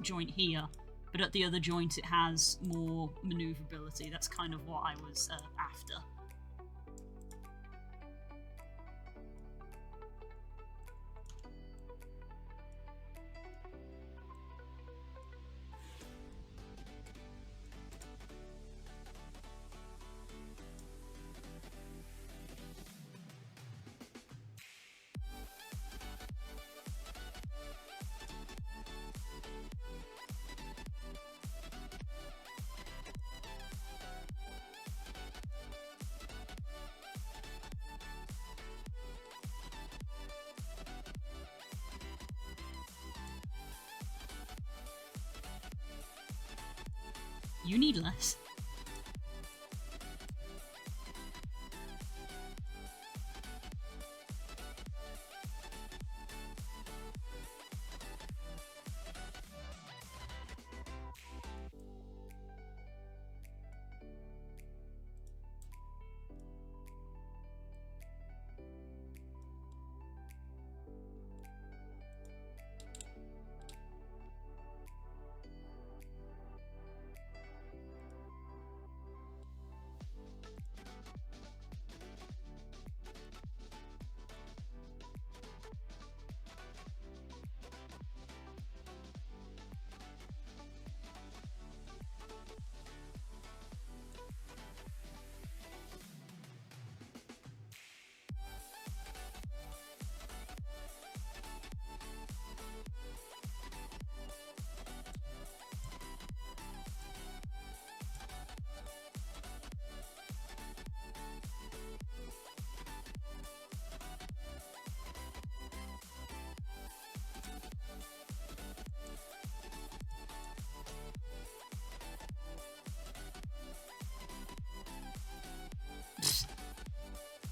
joint here, but at the other joint it has more maneuverability. That's kind of what I was after. You need less.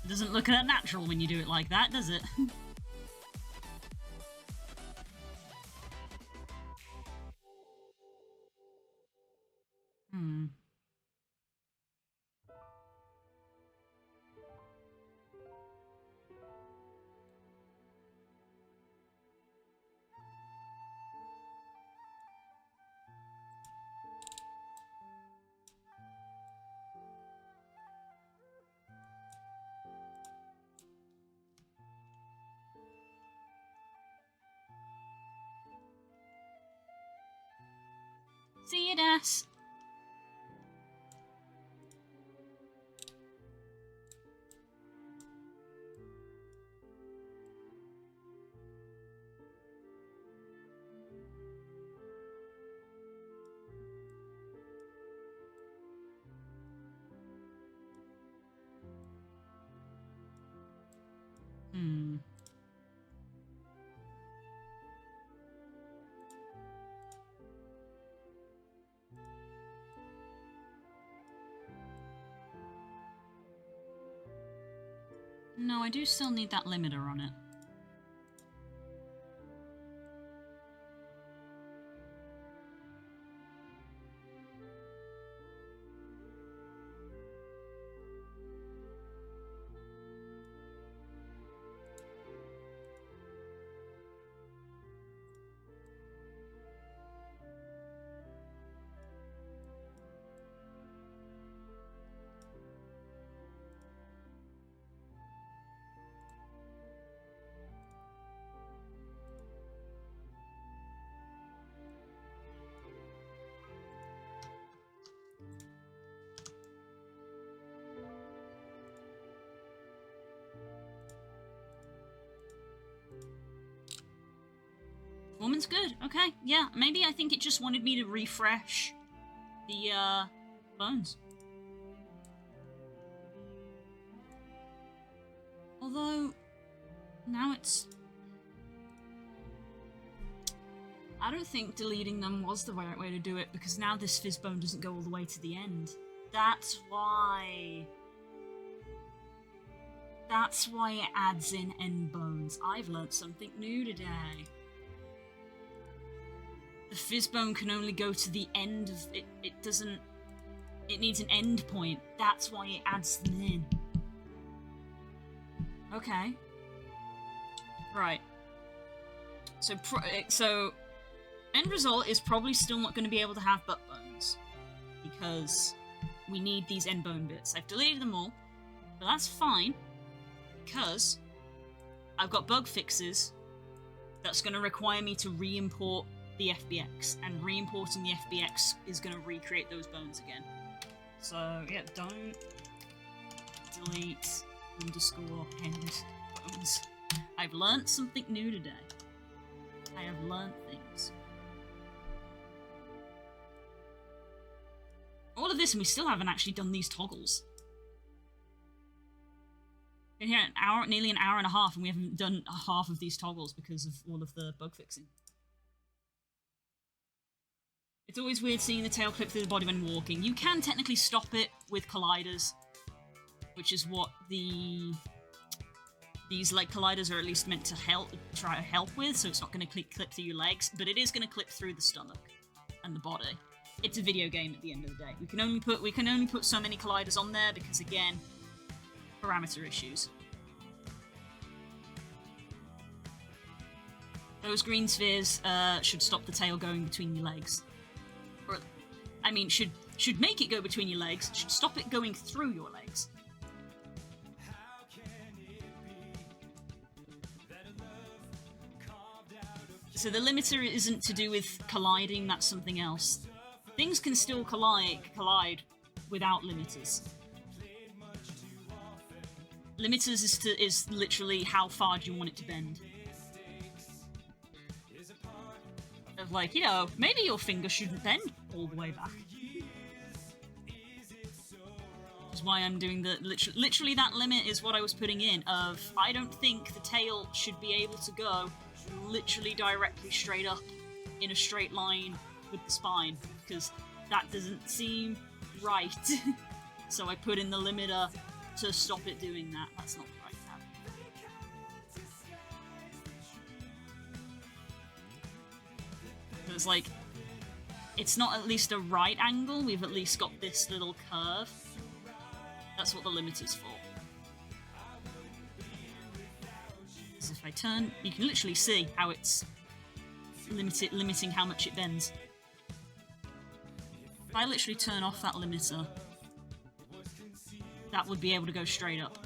It doesn't look that natural when you do it like that, does it? Hmm. See you, Das. Hmm. No, I do still need that limiter on it. Woman's good. Okay, yeah. Maybe I think it just wanted me to refresh the, bones. Although, now it's... I don't think deleting them was the right way to do it, because now this fizz bone doesn't go all the way to the end. That's why... That's why it adds in end bones. I've learnt something new today. The fizz bone can only go to the end of it. It doesn't. It needs an end point. That's why it adds them in. Okay. Right. So end result is probably still not going to be able to have butt bones because we need these end bone bits. I've deleted them all, but that's fine because I've got bug fixes that's going to require me to re-import the FBX, and re-importing the FBX is going to recreate those bones again. So, yeah, don't delete _end bones. I've learnt something new today. I have learnt things. All of this, and we still haven't actually done these toggles. Been here nearly an hour and a half, and we haven't done half of these toggles because of all of the bug fixing. It's always weird seeing the tail clip through the body when walking. You can technically stop it with colliders, which is what these like colliders are at least meant to try to help with, so it's not going to clip through your legs, but it is going to clip through the stomach and the body. It's a video game at the end of the day. We can only put so many colliders on there because, again, parameter issues. Those green spheres should stop the tail going between your legs. Or, I mean, should make it go between your legs, should stop it going through your legs. So the limiter isn't to do with colliding, that's something else. Things can still collide without limiters. Limiters is literally how far do you want it to bend. Of like, you know, maybe your finger shouldn't bend all the way back. Which is why I'm doing the literally that limit is what I was putting in of I don't think the tail should be able to go literally directly straight up in a straight line with the spine because that doesn't seem right. So I put in the limiter to stop it doing that. That's not the right tab. It's like, it's not at least a right angle, we've at least got this little curve. That's what the limiter's for. Because if I turn, you can literally see how it's limiting how much it bends. If I literally turn off that limiter, that would be able to go straight up.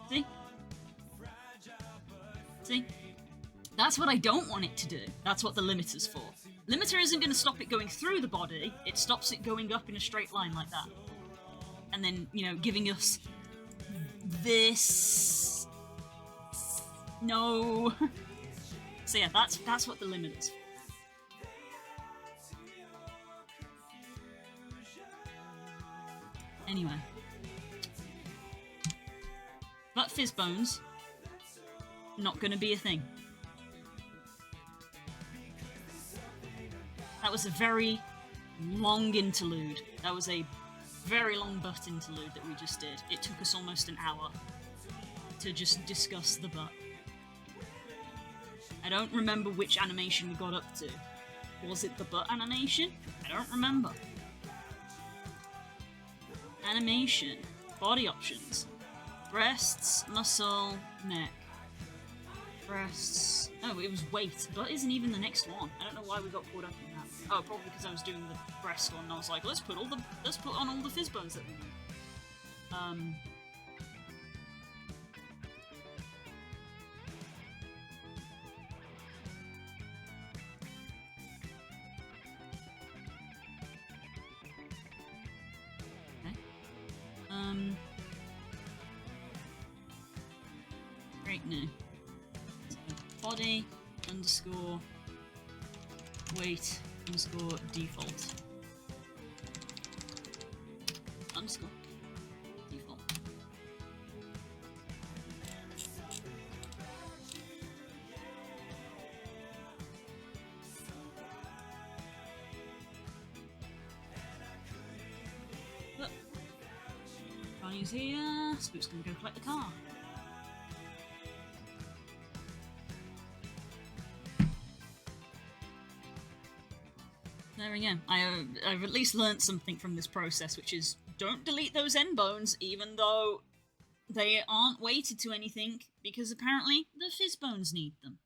See? See? That's what I don't want it to do. That's what the limiter's for. Limiter isn't going to stop it going through the body, it stops it going up in a straight line like that. And then, you know, giving us this... No. So yeah, that's what the limiter's for. Anyway. But fizz bones, not gonna be a thing. That was a very long interlude. That was a very long butt interlude that we just did. It took us almost an hour to just discuss the butt. I don't remember which animation we got up to. Was it the butt animation? I don't remember. Animation. Body options. Breasts, muscle, neck. Breasts. Oh, it was weight. Butt isn't even the next one. I don't know why we got caught up in that. Oh, probably because I was doing the breast one and I was like, let's put on all the fizz bones that we need. Right now. Body underscore weight underscore default. Underscore default. Look. Johnny's here. Spook's gonna go collect the car. There we go. I've at least learnt something from this process, which is don't delete those end bones, even though they aren't weighted to anything, because apparently the fizz bones need them.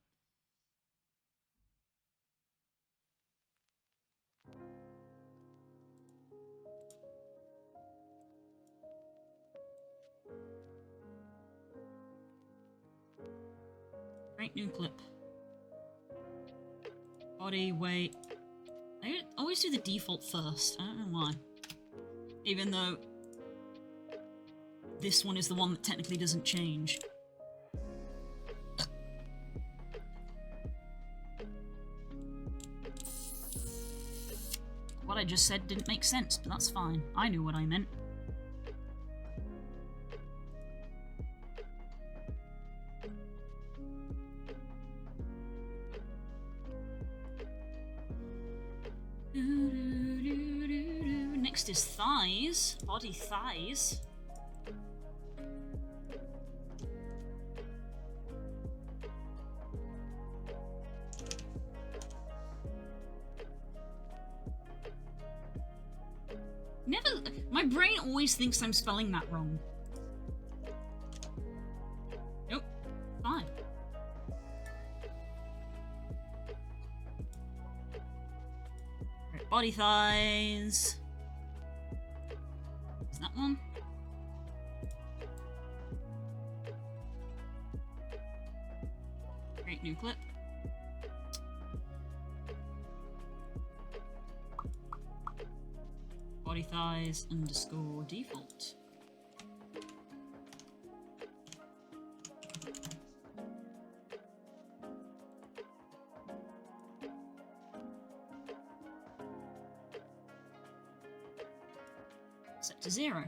Right, new clip. Body, weight. I always do the default first, I don't know why. Even though this one is the one that technically doesn't change. What I just said didn't make sense, but that's fine. I knew what I meant. Next is thighs, body thighs. My brain always thinks I'm spelling that wrong. Nope, fine. Right, body thighs. Is that one? Great new clip. Body thighs underscore default. Set to 0.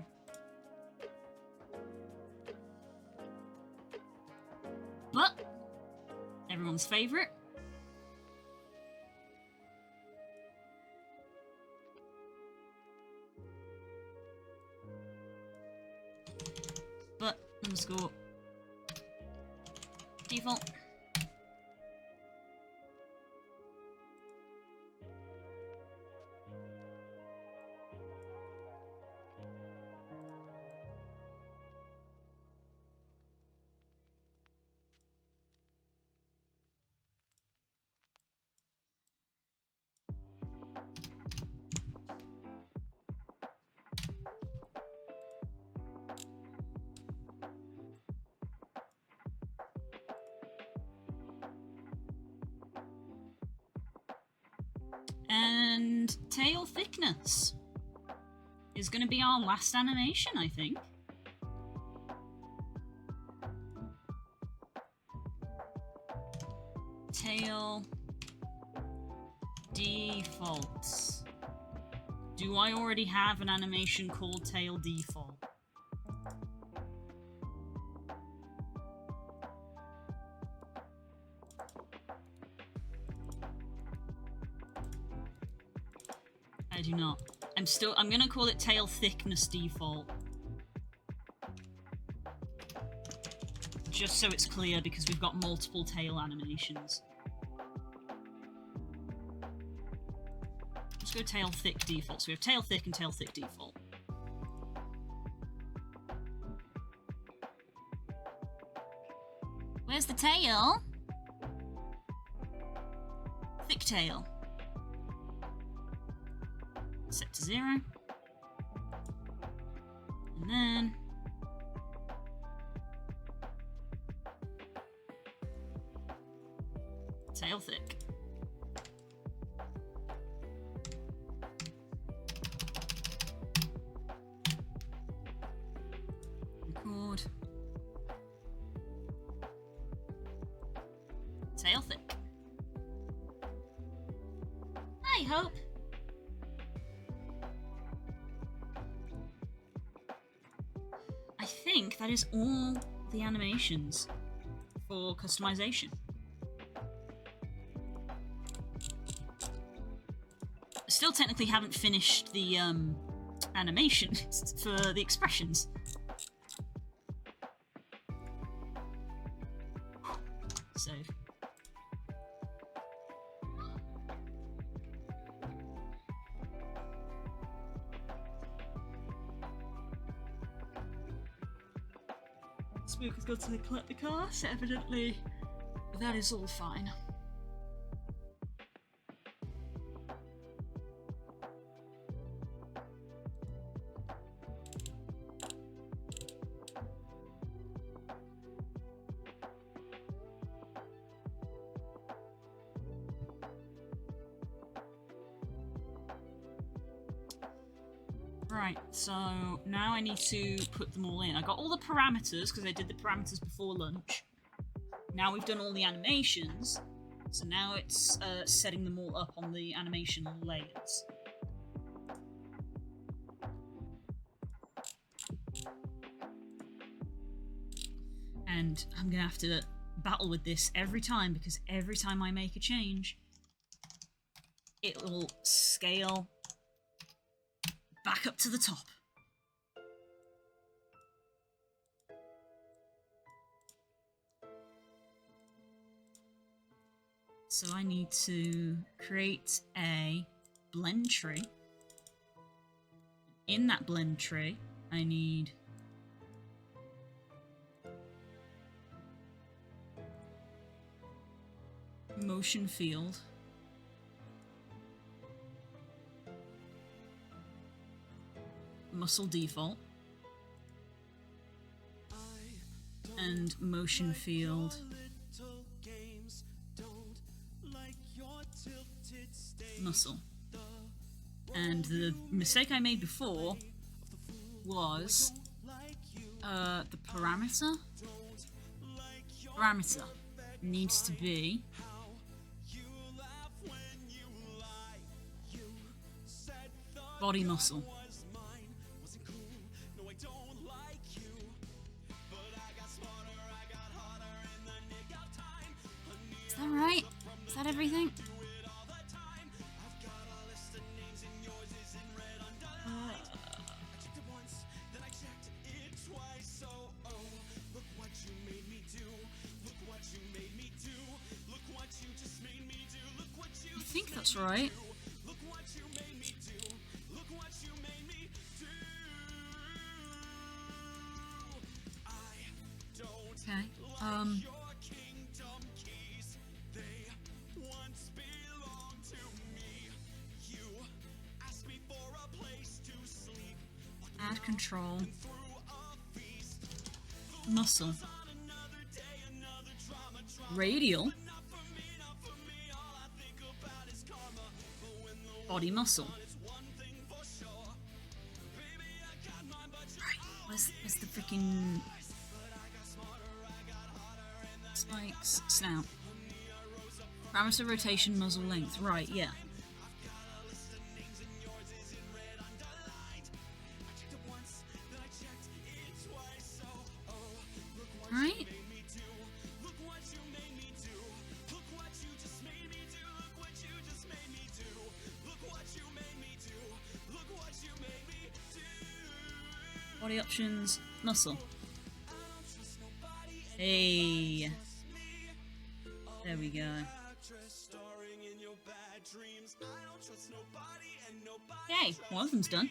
But Everyone's favourite. But underscore default. And tail thickness is going to be our last animation, I think. Tail defaults. Do I already have an animation called tail default? I do not. I'm gonna call it tail thickness default. Just so it's clear, because we've got multiple tail animations. Let's go tail thick default. So we have tail thick and tail thick default. Where's the tail? Thick tail. Set to 0. And then tail thick. Record. Tail thick. I hope. I think that is all the animations for customization. Still technically haven't finished the animation for the expressions. So Spook has got to collect the car, so evidently that is all fine. Right, so now I need to put them all in. I got all the parameters, because I did the parameters before lunch. Now we've done all the animations, so now it's setting them all up on the animation layers. And I'm going to have to battle with this every time, because every time I make a change, it will scale back up to the top. So I need to create a blend tree. In that blend tree, I need motion field. Muscle default and motion field muscle. And the mistake I made before was the parameter needs to be body muscle. that right? Is that everything? I think that's right. Okay. Add control. Muscle. Radial. Body muscle. Right, where's the freaking spikes? Snout. Parameter rotation, muzzle length. Right, yeah. Right? Body options, muscle. Hey. There we go. Yay, one of them's done.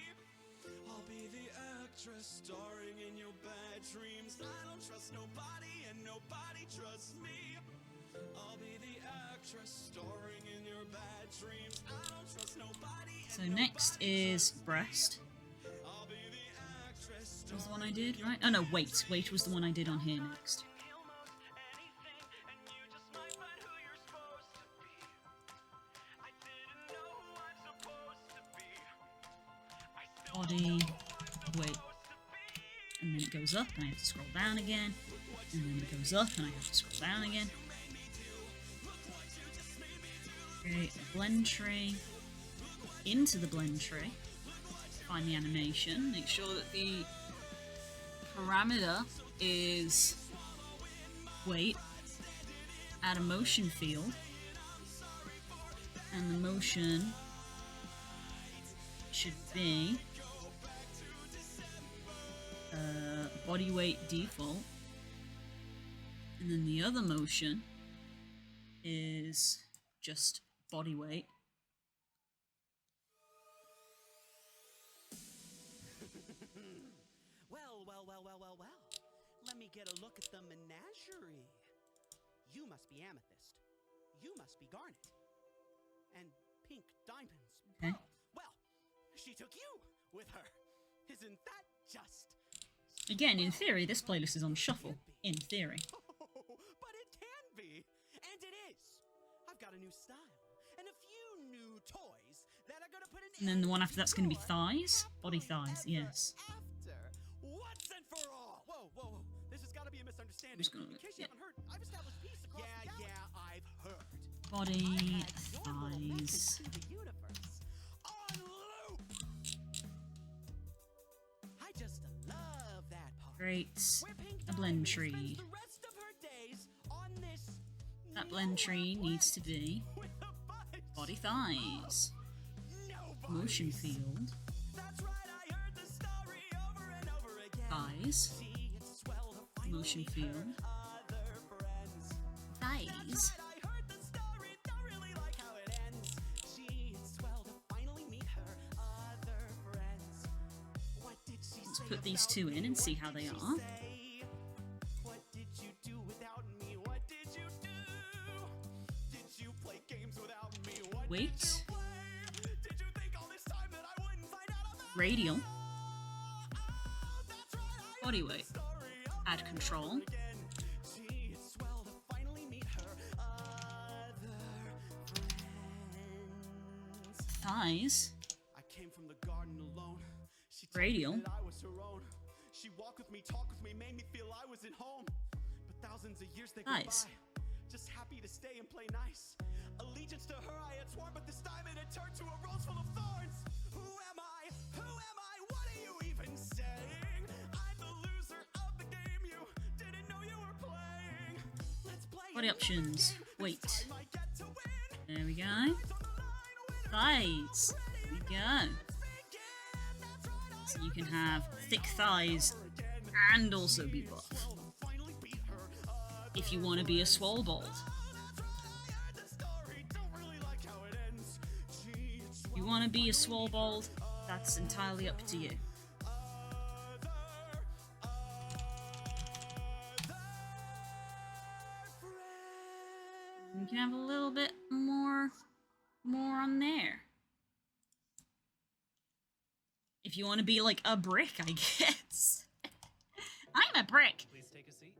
I'll be the actress starring in your bad dreams. I don't trust nobody and nobody trusts me. I'll be the actress starring in your bad dreams. I don't trust nobody. So next is breast. I'll be the actress. Was the one I did, right? Oh no, weight. Weight was the one I did on here next. Body, weight, and then it goes up and I have to scroll down again, and then it goes up and I have to scroll down again. Create a blend tree, into the blend tree, find the animation, make sure that the parameter is weight, add a motion field, and the motion should be body weight default, and then the other motion is just body weight. Well. Let me get a look at the menagerie. You must be amethyst. You must be garnet. And pink diamonds. Okay. Well, she took you with her. Isn't that just... Again, in theory, this playlist is on shuffle. In theory. But it can be. And it is. I've got a new style. And a few new toys that are gonna put an And then the one after that's going to be your thighs. Body thighs, yes. After. Once and for all. Whoa. This has got to be a misunderstanding. Just gonna- In case yeah. you haven't heard, I've established peace across the galaxy. Yeah, I've heard. Body, I've had your little message thighs. to the universe. On loop. I just love that part. Create Where Pink a blend Diamond tree. spends the rest of her days on this That blend tree needs to be with a bunch body thighs. of Motion nobodies. field, That's right, I heard the story over and over again. thighs, See, it's swell to finally motion meet field, her other friends. thighs, I heard the story, don't really like how it ends. Gee, it's swell to finally meet her other friends. What did she Let's say put these about two in me? and see What how did they she are. say? What did you do without me? What did you do? Did you play games without me? What Wait. did you play? Did you think all this time that I wouldn't find out about Radial, That's right, I body heard the weight, story over add control, again. Gee, it's swell to finally meet her other friends. thighs, I came from the garden alone. She told Radial. me that I was her own. She walked with me, talked with me, made me feel I was at home. But thousands of years they go Thighs. by. Just happy to stay and play nice. Allegiance to her I had sworn, but this time it had turned to a rose full of thorns. Who am I? Who am I? What are you even saying? I'm the loser of the game you didn't know you were playing. Let's play Body another options. game. Wait. There we go. Thighs. There we go. So you can have thick thighs and also be buff. If you want to be a swole bald. If you want to be a swole bald, that's entirely up to you. You can have a little bit more on there. If you want to be like a brick, I guess. I'm a brick. Please take a seat.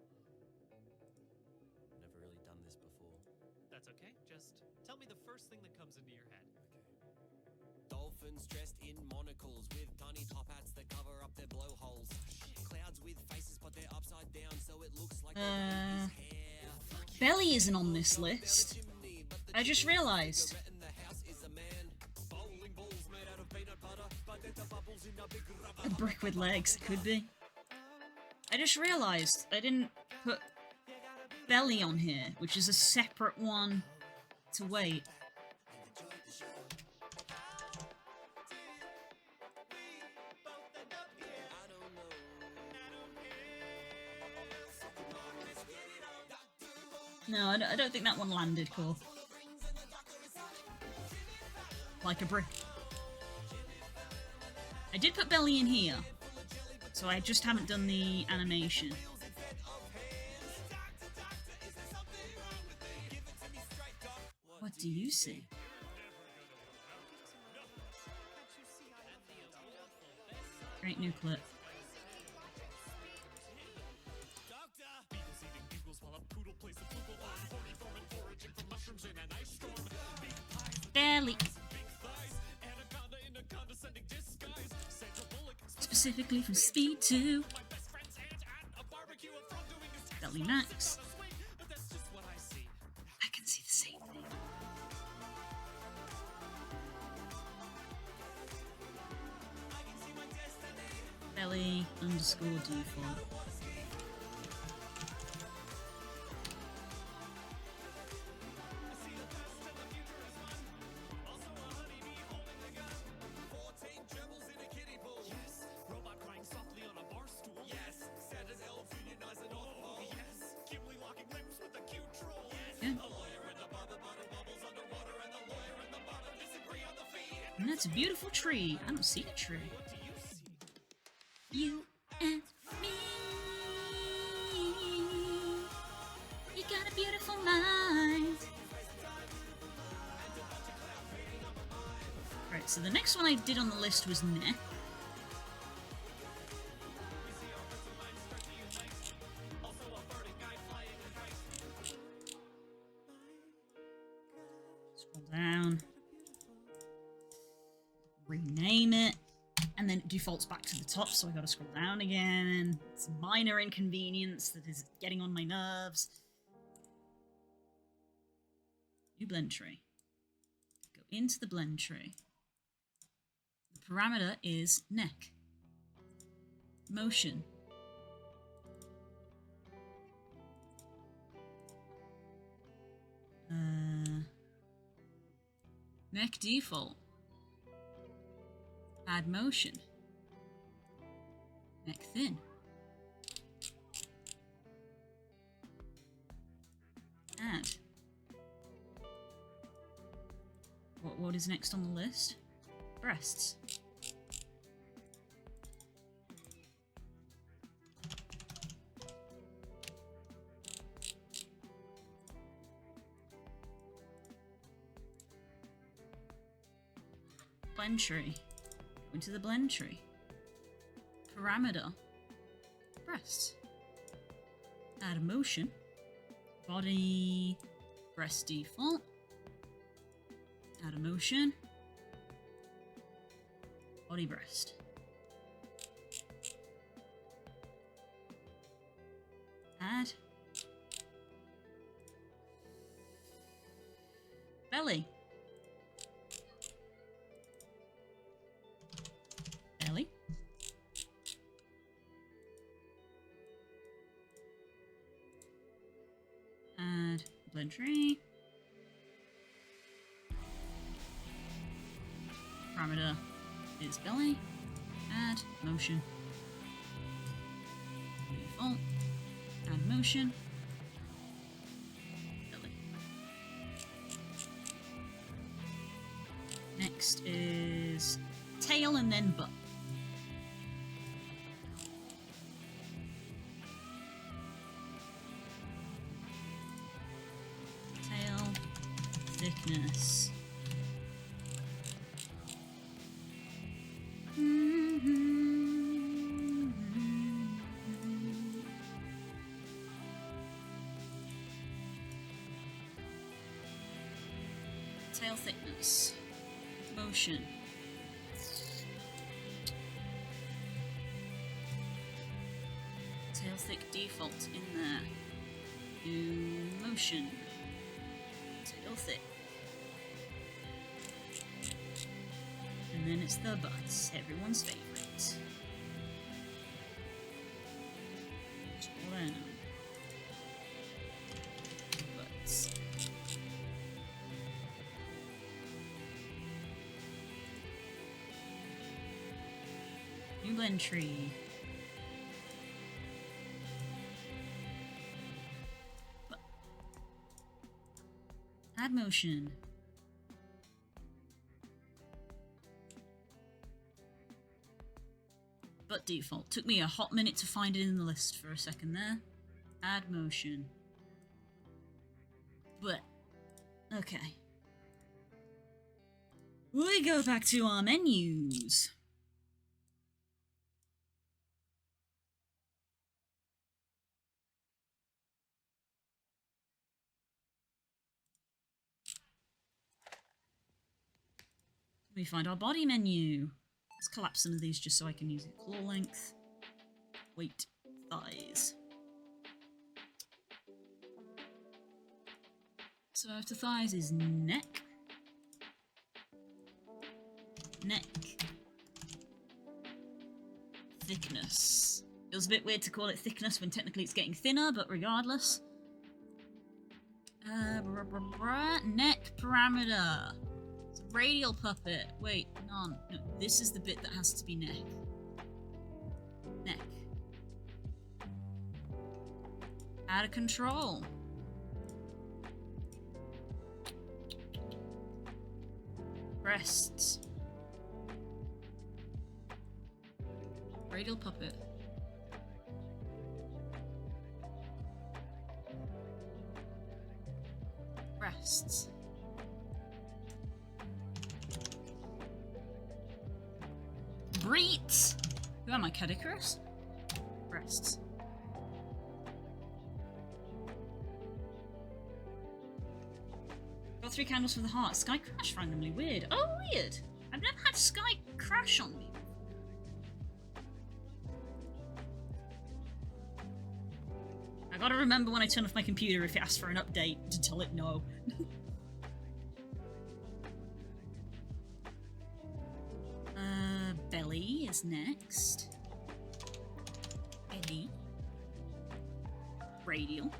Never really done this before. That's okay. Just tell me the first thing that comes into your head. Dolphins dressed in monocles with tiny top hats that cover up their blowholes. Clouds with faces, but they're upside down, so it looks like hair. Belly isn't on this list. I just realised. A brick with legs, could be. I just realised I didn't put belly on here, which is a separate one to weight. No, I don't think that one landed cool. Like a brick. I did put belly in here, so I just haven't done the animation. What do you see? Great new clip. Belly. Specifically from Speed 2. Belly Max. I can see the same thing. Belly underscore default. And that's a beautiful tree. I don't see a tree. You and me. You got a beautiful mind. Right, so the next one I did on the list was neck. Scroll down. Rename it, and then it defaults back to the top, so I gotta scroll down again. It's a minor inconvenience that is getting on my nerves. New blend tree. Go into the blend tree. The parameter is neck. Motion. Neck default. Add motion. Neck thin. Add. What is next on the list? Breasts. Blend tree. Into the blend tree. Parameter. Breasts. Add motion. Body. Breast default. Add a motion. Body breast. Add. Belly. Belly. Add Blend tree. Parameter is belly. Add motion. Default. Add motion. Belly. Next is tail and then butt. Tail thickness. Tail thickness. Motion. Tail thick default in there. New motion. Tail thick. And then it's the butts, everyone's favourite. Scroll down. Butts. New blend tree. Add motion. But default. Took me a hot minute to find it in the list for a second there. Add motion. But okay. We go back to our menus. We find our body menu. Let's collapse some of these just so I can use it. Claw length, weight, thighs. So after thighs is neck. Neck. Thickness. Feels a bit weird to call it thickness when technically it's getting thinner, but regardless. Neck parameter. Radial puppet. Wait, none. No, this is the bit that has to be neck. Neck. Out of control. Breasts. Radial puppet. Breasts. Breats! Who am I, Cadicarus? Breasts. Got 3 candles for the heart. Sky crashed randomly. Weird. Oh, weird! I've never had Sky crash on me. I gotta remember when I turn off my computer if it asks for an update to tell it no. Belly is next. Belly. Radial.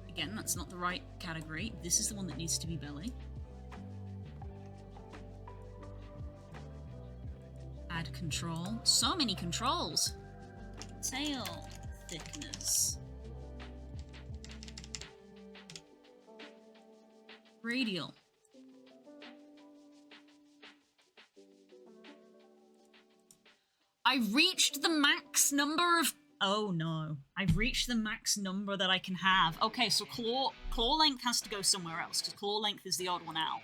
Again, that's not the right category. This is the one that needs to be belly. Add control. So many controls. Tail thickness. Radial. I reached the max number of... Oh no. I've reached the max number that I can have. Okay, so claw length has to go somewhere else, because claw length is the odd one out.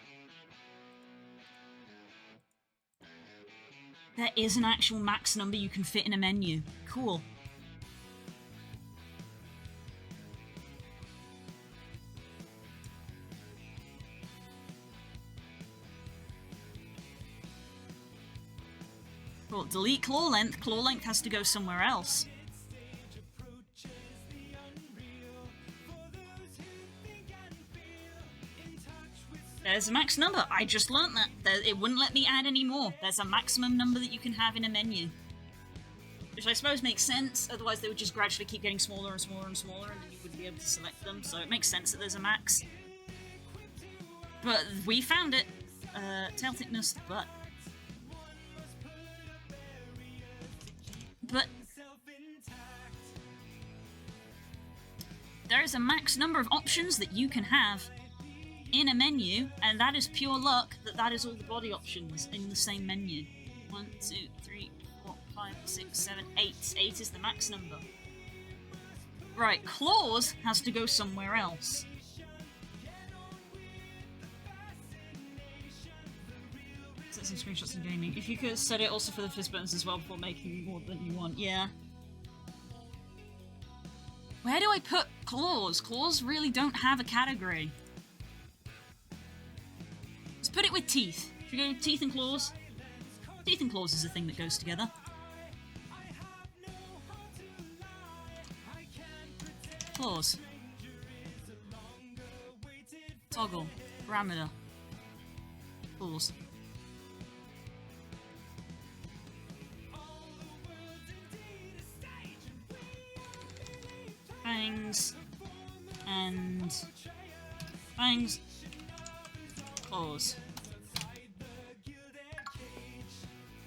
There is an actual max number you can fit in a menu. Cool. Cool. Delete claw length. Claw length has to go somewhere else. There's a max number. I just learnt that. It wouldn't let me add any more. There's a maximum number that you can have in a menu. Which I suppose makes sense, otherwise they would just gradually keep getting smaller and smaller and smaller, and then you wouldn't be able to select them, so it makes sense that there's a max. But we found it. Tail thickness, but there is a max number of options that you can have in a menu, and that is pure luck that that is all the body options in the same menu. 1, 2, 3, 4, 5, 6, 7, 8. 8 is the max number. Right, claws has to go somewhere else. Set some screenshots in gaming. If you could set it also for the fist buttons as well before making more than you want. Yeah. Where do I put claws? Claws really don't have a category. Let's put it with teeth. Should we go teeth and claws? Teeth and claws is a thing that goes together. Claws. Toggle. Parameter. Claws. Fangs. And... fangs. Claws.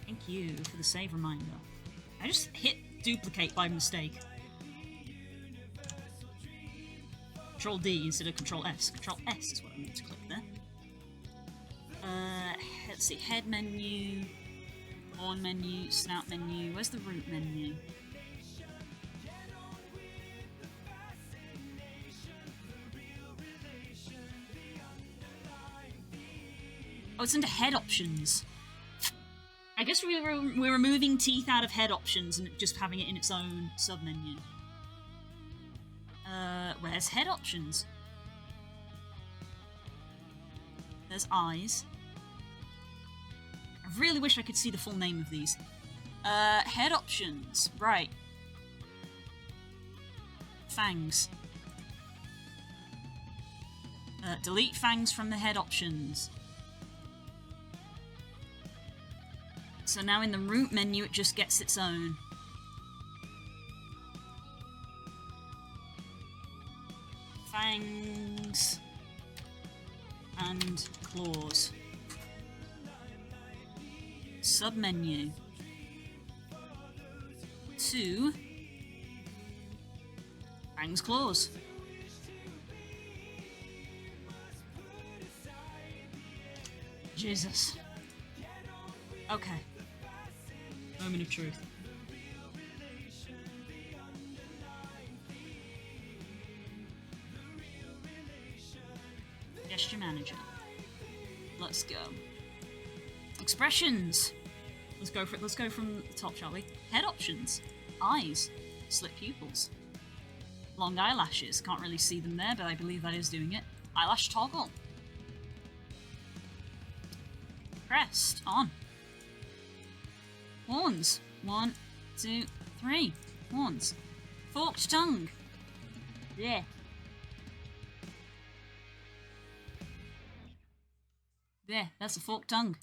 Thank you for the save reminder. I just hit duplicate by mistake. Control D instead of Control S. Control S is what I meant to click there. Let's see. Head menu. Horn menu. Snout menu. Where's the root menu? Oh, it's under head options. I guess we're removing teeth out of head options and just having it in its own sub-menu. Where's head options? There's eyes. I really wish I could see the full name of these. Head options. Right. Fangs. Delete fangs from the head options. So now in the root menu it just gets its own. Fangs and claws. Submenu. 2. Fangs, claws. Jesus. Okay. Moment of truth. Gesture manager. Let's go. Expressions. Let's go for it. Let's go from the top, shall we? Head options. Eyes. Slit pupils. Long eyelashes. Can't really see them there, but I believe that is doing it. Eyelash toggle. Crest. On. Horns. 1, 2, 3. Horns. Forked tongue. Yeah. There, that's a forked tongue.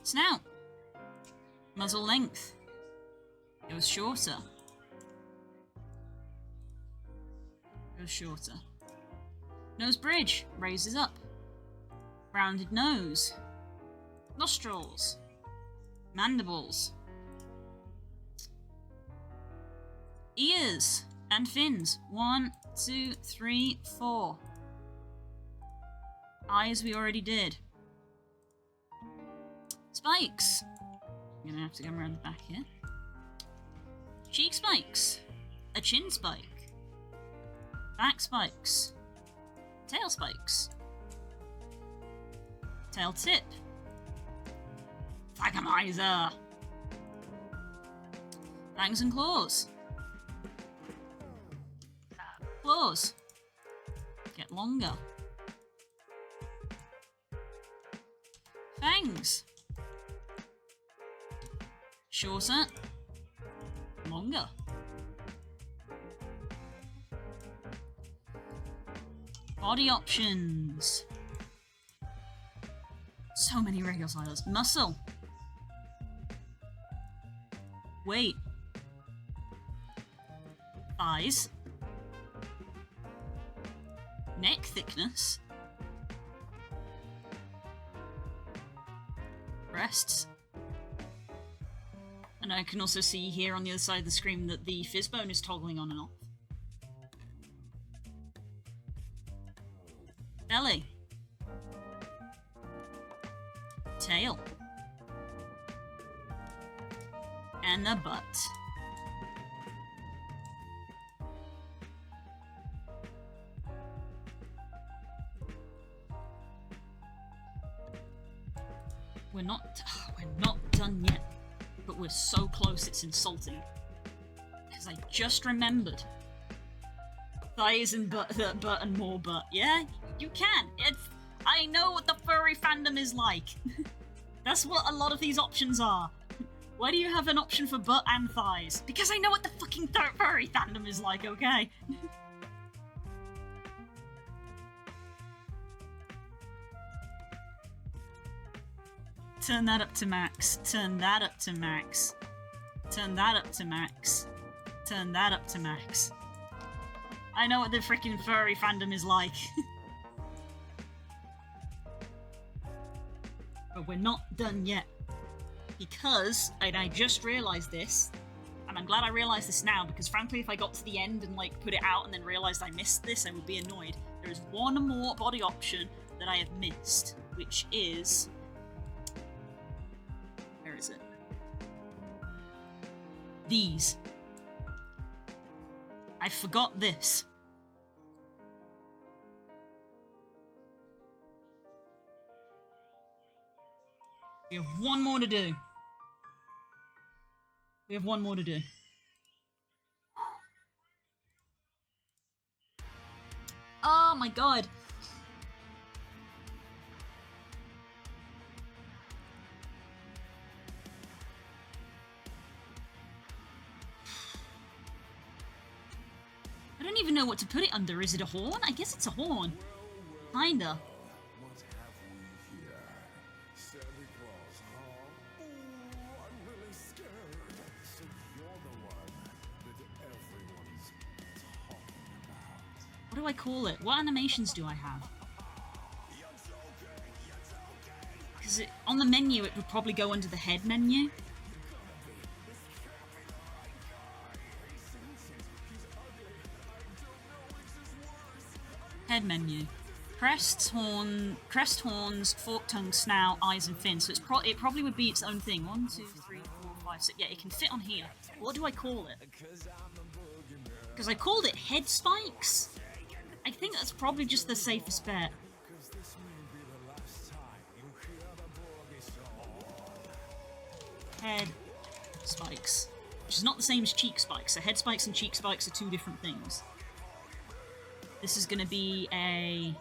Snout. Muzzle length. It was shorter. It was shorter. Nose bridge. Raises up. Rounded nose. Nostrils. Mandibles. Ears and fins. 1, 2, 3, 4. Eyes we already did. Spikes. I'm gonna have to go around the back here. Cheek spikes. A chin spike. Back spikes. Tail spikes. Tail tip. Flagamizer. Fangs and claws. Claws. Get longer. Fangs. Shorter. Longer. Body options. So many radial silos. Muscle. Weight. Thighs. Neck thickness. Breasts. And I can also see here on the other side of the screen that the fizz bone is toggling on and off. Belly. Tail. And the butt. We're not done yet, but we're so close it's insulting. Because I just remembered. Thighs and butt and more butt. Yeah, you can. I know what the furry fandom is like. That's what a lot of these options are. Why do you have an option for butt and thighs? Because I know what the fucking furry fandom is like, okay? Turn that up to max. Turn that up to max. Turn that up to max. Turn that up to max. I know what the freaking furry fandom is like. But we're not done yet. Because, and I just realised this, and I'm glad I realised this now, because frankly if I got to the end and like put it out and then realised I missed this, I would be annoyed. There is one more body option that I have missed, which is... Where is it? These. I forgot this. We have one more to do. We have one more to do. Oh my god. I don't even know what to put it under. Is it a horn? I guess it's a horn. Kinda. What have we here? Santa Claus, huh? Ooh, I'm really scared. So you're the one that everyone's talking about. What do I call it? What animations do I have? Because on the menu it would probably go under the head menu. Head menu. Crest, horns, forked tongue, snout, eyes and fins. So it probably would be its own thing. 1, 2, 3, 4, 5, 6. Yeah, it can fit on here. What do I call it? Because I called it head spikes. I think that's probably just the safest bet. Head spikes. Which is not the same as cheek spikes. So head spikes and cheek spikes are two different things. This is going to be a...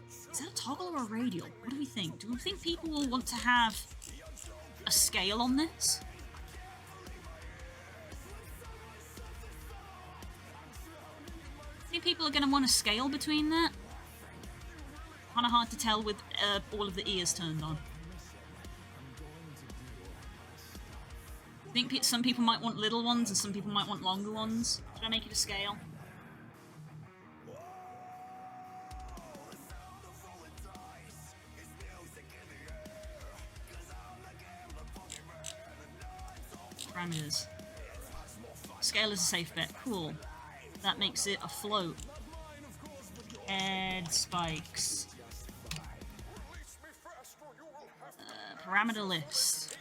Is that a toggle or a radial? What do we think? Do we think people will want to have a scale on this? I think people are going to want a scale between that. Kind of hard to tell with all of the ears turned on. I think some people might want little ones and some people might want longer ones. Should I make it a scale? Parameters. Scale is a safe bet. Cool. That makes it a float. Head spikes. Parameter list.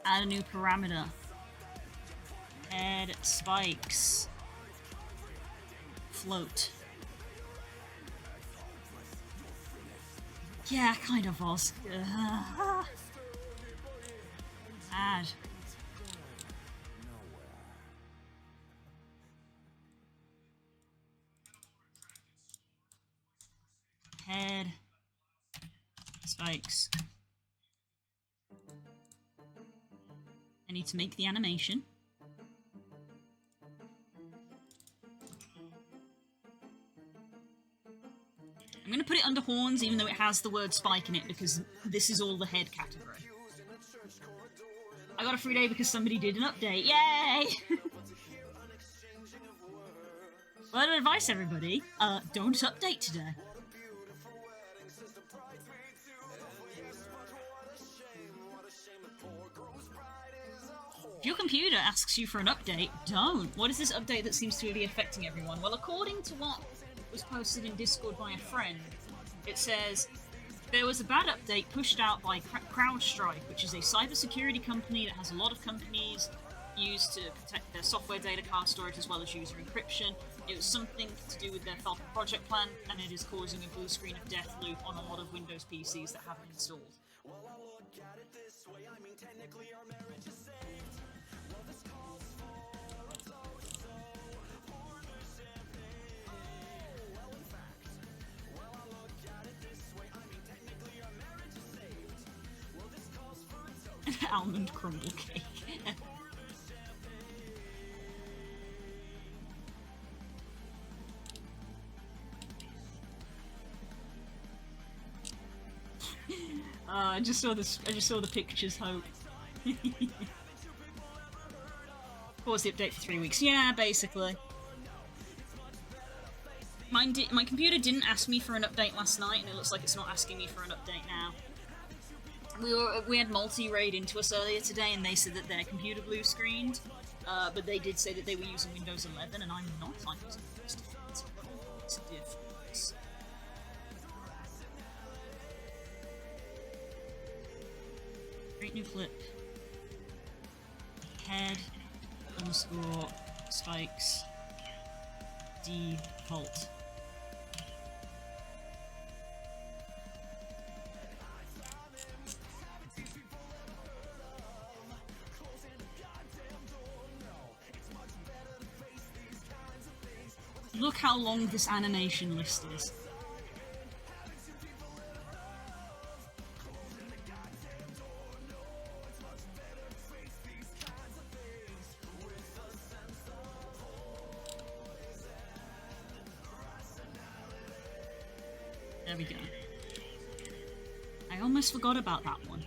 Add a new parameter. Head spikes. Float. Yeah, kind of was. Add. Head spikes. I need to make the animation. I'm going to put it under horns, even though it has the word spike in it, because this is all the head category. I got a free day because somebody did an update. Yay! Word of advice, everybody. Don't update today. If your computer asks you for an update, don't. What is this update that seems to be affecting everyone? Well, according to what was posted in Discord by a friend, it says there was a bad update pushed out by CrowdStrike, which is a cybersecurity company that has a lot of companies used to protect their software data, card storage, as well as user encryption. It was something to do with their Falcon project plan, and it is causing a blue screen of death loop on a lot of Windows PCs that haven't installed. Almond crumble cake. I just saw this. I just saw the pictures. Hope. Pause the update for 3 weeks. Yeah, basically. My computer didn't ask me for an update last night, and it looks like it's not asking me for an update now. We had multi-raid into us earlier today, and they said that their computer blue screened, but they did say that they were using Windows 11, and I'm not. I'm using Windows 10. It's a difference. Great new clip. Head underscore spikes default. Look how long this animation list is. There we go. I almost forgot about that one.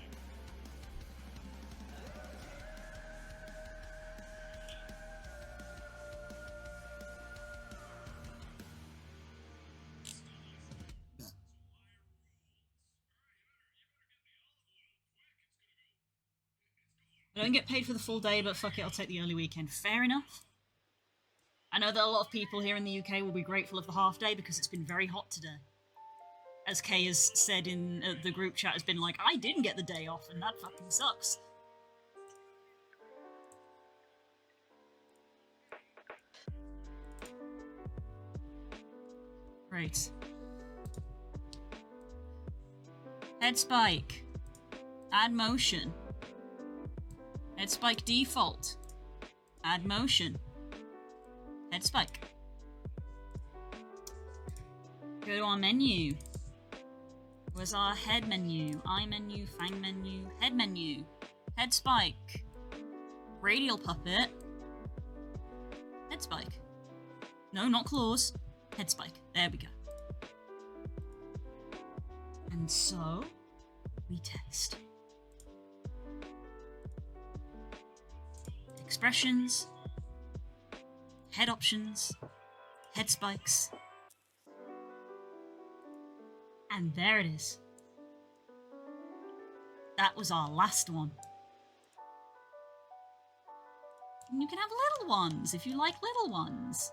I don't get paid for the full day, but fuck it, I'll take the early weekend. Fair enough. I know that a lot of people here in the UK will be grateful of the half day because it's been very hot today. As Kay has said in the group chat, has been like, I didn't get the day off, and that fucking sucks. Right. Head spike. Add motion. Head spike default. Add motion. Head spike. Go to our menu. Where's our head menu? Eye menu, fang menu, head menu. Head spike. Radial puppet. Head spike. No, not claws. Head spike. There we go. And so, we test. Expressions, head options, head spikes, and there it is. That was our last one. And you can have little ones if you like little ones.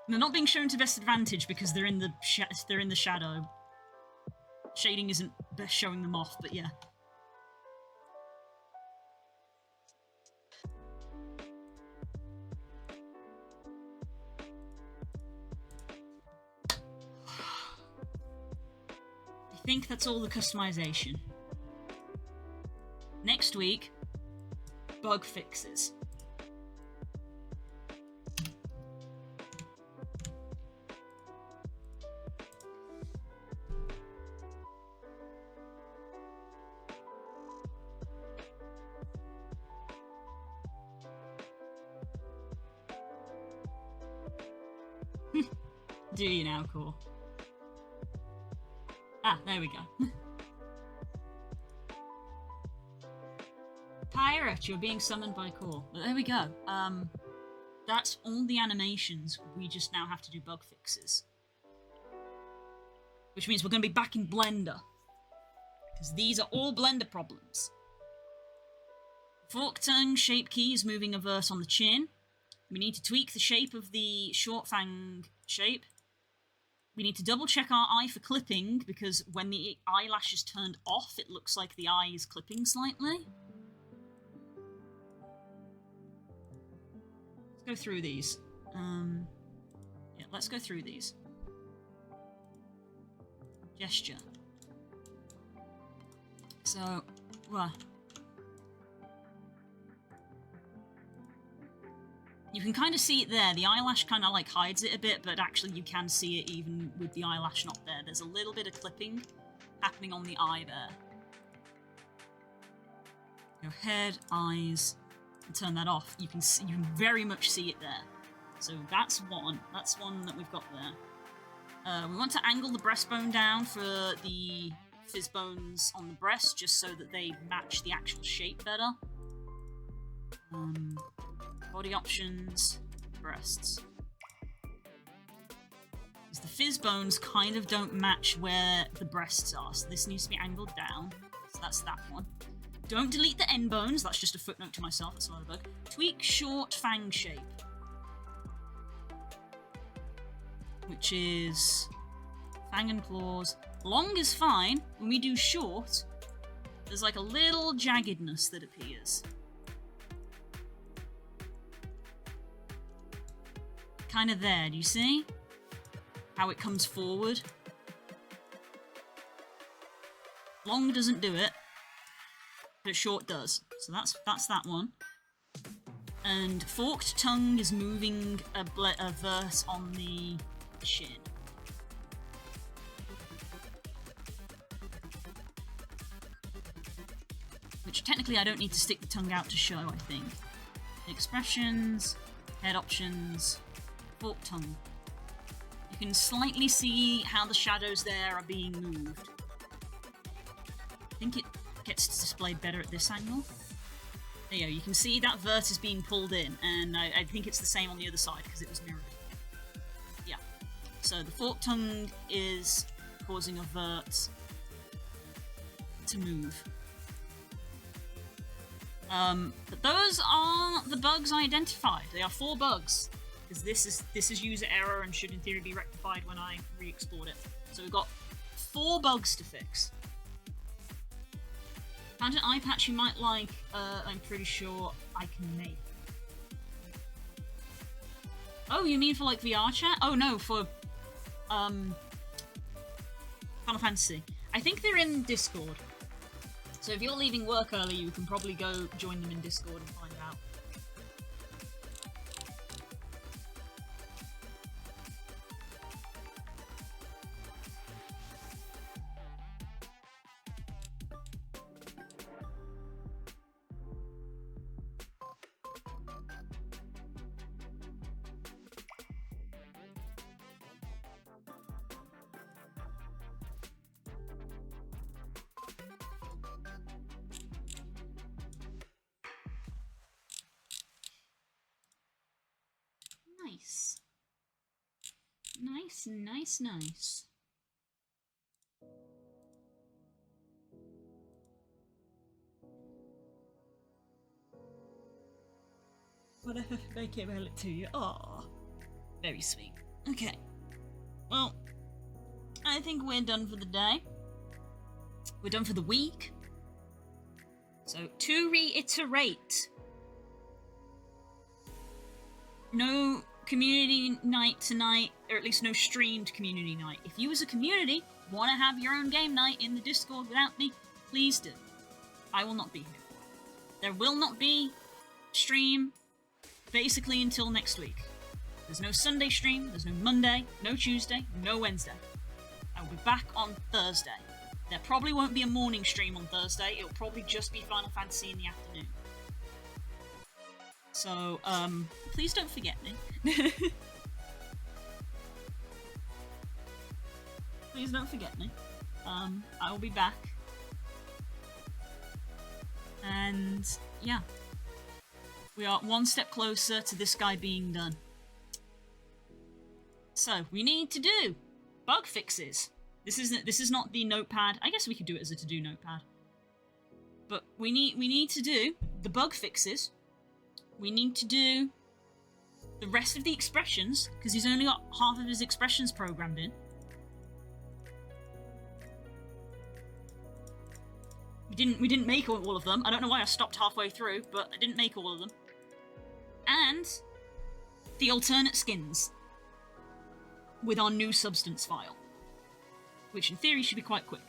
They're not being shown to best advantage because they're in the shadow. Shading isn't best showing them off, but yeah. I think that's all the customization. Next week, bug fixes. Do you now, Core? Ah, there we go. Pirate, you're being summoned by Core. Well, there we go. That's all the animations. We just now have to do bug fixes. Which means we're going to be back in Blender. Because these are all Blender problems. Fork tongue shape key is moving a verse on the chin. We need to tweak the shape of the short fang shape. We need to double check our eye for clipping, because when the eyelash is turned off, it looks like the eye is clipping slightly. Let's go through these. Yeah, let's go through these. Gesture. So, you can kind of see it there. The eyelash kind of like hides it a bit, but actually you can see it even with the eyelash not there. There's a little bit of clipping happening on the eye there. Your head, eyes, and turn that off. You can very much see it there. So that's one. That's one that we've got there. We want to angle the breastbone down for the fizz bones on the breast, just so that they match the actual shape better. Body options, breasts. Because the fizz bones kind of don't match where the breasts are, so this needs to be angled down. So that's that one. Don't delete the end bones, that's just a footnote to myself, that's not a bug. Tweak short fang shape. Which is fang and claws. Long is fine. When we do short, there's like a little jaggedness that appears. Kind of there, do you see? How it comes forward? Long doesn't do it, but short does. So that's that one. And forked tongue is moving a verse on the shin. Which technically I don't need to stick the tongue out to show, I think. Expressions, head options, forked tongue. You can slightly see how the shadows there are being moved. I think it gets displayed better at this angle. There you go, you can see that verse is being pulled in, and I think it's the same on the other side because it was mirrored. Yeah. So the forked tongue is causing a vert to move. But those are the bugs I identified. They are 4 bugs. Because this is user error and should in theory be rectified when I re-explored it. So we've got 4 bugs to fix. Found an eye patch you might like, I'm pretty sure I can make. Oh, you mean for like VR chat? Oh no, for Final Fantasy. I think they're in Discord. So if you're leaving work early, you can probably go join them in Discord and find out. Nice. Nice, nice, nice. Whatever, make it mail it to you. Aw. Very sweet. Okay. Well, I think we're done for the day. We're done for the week. So, to reiterate, no community night tonight, or at least no streamed community night. If you as a community want to have your own game night in the Discord without me, please do. I will not be here. There will not be stream basically until next week. There's no Sunday stream, there's no Monday, no Tuesday, no Wednesday. I will be back on Thursday. There probably won't be a morning stream on Thursday, it'll probably just be Final Fantasy in the afternoon. So, please don't forget me. Please don't forget me. I will be back. And yeah, we are one step closer to this guy being done. So we need to do bug fixes. This is not the notepad. I guess we could do it as a to-do notepad. But we need to do the bug fixes. We need to do the rest of the expressions, because he's only got half of his expressions programmed in. We didn't make all of them. I don't know why I stopped halfway through, but I didn't make all of them. And the alternate skins with our new substance file, which in theory should be quite quick.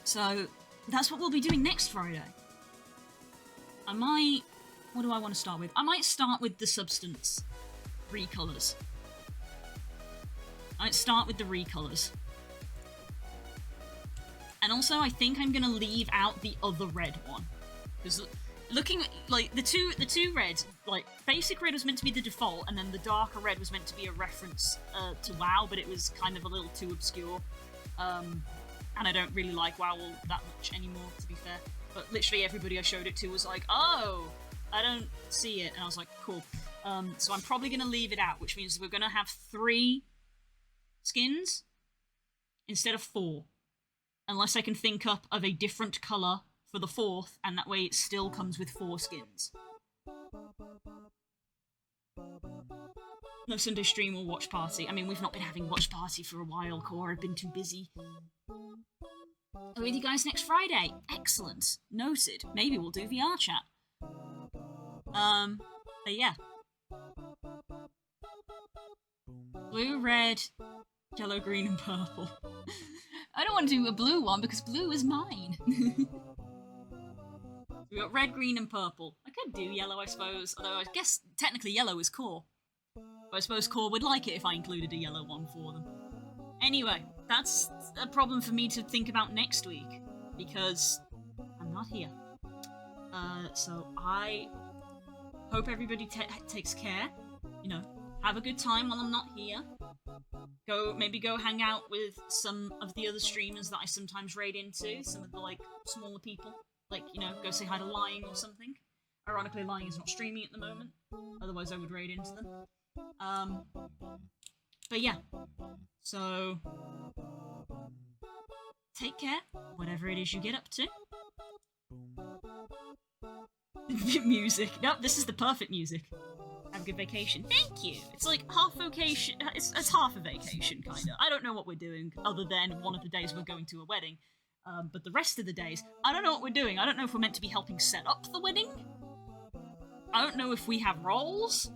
So that's what we'll be doing next Friday. What do I want to start with? I might start with the substance recolors. I might start with the recolors. And also, I think I'm gonna leave out the other red one, because looking at, like, the two reds, like, basic red was meant to be the default, and then the darker red was meant to be a reference to WoW, but it was kind of a little too obscure. And I don't really like WoW that much anymore, to be fair. But literally everybody I showed it to was like, oh, I don't see it, and I was like, cool. So I'm probably gonna leave it out, which means we're gonna have 3 skins instead of 4. Unless I can think up of a different colour for the 4th, and that way it still comes with 4 skins. No Sunday stream or watch party. I mean, we've not been having watch party for a while, Core. I've been too busy. I'll with you guys next Friday. Excellent. Noted. Maybe we'll do VR chat. But yeah. Blue, red, yellow, green, and purple. I don't want to do a blue one because blue is mine. We got red, green, and purple. I could do yellow, I suppose. Although I guess technically yellow is core. But I suppose core would like it if I included a yellow one for them. Anyway, that's a problem for me to think about next week, because I'm not here. So I hope everybody takes care. You know, have a good time while I'm not here. Maybe go hang out with some of the other streamers that I sometimes raid into, some of the, like, smaller people. Like, you know, go say hi to Lying or something. Ironically, Lying is not streaming at the moment, otherwise I would raid into them. But yeah, so take care, whatever it is you get up to. Music. Nope, this is the perfect music. Have a good vacation. Thank you! It's like half vacation. It's half a vacation, kinda. I don't know what we're doing, other than one of the days we're going to a wedding. But the rest of the days, I don't know what we're doing. I don't know if we're meant to be helping set up the wedding. I don't know if we have roles.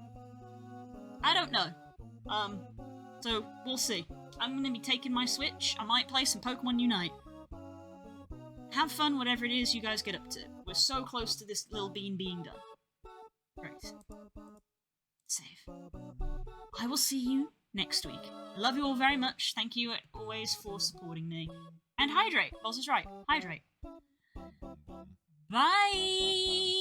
I don't know. So we'll see. I'm gonna be taking my Switch. I might play some Pokemon Unite. Have fun, whatever it is you guys get up to. We're so close to this little bean being done. Great. Save. I will see you next week. I love you all very much. Thank you always for supporting me. And hydrate. Boss is right. Hydrate. Bye!